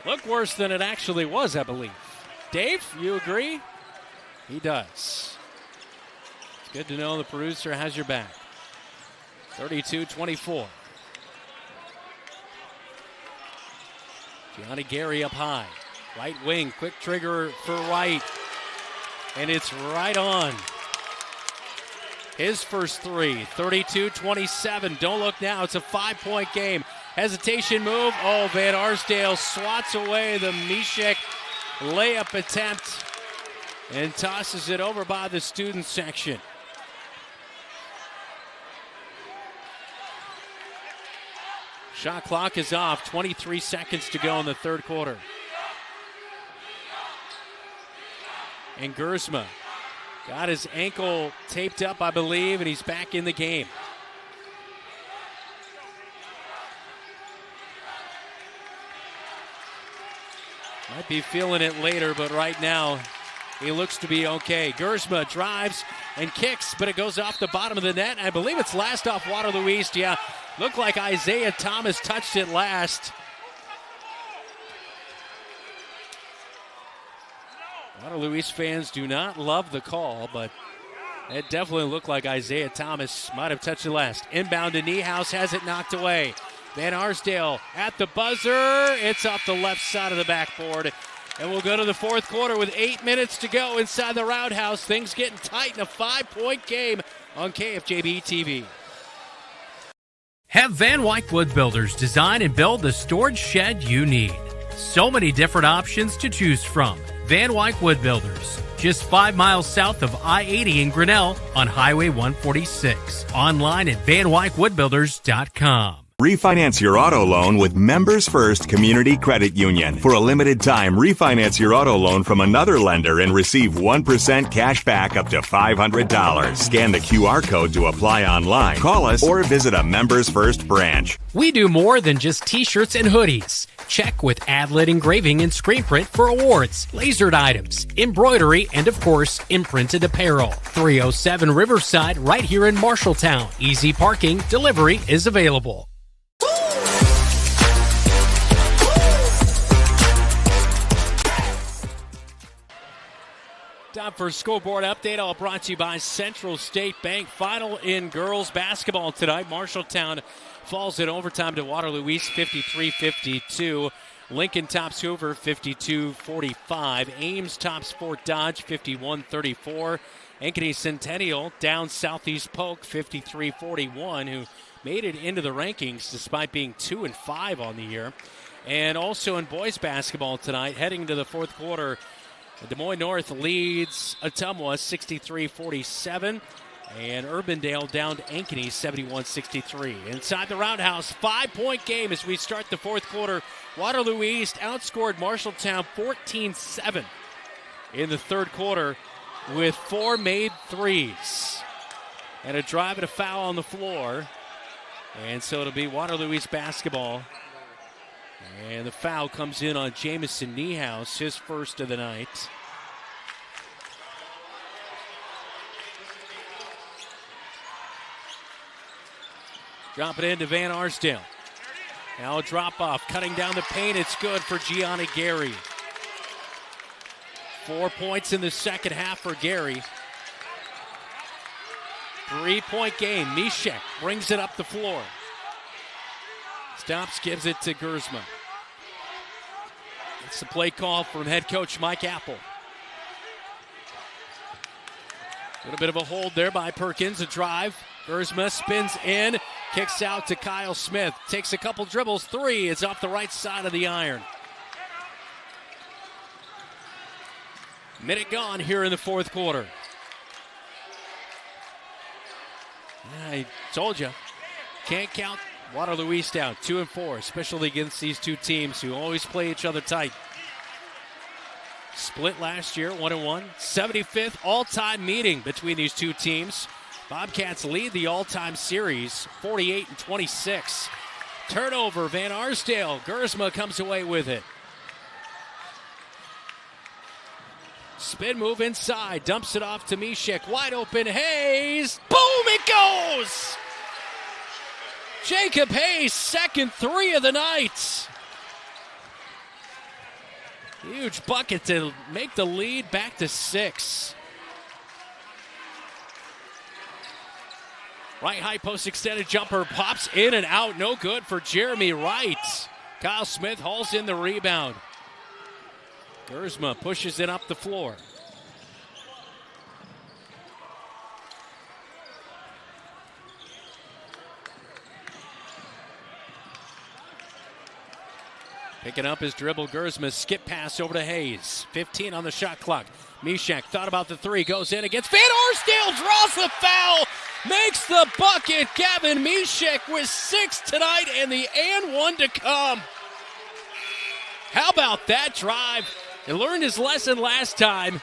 Looked worse than it actually was, I believe. Dave, you agree? He does. It's good to know the producer has your back. 32-24. Gianni Gary up high. Right wing, quick trigger for White. And it's right on. His first 3, 32-27. Don't look now, it's a 5-point game. Hesitation move. Oh, Van Arsdale swats away the Mishek layup attempt and tosses it over by the student section. Shot clock is off. 23 seconds to go in the third quarter. And Gersma got his ankle taped up, I believe, and he's back in the game. Might be feeling it later, but right now he looks to be okay. Gersma drives and kicks, but it goes off the bottom of the net. I believe it's last off Waterloo East. Yeah, looked like Isaiah Thomas touched it last. Waterloo East fans do not love the call, but it definitely looked like Isaiah Thomas might have touched it last. Inbound to Niehaus, has it knocked away. Van Arsdale at the buzzer. It's off the left side of the backboard. And we'll go to the fourth quarter with 8 minutes to go inside the Roundhouse. Things getting tight in a 5-point game on KFJB-TV. Have Van Wyck Wood Builders design and build the storage shed you need. So many different options to choose from. Van Wyck Wood Builders, just 5 miles south of I-80 in Grinnell on Highway 146. Online at vanwyckwoodbuilders.com. Refinance your auto loan with Members First Community Credit Union. For a limited time, refinance your auto loan from another lender and receive 1% cash back up to $500. Scan the QR code to apply online. Call us or visit a Members First branch. We do more than just t-shirts and hoodies. Check with Adlet Engraving and Screen Print for awards, lasered items, embroidery, and of course, imprinted apparel. 307 Riverside, right here in Marshalltown. Easy parking, delivery is available. Time for a scoreboard update, all brought to you by Central State Bank. Final in girls basketball tonight. Marshalltown falls in overtime to Waterloo East, 53-52. Lincoln tops Hoover, 52-45. Ames tops Fort Dodge, 51-34. Ankeny Centennial down Southeast Polk, 53-41, who made it into the rankings despite being 2-5 on the year. And also in boys basketball tonight, heading to the fourth quarter, Des Moines North leads Ottumwa 63-47, and Urbandale down to Ankeny 71-63. Inside the Roundhouse, 5-point game as we start the fourth quarter. Waterloo East outscored Marshalltown 14-7 in the third quarter with 4 made threes. And a drive and a foul on the floor. And so it'll be Waterloo East basketball. And the foul comes in on Jamison Niehaus, his first of the night. Drop it into Van Arsdale. Now a drop off, cutting down the paint. It's good for Gianna Gary. 4 points in the second half for Gary. 3-point game. Mishek brings it up the floor. Stops, gives it to Gersma. It's the play call from head coach Mike Apple. A little bit of a hold there by Perkins. A drive. Gersma spins in. Kicks out to Kyle Smith. Takes a couple dribbles. 3 is off the right side of the iron. Minute gone here in the fourth quarter. I told you. Can't count Waterloo East out, 2-4, especially against these two teams who always play each other tight. Split last year, 1-1. 75th all-time meeting between these two teams. Bobcats lead the all-time series, 48-26. Turnover, Van Arsdale. Gersma comes away with it. Spin move inside, dumps it off to Mishek. Wide open, Hayes. Boom, it goes! Jacob Hayes, second 3 of the night. Huge bucket to make the lead back to 6. Right high post extended jumper pops in and out. No good for Jeremy Wright. Kyle Smith hauls in the rebound. Gersma pushes it up the floor. Picking up his dribble, Gersma, skip pass over to Hayes. 15 on the shot clock. Mishek thought about the 3, goes in against Van Arsdale, draws the foul, makes the bucket. Gavin Mishek with 6 tonight and the and 1 to come. How about that drive? He learned his lesson last time.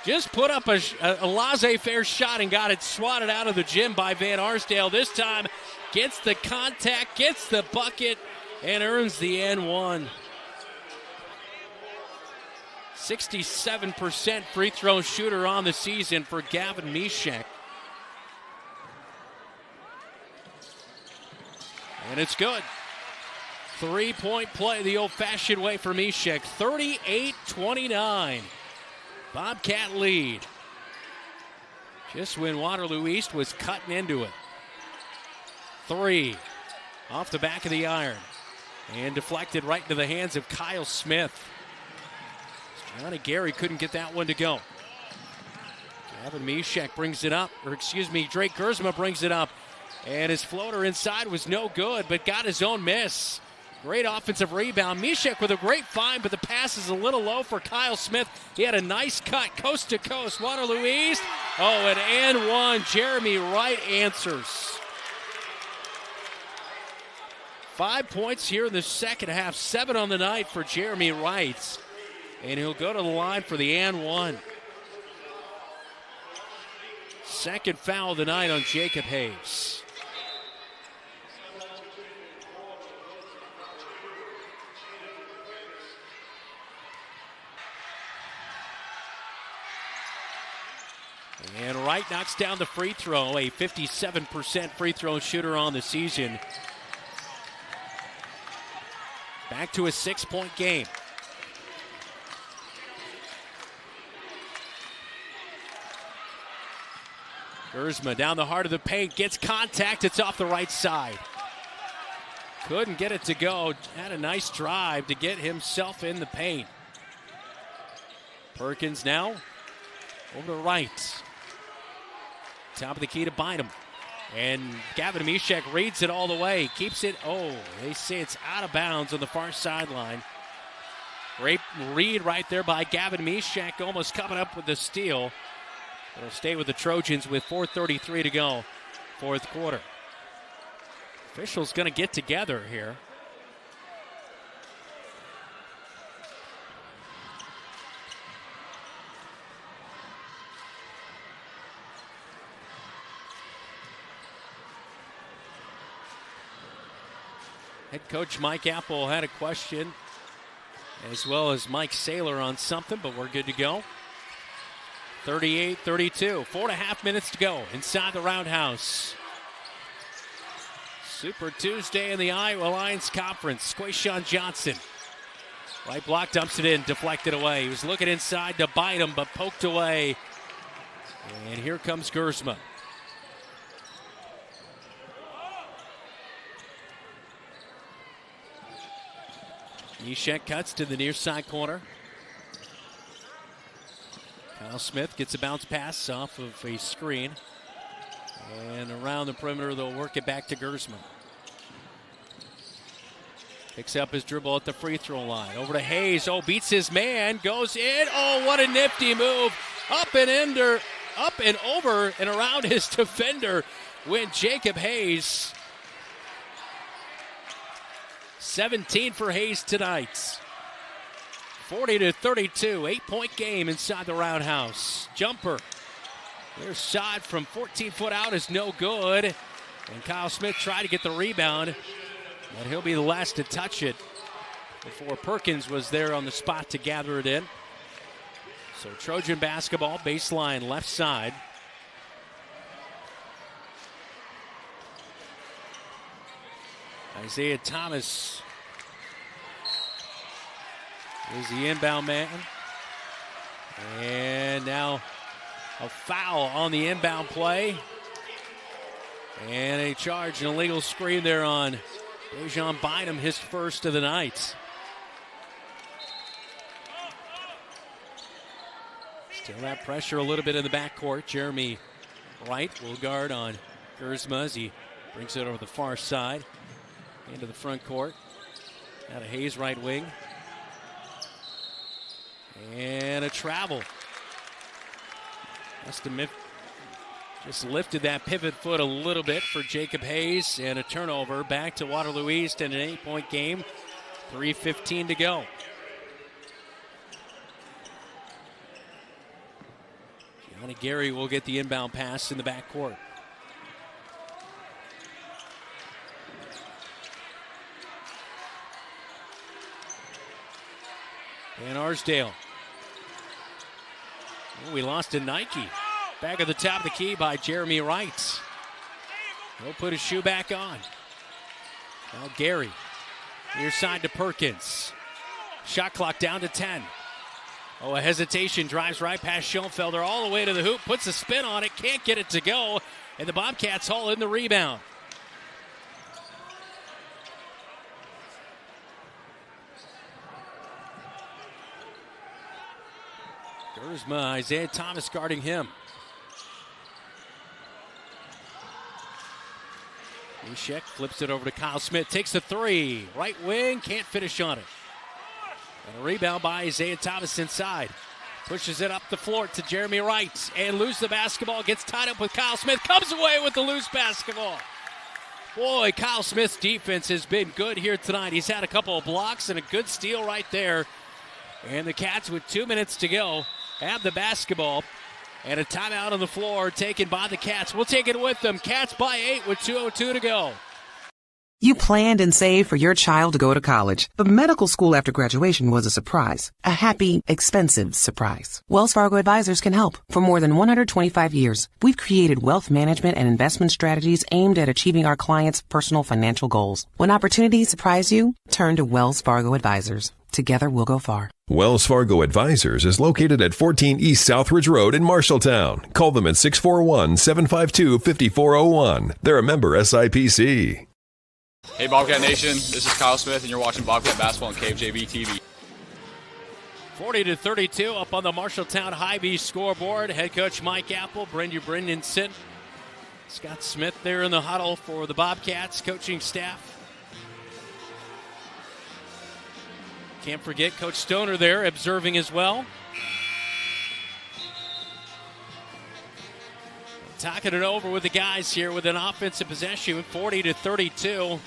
Just put up a laissez-faire shot and got it swatted out of the gym by Van Arsdale. This time gets the contact, gets the bucket, and earns the N1. 67% free throw shooter on the season for Gavin Mishek. And it's good. 3-point play the old-fashioned way for Mishek. 38-29. Bobcat lead. Just when Waterloo East was cutting into it. 3 off the back of the iron. And deflected right into the hands of Kyle Smith. Johnny Gary couldn't get that one to go. Gavin Mishek brings it up. Drake Gersma brings it up. And his floater inside was no good, but got his own miss. Great offensive rebound. Mishek with a great find, but the pass is a little low for Kyle Smith. He had a nice cut, coast to coast. Waterloo East. Oh, an and 1. Jeremy Wright answers. 5 points here in the second half, 7 on the night for Jeremy Wright. And he'll go to the line for the and one. Second foul of the night on Jacob Hayes. And Wright knocks down the free throw, a 57% free throw shooter on the season. Back to a 6-point game. Gersma down the heart of the paint, gets contact, it's off the right side. Couldn't get it to go, had a nice drive to get himself in the paint. Perkins now over to Wright. Top of the key to Bynum. And Gavin Mishek reads it all the way, keeps it, they say it's out of bounds on the far sideline. Great read right there by Gavin Mishek, almost coming up with the steal. It'll stay with the Trojans with 4:33 to go, fourth quarter. Officials going to get together here. Head coach Mike Apple had a question, as well as Mike Saylor on something, but we're good to go. 38-32, 4.5 minutes to go inside the Roundhouse. Super Tuesday in the Iowa Lions Conference. Quayshawn Johnson. Right block, dumps it in, deflected away. He was looking inside to bite him, but poked away. And here comes Gersma. Mishek cuts to the near side corner. Kyle Smith gets a bounce pass off of a screen. And around the perimeter, they'll work it back to Gersma. Picks up his dribble at the free throw line. Over to Hayes. Beats his man. Goes in. What a nifty move. Up and over and around his defender went Jacob Hayes. 17 for Hayes tonight. 40-32, 8-point game inside the Roundhouse. Jumper. Their shot from 14 foot out is no good. And Kyle Smith tried to get the rebound, but he'll be the last to touch it before Perkins was there on the spot to gather it in. So Trojan basketball, baseline left side. Isaiah Thomas is the inbound man. And now a foul on the inbound play. And a charge, an illegal screen there on Dejan Bynum, his first of the night. Still that pressure a little bit in the backcourt. Jeremy Wright will guard on Gersma as he brings it over the far side into the front court. Out of Hayes, right wing. And a travel. Just lifted that pivot foot a little bit for Jacob Hayes, and a turnover back to Waterloo East in an 8-point game. 3:15 to go. Gianni Gary will get the inbound pass in the backcourt. And Arsdale. We lost to Nike. Back at the top of the key by Jeremy Wright. He'll put his shoe back on. Now Gary. Near side to Perkins. Shot clock down to 10. A hesitation. Drives right past Schoenfelder all the way to the hoop. Puts a spin on it. Can't get it to go. And the Bobcats haul in the rebound. Gersma, Isaiah Thomas guarding him. Mishek flips it over to Kyle Smith. Takes the three. Right wing. Can't finish on it. And a rebound by Isaiah Thomas inside. Pushes it up the floor to Jeremy Wright. And loses the basketball. Gets tied up with Kyle Smith. Comes away with the loose basketball. Boy, Kyle Smith's defense has been good here tonight. He's had a couple of blocks and a good steal right there. And the Cats, with 2 minutes to go, have the basketball. And a timeout on the floor taken by the Cats. We'll take it with them. Cats by 8 with 2:02 to go. You planned and saved for your child to go to college, but medical school after graduation was a surprise. A happy, expensive surprise. Wells Fargo Advisors can help. For more than 125 years, we've created wealth management and investment strategies aimed at achieving our clients' personal financial goals. When opportunities surprise you, turn to Wells Fargo Advisors. Together we'll go far. Wells Fargo Advisors is located at 14 East Southridge Road in Marshalltown. Call them at 641-752-5401. They're a member SIPC. Hey Bobcat Nation, this is Kyle Smith and you're watching Bobcat Basketball on KFJB-TV. 40-32 up on the Marshalltown Hy-Vee scoreboard. Head coach Mike Apple, Brendan Scott Smith there in the huddle for the Bobcats coaching staff. Can't forget Coach Stoner there observing as well. Talking it over with the guys here with an offensive possession, 40-32.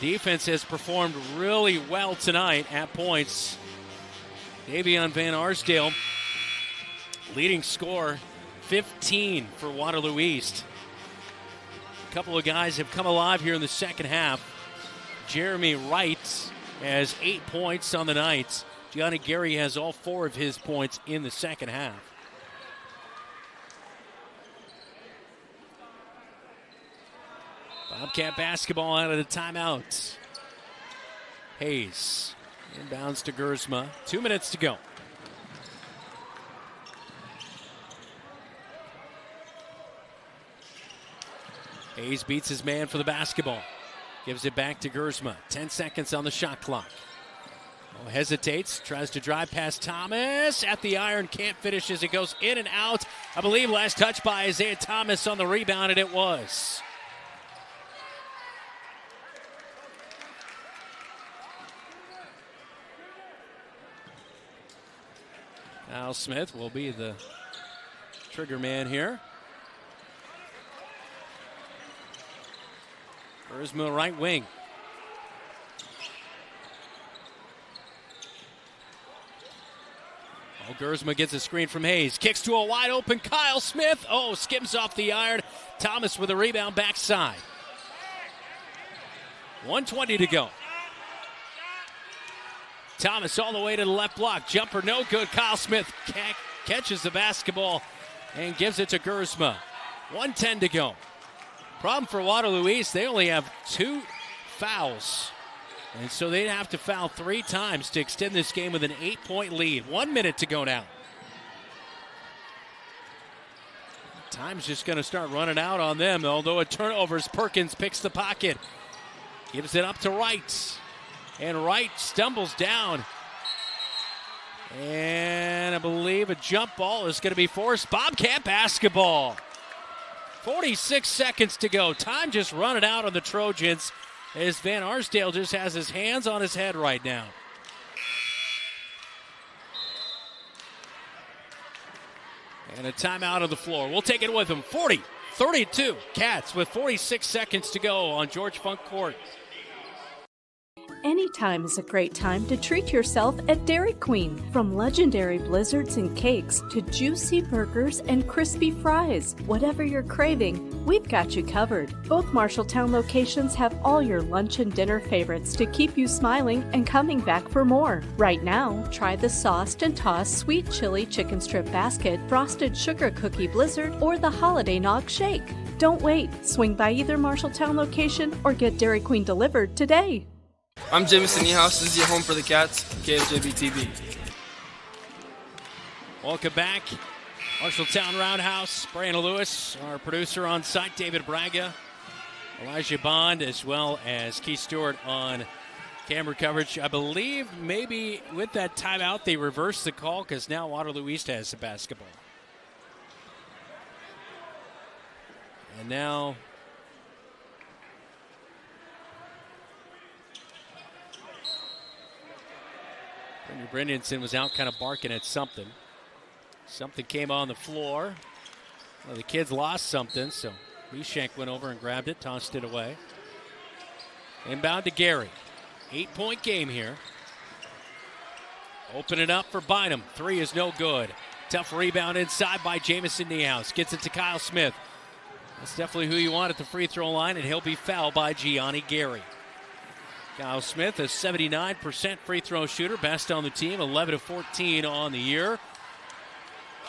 Defense has performed really well tonight at points. Davion Van Arsdale, leading scorer, 15 for Waterloo East. A couple of guys have come alive here in the second half. Jeremy Wright has 8 points on the night. Gianni Gary has all 4 of his points in the second half. Bobcat basketball out of the timeout. Hayes inbounds to Gersma. 2 minutes to go. Hayes beats his man for the basketball. Gives it back to Gersma. 10 seconds on the shot clock. Oh, hesitates, tries to drive past Thomas. At the iron, can't finish as it goes in and out. I believe last touch by Isaiah Thomas on the rebound, and it was. Al Smith will be the trigger man here. Gersma right wing. Oh, Gersma gets a screen from Hayes. Kicks to a wide open Kyle Smith. Oh, skims off the iron. Thomas with a rebound backside. 1:20 to go. Thomas all the way to the left block. Jumper no good. Kyle Smith catches the basketball and gives it to Gersma. 1:10 to go. Problem for Waterloo East, they only have 2 fouls. And so they'd have to foul 3 times to extend this game with an 8-point lead. 1 minute to go now. Time's just going to start running out on them, although a turnover as Perkins picks the pocket. Gives it up to Wright. And Wright stumbles down. And I believe a jump ball is going to be forced. Bobcat basketball. 46 seconds to go. Time just running out on the Trojans as Van Arsdale just has his hands on his head right now. And a timeout on the floor. We'll take it with him. 40-32. Cats with 46 seconds to go on George Funk Court. Anytime is a great time to treat yourself at Dairy Queen. From legendary blizzards and cakes to juicy burgers and crispy fries. Whatever you're craving, we've got you covered. Both Marshalltown locations have all your lunch and dinner favorites to keep you smiling and coming back for more. Right now, try the sauced and tossed sweet chili chicken strip basket, frosted sugar cookie blizzard, or the holiday nog shake. Don't wait. Swing by either Marshalltown location or get Dairy Queen delivered today. I'm Jamison Niehaus. This is your home for the Cats, KFJB-TV. Welcome back. Marshalltown Roundhouse. Brian Lewis, our producer on site. David Braga, Elijah Bond, as well as Keith Stewart on camera coverage. I believe maybe with that timeout they reversed the call because now Waterloo East has the basketball. And now Brendanson was out kind of barking at something. Something came on the floor. Well, the kids lost something, so Mishek went over and grabbed it, tossed it away. Inbound to Gary. 8-point game here. Open it up for Bynum. 3 is no good. Tough rebound inside by Jamison Niehaus. Gets it to Kyle Smith. That's definitely who you want at the free throw line, and he'll be fouled by Gianni Gary. Kyle Smith, a 79% free throw shooter, best on the team, 11 of 14 on the year.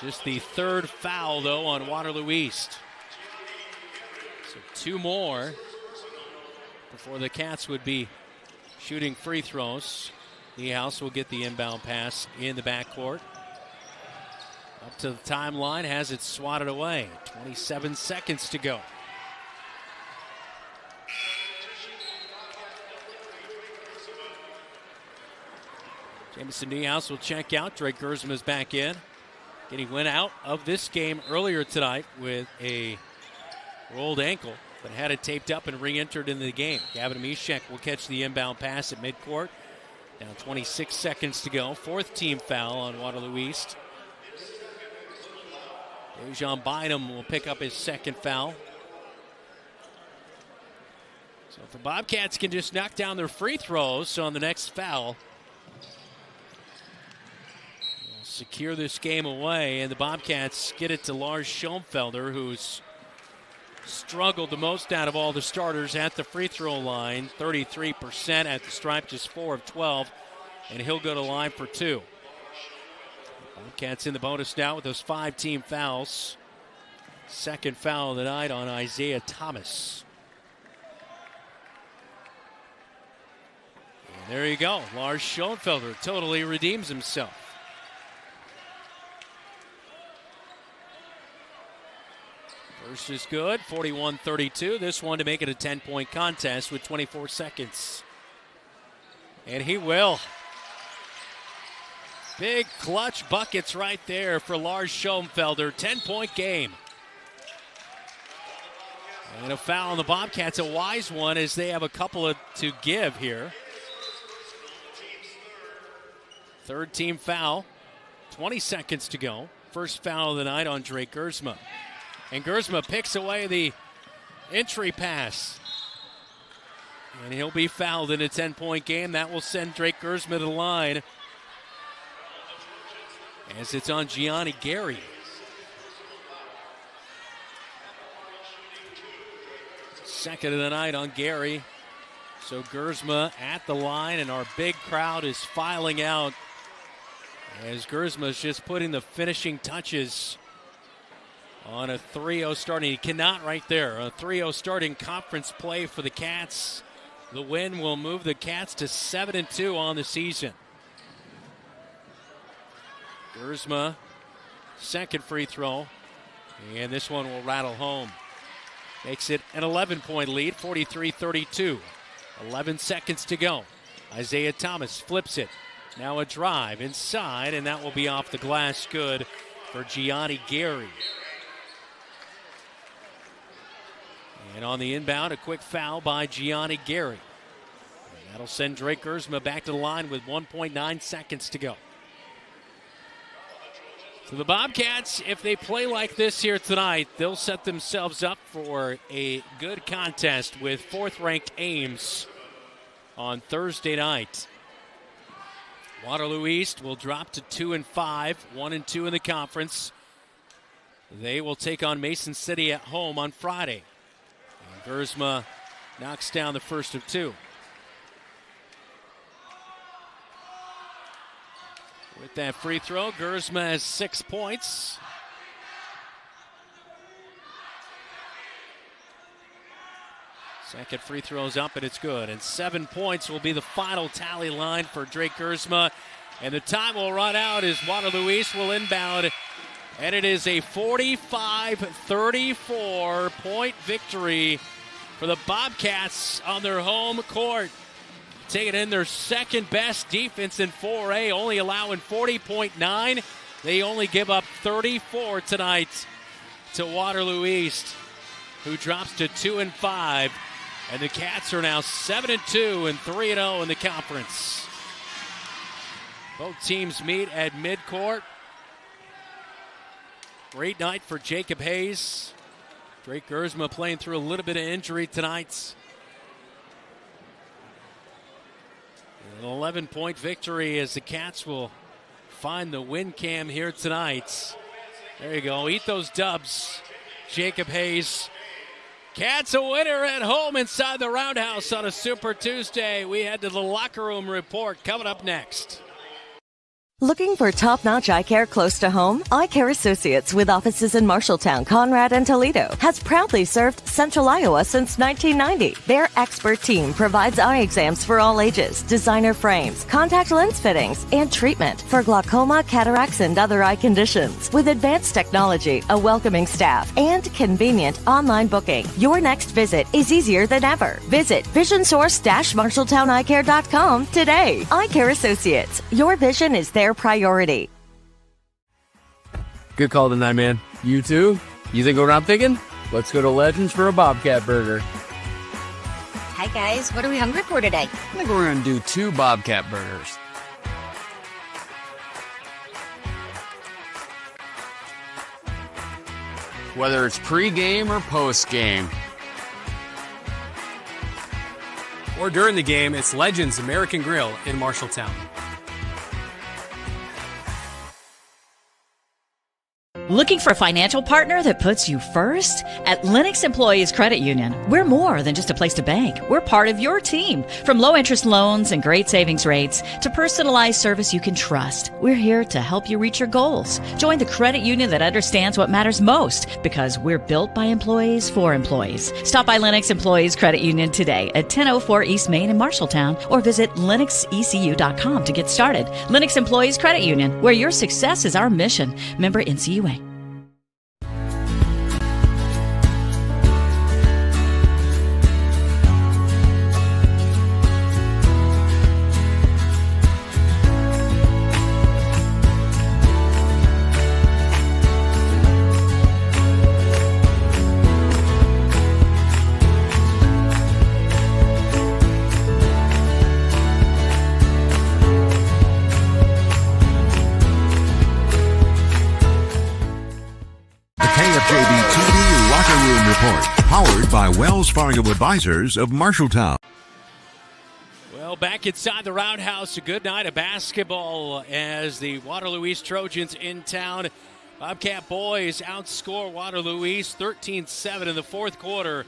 Just the 3rd foul, though, on Waterloo East. So 2 more before the Cats would be shooting free throws. Niehaus will get the inbound pass in the backcourt. Up to the timeline, has it swatted away. 27 seconds to go. Jamison Niehaus will check out. Drake Gersma is back in. Getting went out of this game earlier tonight with a rolled ankle, but had it taped up and re-entered into the game. Gavin Mishek will catch the inbound pass at midcourt. Now 26 seconds to go. 4th team foul on Waterloo East. Dejan Bynum will pick up his 2nd foul. So if the Bobcats can just knock down their free throws on the next foul, they'll secure this game away, and the Bobcats get it to Lars Schoenfelder, who's struggled the most out of all the starters at the free throw line. 33% at the stripe, just 4 of 12, and he'll go to line for 2. Bobcats in the bonus now with those 5 team fouls. 2nd foul of the night on Isaiah Thomas. And there you go. Lars Schoenfelder totally redeems himself. First is good, 41-32. This one to make it a 10-point contest with 24 seconds. And he will. Big clutch buckets right there for Lars Schoenfelder. 10-point game. And a foul on the Bobcats, a wise one, as they have a couple to give here. 3rd team foul. 20 seconds to go. First foul of the night on Drake Gersma. And Gersma picks away the entry pass. And he'll be fouled in a 10-point game. That will send Drake Gersma to the line, as it's on Gianni Gary. Second of the night on Gary. So Gersma at the line, and our big crowd is filing out as Gersma's just putting the finishing touches on a 3-0 starting. He cannot right there. A 3-0 starting conference play for the Cats. The win will move the Cats to 7-2 on the season. Gersma, 2nd free throw, and this one will rattle home. Makes it an 11-point lead, 43-32. 11 seconds to go. Isaiah Thomas flips it. Now a drive inside, and that will be off the glass. Good for Gianni Gary. And on the inbound, a quick foul by Gianni Gary. And that'll send Drake Gersma back to the line with 1.9 seconds to go. So the Bobcats, if they play like this here tonight, they'll set themselves up for a good contest with 4th-ranked Ames on Thursday night. Waterloo East will drop to 2-5, 1-2 in the conference. They will take on Mason City at home on Friday. And Gersma knocks down the first of 2. With that free throw, Gersma has 6 points. Second free throw's up, and it's good. And 7 points will be the final tally line for Drake Gersma. And the time will run out as Waterloo East will inbound. And it is a 45-34 point victory for the Bobcats on their home court. Taking in their 2nd best defense in 4A, only allowing 40.9. They only give up 34 tonight to Waterloo East, who drops to 2-5. And the Cats are now 7-2 and 3-0 in the conference. Both teams meet at midcourt. Great night for Jacob Hayes. Drake Gersma playing through a little bit of injury tonight. An 11-point victory as the Cats will find the win cam here tonight. There you go. Eat those dubs. Jacob Hayes. Cats a winner at home inside the Roundhouse on a Super Tuesday. We head to the locker room report coming up next. Looking for top-notch eye care close to home? Eye Care Associates, with offices in Marshalltown, Conrad, and Toledo, has proudly served Central Iowa since 1990. Their expert team provides eye exams for all ages, designer frames, contact lens fittings, and treatment for glaucoma, cataracts, and other eye conditions. With advanced technology, a welcoming staff, and convenient online booking, your next visit is easier than ever. Visit visionsource-marshalltowneyecare.com today. Eye Care Associates, your vision is their priority. Good call tonight, man. You too? You think what I'm thinking? Let's go to Legends for a Bobcat burger. Hi, guys. What are we hungry for today? I think we're going to do 2 Bobcat burgers. Whether it's pre-game or post-game. Or during the game, it's Legends American Grill in Marshalltown. Looking for a financial partner that puts you first? At Lennox Employees Credit Union, we're more than just a place to bank. We're part of your team. From low-interest loans and great savings rates to personalized service you can trust, we're here to help you reach your goals. Join the credit union that understands what matters most, because we're built by employees for employees. Stop by Lennox Employees Credit Union today at 1004 East Main in Marshalltown, or visit lennoxecu.com to get started. Lennox Employees Credit Union, where your success is our mission. Member NCUA. KFJB-TV Locker Room Report, powered by Wells Fargo Advisors of Marshalltown. Well, back inside the Roundhouse, a good night of basketball as the Waterloo East Trojans in town. Bobcat boys outscore Waterloo East 13-7 in the fourth quarter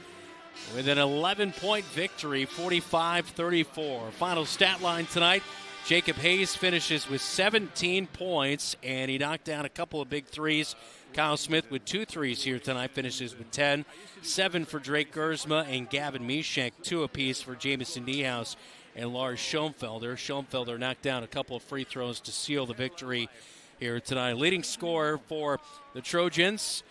with an 11-point victory, 45-34. Final stat line tonight, Jacob Hayes finishes with 17 points, and he knocked down a couple of big threes. Kyle Smith with 2 threes here tonight, finishes with 10. 7 for Drake Gersma and Gavin Mishek, 2 apiece for Jamison Niehaus and Lars Schoenfelder. Schoenfelder knocked down a couple of free throws to seal the victory here tonight. Leading scorer for the Trojans,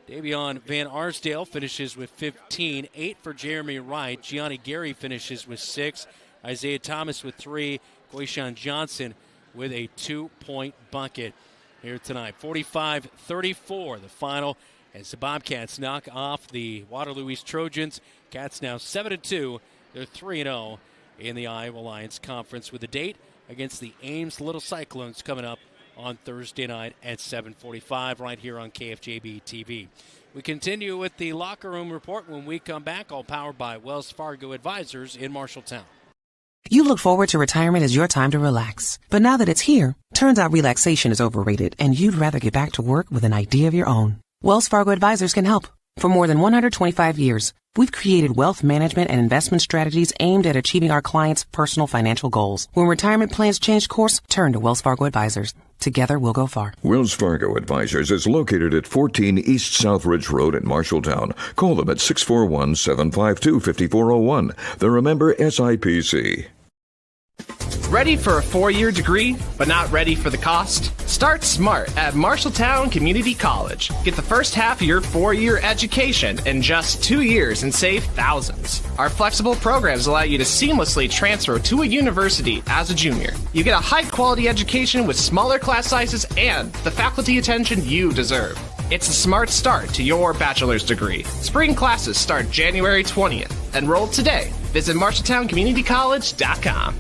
Davion Van Arsdale, finishes with 15. 8 for Jeremy Wright. Gianni Gary finishes with 6. Isaiah Thomas with 3. Guishan Johnson with a 2-point bucket here tonight. 45-34 the final as the Bobcats knock off the Waterloo East Trojans. Cats now 7-2. They're 3-0 in the Iowa Lions Conference, with a date against the Ames Little Cyclones coming up on Thursday night at 7:45 right here on KFJB-TV. We continue with the locker room report when we come back, all powered by Wells Fargo Advisors in Marshalltown. You look forward to retirement as your time to relax. But now that it's here, turns out relaxation is overrated and you'd rather get back to work with an idea of your own. Wells Fargo Advisors can help. For more than 125 years, we've created wealth management and investment strategies aimed at achieving our clients' personal financial goals. When retirement plans change course, turn to Wells Fargo Advisors. Together, we'll go far. Wells Fargo Advisors is located at 14 East Southridge Road in Marshalltown. Call them at 641-752-5401. They're a member SIPC. Ready for a 4-year degree, but not ready for the cost? Start smart at Marshalltown Community College. Get the first half of your 4-year education in just 2 years and save thousands. Our flexible programs allow you to seamlessly transfer to a university as a junior. You get a high-quality education with smaller class sizes and the faculty attention you deserve. It's a smart start to your bachelor's degree. Spring classes start January 20th. Enroll today. Visit MarshalltownCommunityCollege.com.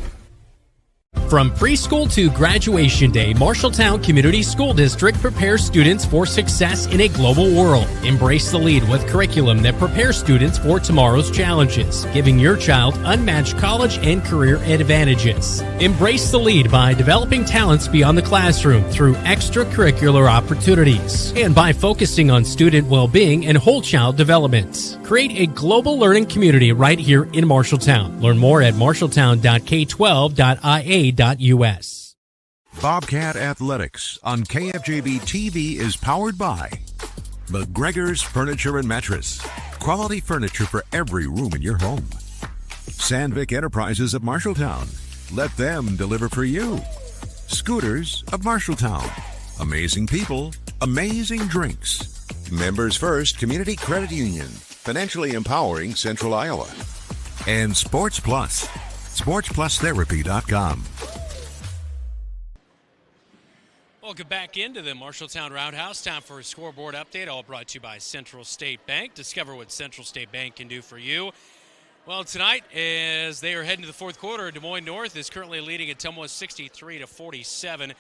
From preschool to graduation day, Marshalltown Community School District prepares students for success in a global world. Embrace the lead with curriculum that prepares students for tomorrow's challenges, giving your child unmatched college and career advantages. Embrace the lead by developing talents beyond the classroom through extracurricular opportunities and by focusing on student well-being and whole child development. Create a global learning community right here in Marshalltown. Learn more at marshalltown.k12.ia.us. Bobcat Athletics on KFJB-TV is powered by McGregor's Furniture and Mattress. Quality furniture for every room in your home. Sandvik Enterprises of Marshalltown. Let them deliver for you. Scooters of Marshalltown. Amazing people, amazing drinks. Members First Community Credit Union. Financially empowering Central Iowa. And Sports Plus. SportsPlusTherapy.com. Welcome back into the Marshalltown Roundhouse. Time for a scoreboard update, all brought to you by Central State Bank. Discover what Central State Bank can do for you. Well, tonight, as they are heading to the fourth quarter, Des Moines North is currently leading at Tumwa 63-47.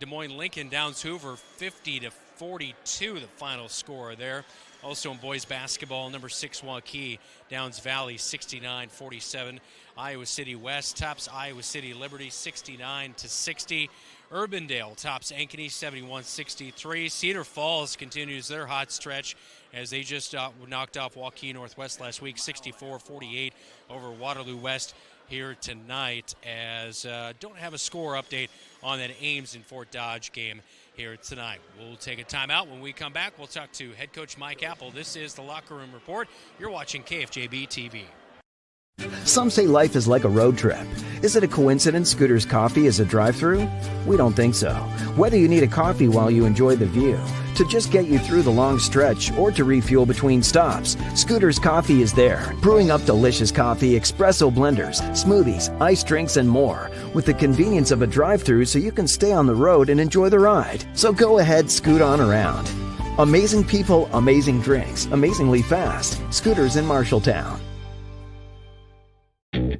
Des Moines Lincoln downs Hoover 50-42, the final score there. Also in boys basketball, number 6 Waukee downs Valley 69-47. Iowa City West tops Iowa City Liberty 69-60. Urbandale tops Ankeny 71-63. Cedar Falls continues their hot stretch as they just knocked off Waukee Northwest last week 64-48 over Waterloo West here tonight. As don't have a score update on that Ames and Fort Dodge game here tonight. We'll take a timeout. When we come back, we'll talk to head coach Mike Apple. This is the Locker Room Report. You're watching KFJB-TV. Some say life is like a road trip. Is it a coincidence Scooter's Coffee is a drive-thru? We don't think so. Whether you need a coffee while you enjoy the view, to just get you through the long stretch, or to refuel between stops, Scooter's Coffee is there, brewing up delicious coffee, espresso blenders, smoothies, iced drinks, and more, with the convenience of a drive-thru so you can stay on the road and enjoy the ride. So go ahead, scoot on around. Amazing people, amazing drinks, amazingly fast. Scooters in Marshalltown.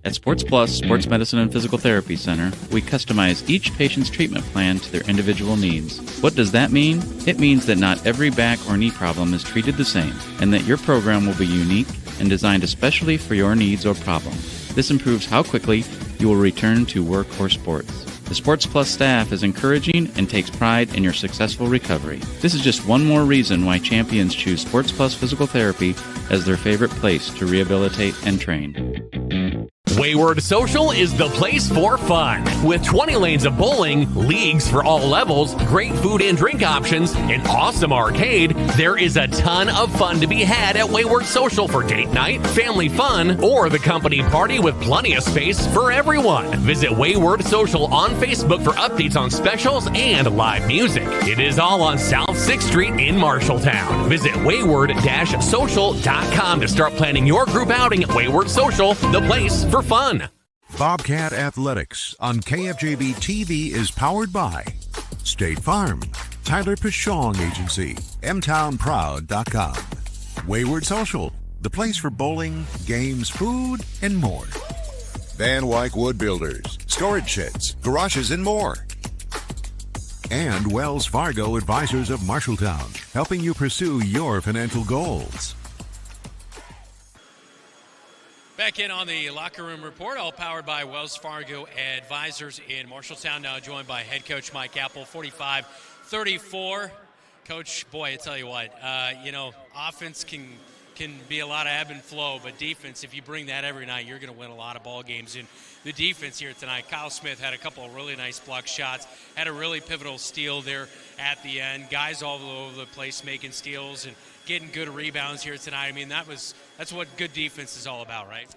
At Sports Plus Sports Medicine and Physical Therapy Center, we customize each patient's treatment plan to their individual needs. What does that mean? It means that not every back or knee problem is treated the same, and that your program will be unique and designed especially for your needs or problem. This improves how quickly you will return to work or sports. The Sports Plus staff is encouraging and takes pride in your successful recovery. This is just one more reason why champions choose Sports Plus Physical Therapy as their favorite place to rehabilitate and train. Wayward Social is the place for fun. With 20 lanes of bowling, leagues for all levels, great food and drink options, an awesome arcade, there is a ton of fun to be had at Wayward Social for date night, family fun, or the company party with plenty of space for everyone. Visit Wayward Social on Facebook for updates on specials and live music. It is all on South 6th Street in Marshalltown. Visit wayward-social.com to start planning your group outing at Wayward Social, the place for fun. Bobcat Athletics on KFJB-TV is powered by State Farm, Tyler Pichon Agency, mtownproud.com, Wayward Social, the place for bowling, games, food, and more. Van Wyck Wood Builders, storage sheds, garages, and more. And Wells Fargo Advisors of Marshalltown, helping you pursue your financial goals. Back in on the Locker Room Report, all powered by Wells Fargo Advisors in Marshalltown, now joined by head coach Mike Apple, 45-34. Coach, boy, I tell you what, offense can be a lot of ebb and flow, but defense, if you bring that every night, you're going to win a lot of ball games. And the defense here tonight, Kyle Smith had a couple of really nice block shots, had a really pivotal steal there at the end. Guys all over the place making steals and getting good rebounds here tonight. I mean, that's what good defense is all about, right?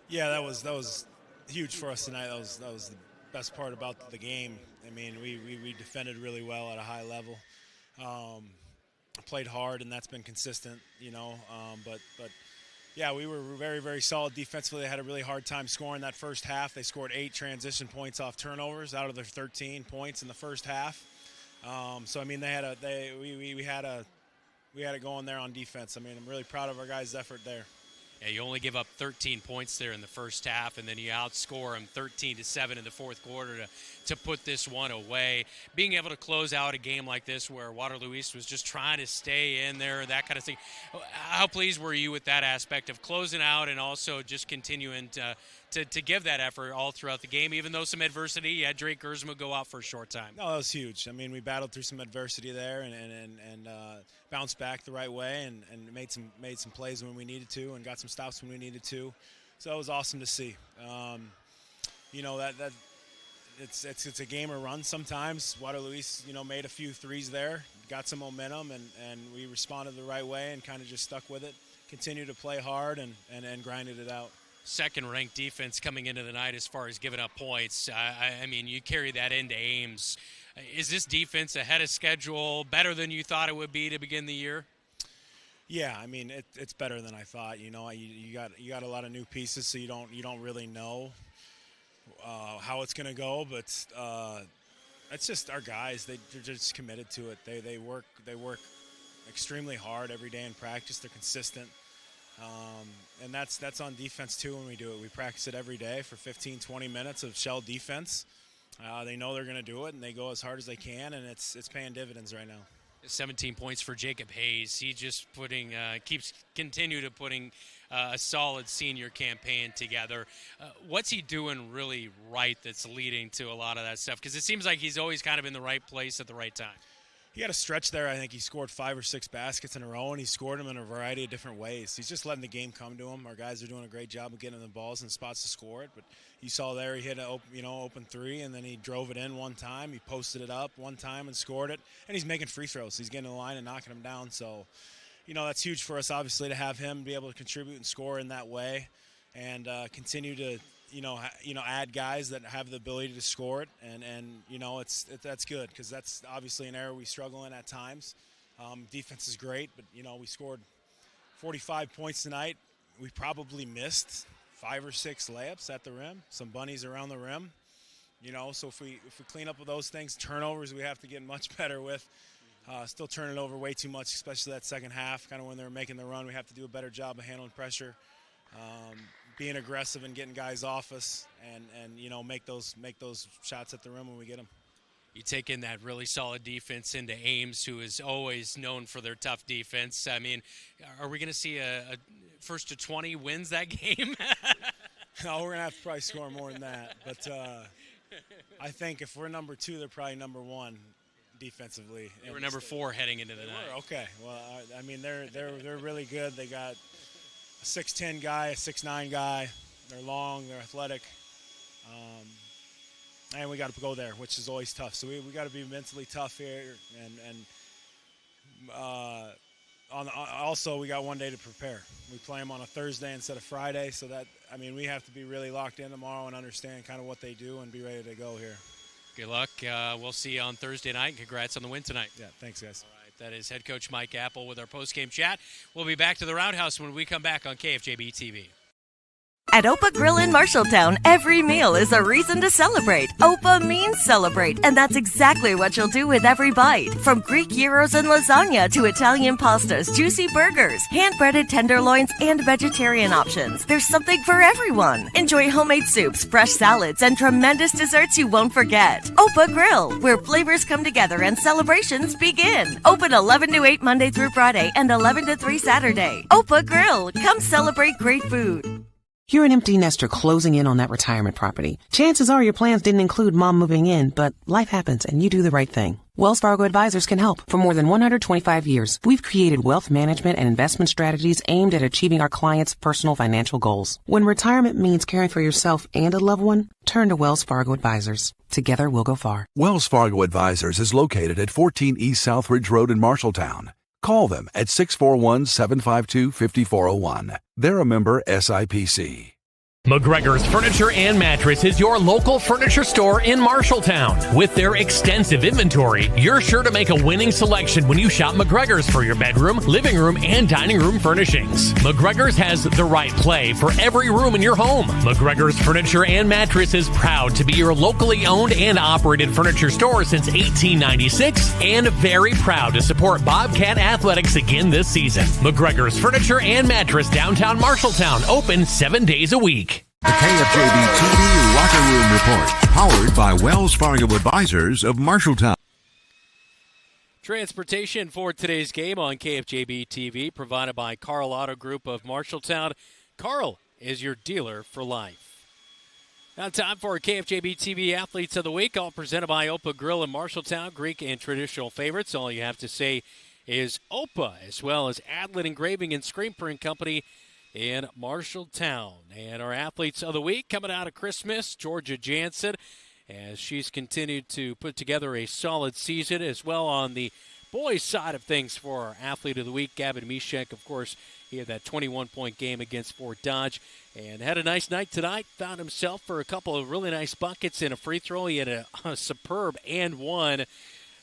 Yeah, that was huge for us tonight. That was the best part about the game. I mean, we defended really well at a high level. Played hard, and that's been consistent, but yeah, we were very, very solid defensively. They had a really hard time scoring that first half. They scored 8 transition points off turnovers out of their 13 points in the first half. So I mean, we had it going there on defense. I mean, I'm really proud of our guys' effort there. Yeah, you only give up 13 points there in the first half, and then you outscore them 13-7 in the fourth quarter to put this one away. Being able to close out a game like this where Waterloo East was just trying to stay in there, that kind of thing. How pleased were you with that aspect of closing out and also just continuing to give that effort all throughout the game, even though some adversity? You had Drake Gersma go out for a short time. No, that was huge. I mean, we battled through some adversity there and bounced back the right way and made some plays when we needed to and got some stops when we needed to. So it was awesome to see. That it's a game of runs sometimes. Waterloo East, made a few threes there, got some momentum, and we responded the right way and kind of just stuck with it, continued to play hard and grinded it out. Second-ranked defense coming into the night as far as giving up points. I mean, you carry that into Ames. Is this defense ahead of schedule, better than you thought it would be to begin the year? Yeah, I mean it's better than I thought. You got a lot of new pieces, so you don't really know how it's going to go. But it's just our guys. They're just committed to it. They work extremely hard every day in practice. They're consistent. And that's on defense too when we do it. We practice it every day for 15-20 minutes of shell defense. They know they're going to do it, and they go as hard as they can, and it's paying dividends right now. 17 points for Jacob Hayes. He just continue to putting a solid senior campaign together. What's he doing really right that's leading to a lot of that stuff? Because it seems like he's always kind of in the right place at the right time. He had a stretch there. I think he scored 5 or 6 baskets in a row, and he scored them in a variety of different ways. He's just letting the game come to him. Our guys are doing a great job of getting the balls in spots to score it. But you saw there he hit an open three, and then he drove it in one time. He posted it up one time and scored it. And he's making free throws. He's getting to the line and knocking them down. So, that's huge for us, obviously, to have him be able to contribute and score in that way and continue to add guys that have the ability to score it, and that's good because that's obviously an area we struggle in at times. Defense is great, but we scored 45 points tonight. We probably missed 5 or 6 layups at the rim, some bunnies around the rim. So if we clean up with those things, turnovers we have to get much better with. Still turning over way too much, especially that second half. Kind of when they're making the run, we have to do a better job of handling pressure. Being aggressive and getting guys off us, and make those shots at the rim when we get them. You take in that really solid defense into Ames, who is always known for their tough defense. I mean, are we going to see a first to 20 wins that game? No, we're going to have to probably score more than that. But I think if we're number 2, they're probably number 1 defensively. They were number 4 heading into the night. Okay. Well, I mean, they're really good. They got a 6'10" guy, a 6'9" guy. They're long, they're athletic. And we got to go there, which is always tough. So we got to be mentally tough here. Also, we got one day to prepare. We play them on a Thursday instead of Friday. So we have to be really locked in tomorrow and understand kind of what they do and be ready to go here. Good luck. We'll see you on Thursday night. Congrats on the win tonight. Yeah, thanks, guys. All right, that is head coach Mike Apple with our post-game chat. We'll be back to the Roundhouse when we come back on KFJB-TV. At Opa Grill in Marshalltown, every meal is a reason to celebrate. Opa means celebrate, and that's exactly what you'll do with every bite. From Greek gyros and lasagna to Italian pastas, juicy burgers, hand-breaded tenderloins, and vegetarian options. There's something for everyone. Enjoy homemade soups, fresh salads, and tremendous desserts you won't forget. Opa Grill, where flavors come together and celebrations begin. Open 11 to 8 Monday through Friday and 11 to 3 Saturday. Opa Grill, come celebrate great food. You're an empty nester closing in on that retirement property. Chances are your plans didn't include mom moving in, but life happens and you do the right thing. Wells Fargo Advisors can help. For more than 125 years, we've created wealth management and investment strategies aimed at achieving our clients' personal financial goals. When retirement means caring for yourself and a loved one, turn to Wells Fargo Advisors. Together we'll go far. Wells Fargo Advisors is located at 14 East Southridge Road in Marshalltown. Call them at 641-752-5401. They're a member SIPC. McGregor's Furniture and Mattress is your local furniture store in Marshalltown. With their extensive inventory, you're sure to make a winning selection when you shop McGregor's for your bedroom, living room, and dining room furnishings. McGregor's has the right play for every room in your home. McGregor's Furniture and Mattress is proud to be your locally owned and operated furniture store since 1896 and very proud to support Bobcat Athletics again this season. McGregor's Furniture and Mattress, downtown Marshalltown, open 7 days a week. The KFJB-TV Locker Room Report, powered by Wells Fargo Advisors of Marshalltown. Transportation for today's game on KFJB-TV, provided by Carl Auto Group of Marshalltown. Carl is your dealer for life. Now time for KFJB-TV Athletes of the Week, all presented by Opa Grill in Marshalltown. Greek and traditional favorites. All you have to say is Opa, as well as Adlin Engraving and Screen Print Company in Marshalltown. And our Athletes of the Week coming out of Christmas, Georgia Jansen, as she's continued to put together a solid season. As well on the boys' side of things for our Athlete of the Week, Gavin Mishek. Of course, he had that 21-point game against Fort Dodge and had a nice night tonight. Found himself for a couple of really nice buckets and a free throw. He had a superb and one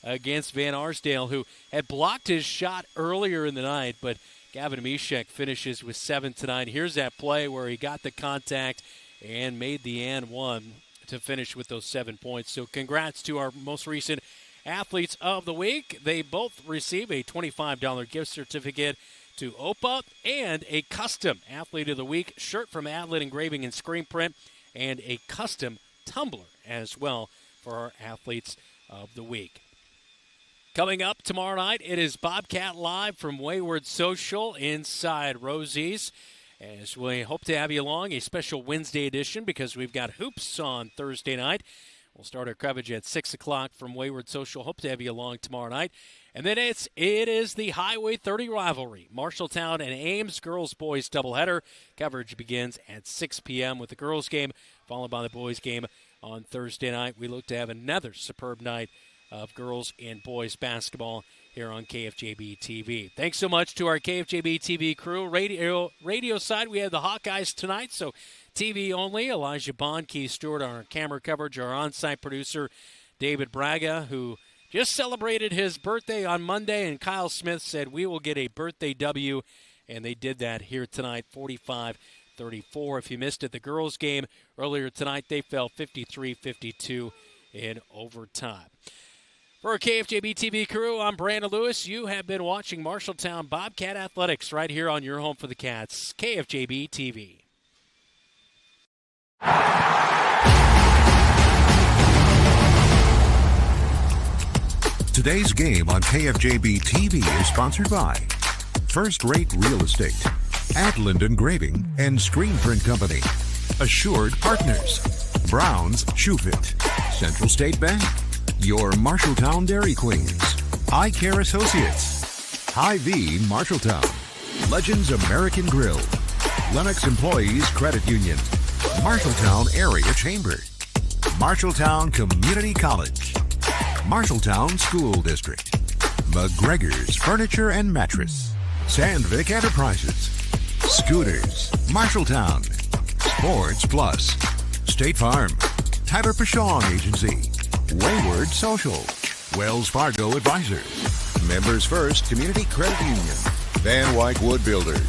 against Van Arsdale, who had blocked his shot earlier in the night, but Gavin Mishek finishes with 7 tonight. Here's that play where he got the contact and made the and one to finish with those 7 points. So congrats to our most recent Athletes of the Week. They both receive a $25 gift certificate to OPA and a custom Athlete of the Week shirt from Adlin Engraving and Screen Print, and a custom tumbler as well for our Athletes of the Week. Coming up tomorrow night, it is Bobcat Live from Wayward Social inside Rosie's. As we hope to have you along, a special Wednesday edition because we've got hoops on Thursday night. We'll start our coverage at 6 o'clock from Wayward Social. Hope to have you along tomorrow night. And then it is the Highway 30 rivalry. Marshalltown and Ames girls-boys doubleheader. Coverage begins at 6 p.m. with the girls game, followed by the boys game on Thursday night. We look to have another superb night of girls and boys basketball here on KFJB-TV. Thanks so much to our KFJB-TV crew. Radio side, we have the Hawkeyes tonight, so TV only. Elijah Bond, Keith Stewart on our camera coverage, our on-site producer, David Braga, who just celebrated his birthday on Monday, and Kyle Smith said we will get a birthday W, and they did that here tonight, 45-34. If you missed it, the girls game earlier tonight, they fell 53-52 in overtime. For our KFJB-TV crew, I'm Brandon Lewis. You have been watching Marshalltown Bobcat Athletics right here on your home for the Cats, KFJB-TV. Today's game on KFJB-TV is sponsored by First Rate Real Estate, Adlin Engraving and Screen Print Company, Assured Partners, Brown's Shoe Fit, Central State Bank, your Marshalltown Dairy Queens, Eye Care Associates, Hy-Vee Marshalltown, Legends American Grill, Lennox Employees Credit Union, Marshalltown Area Chamber, Marshalltown Community College, Marshalltown School District, McGregor's Furniture and Mattress, Sandvik Enterprises, Scooters, Marshalltown, Sports Plus, State Farm, Tyler Pashong Agency, Wayward Social, Wells Fargo Advisors, Members First Community Credit Union, Van Wyck Wood Builders,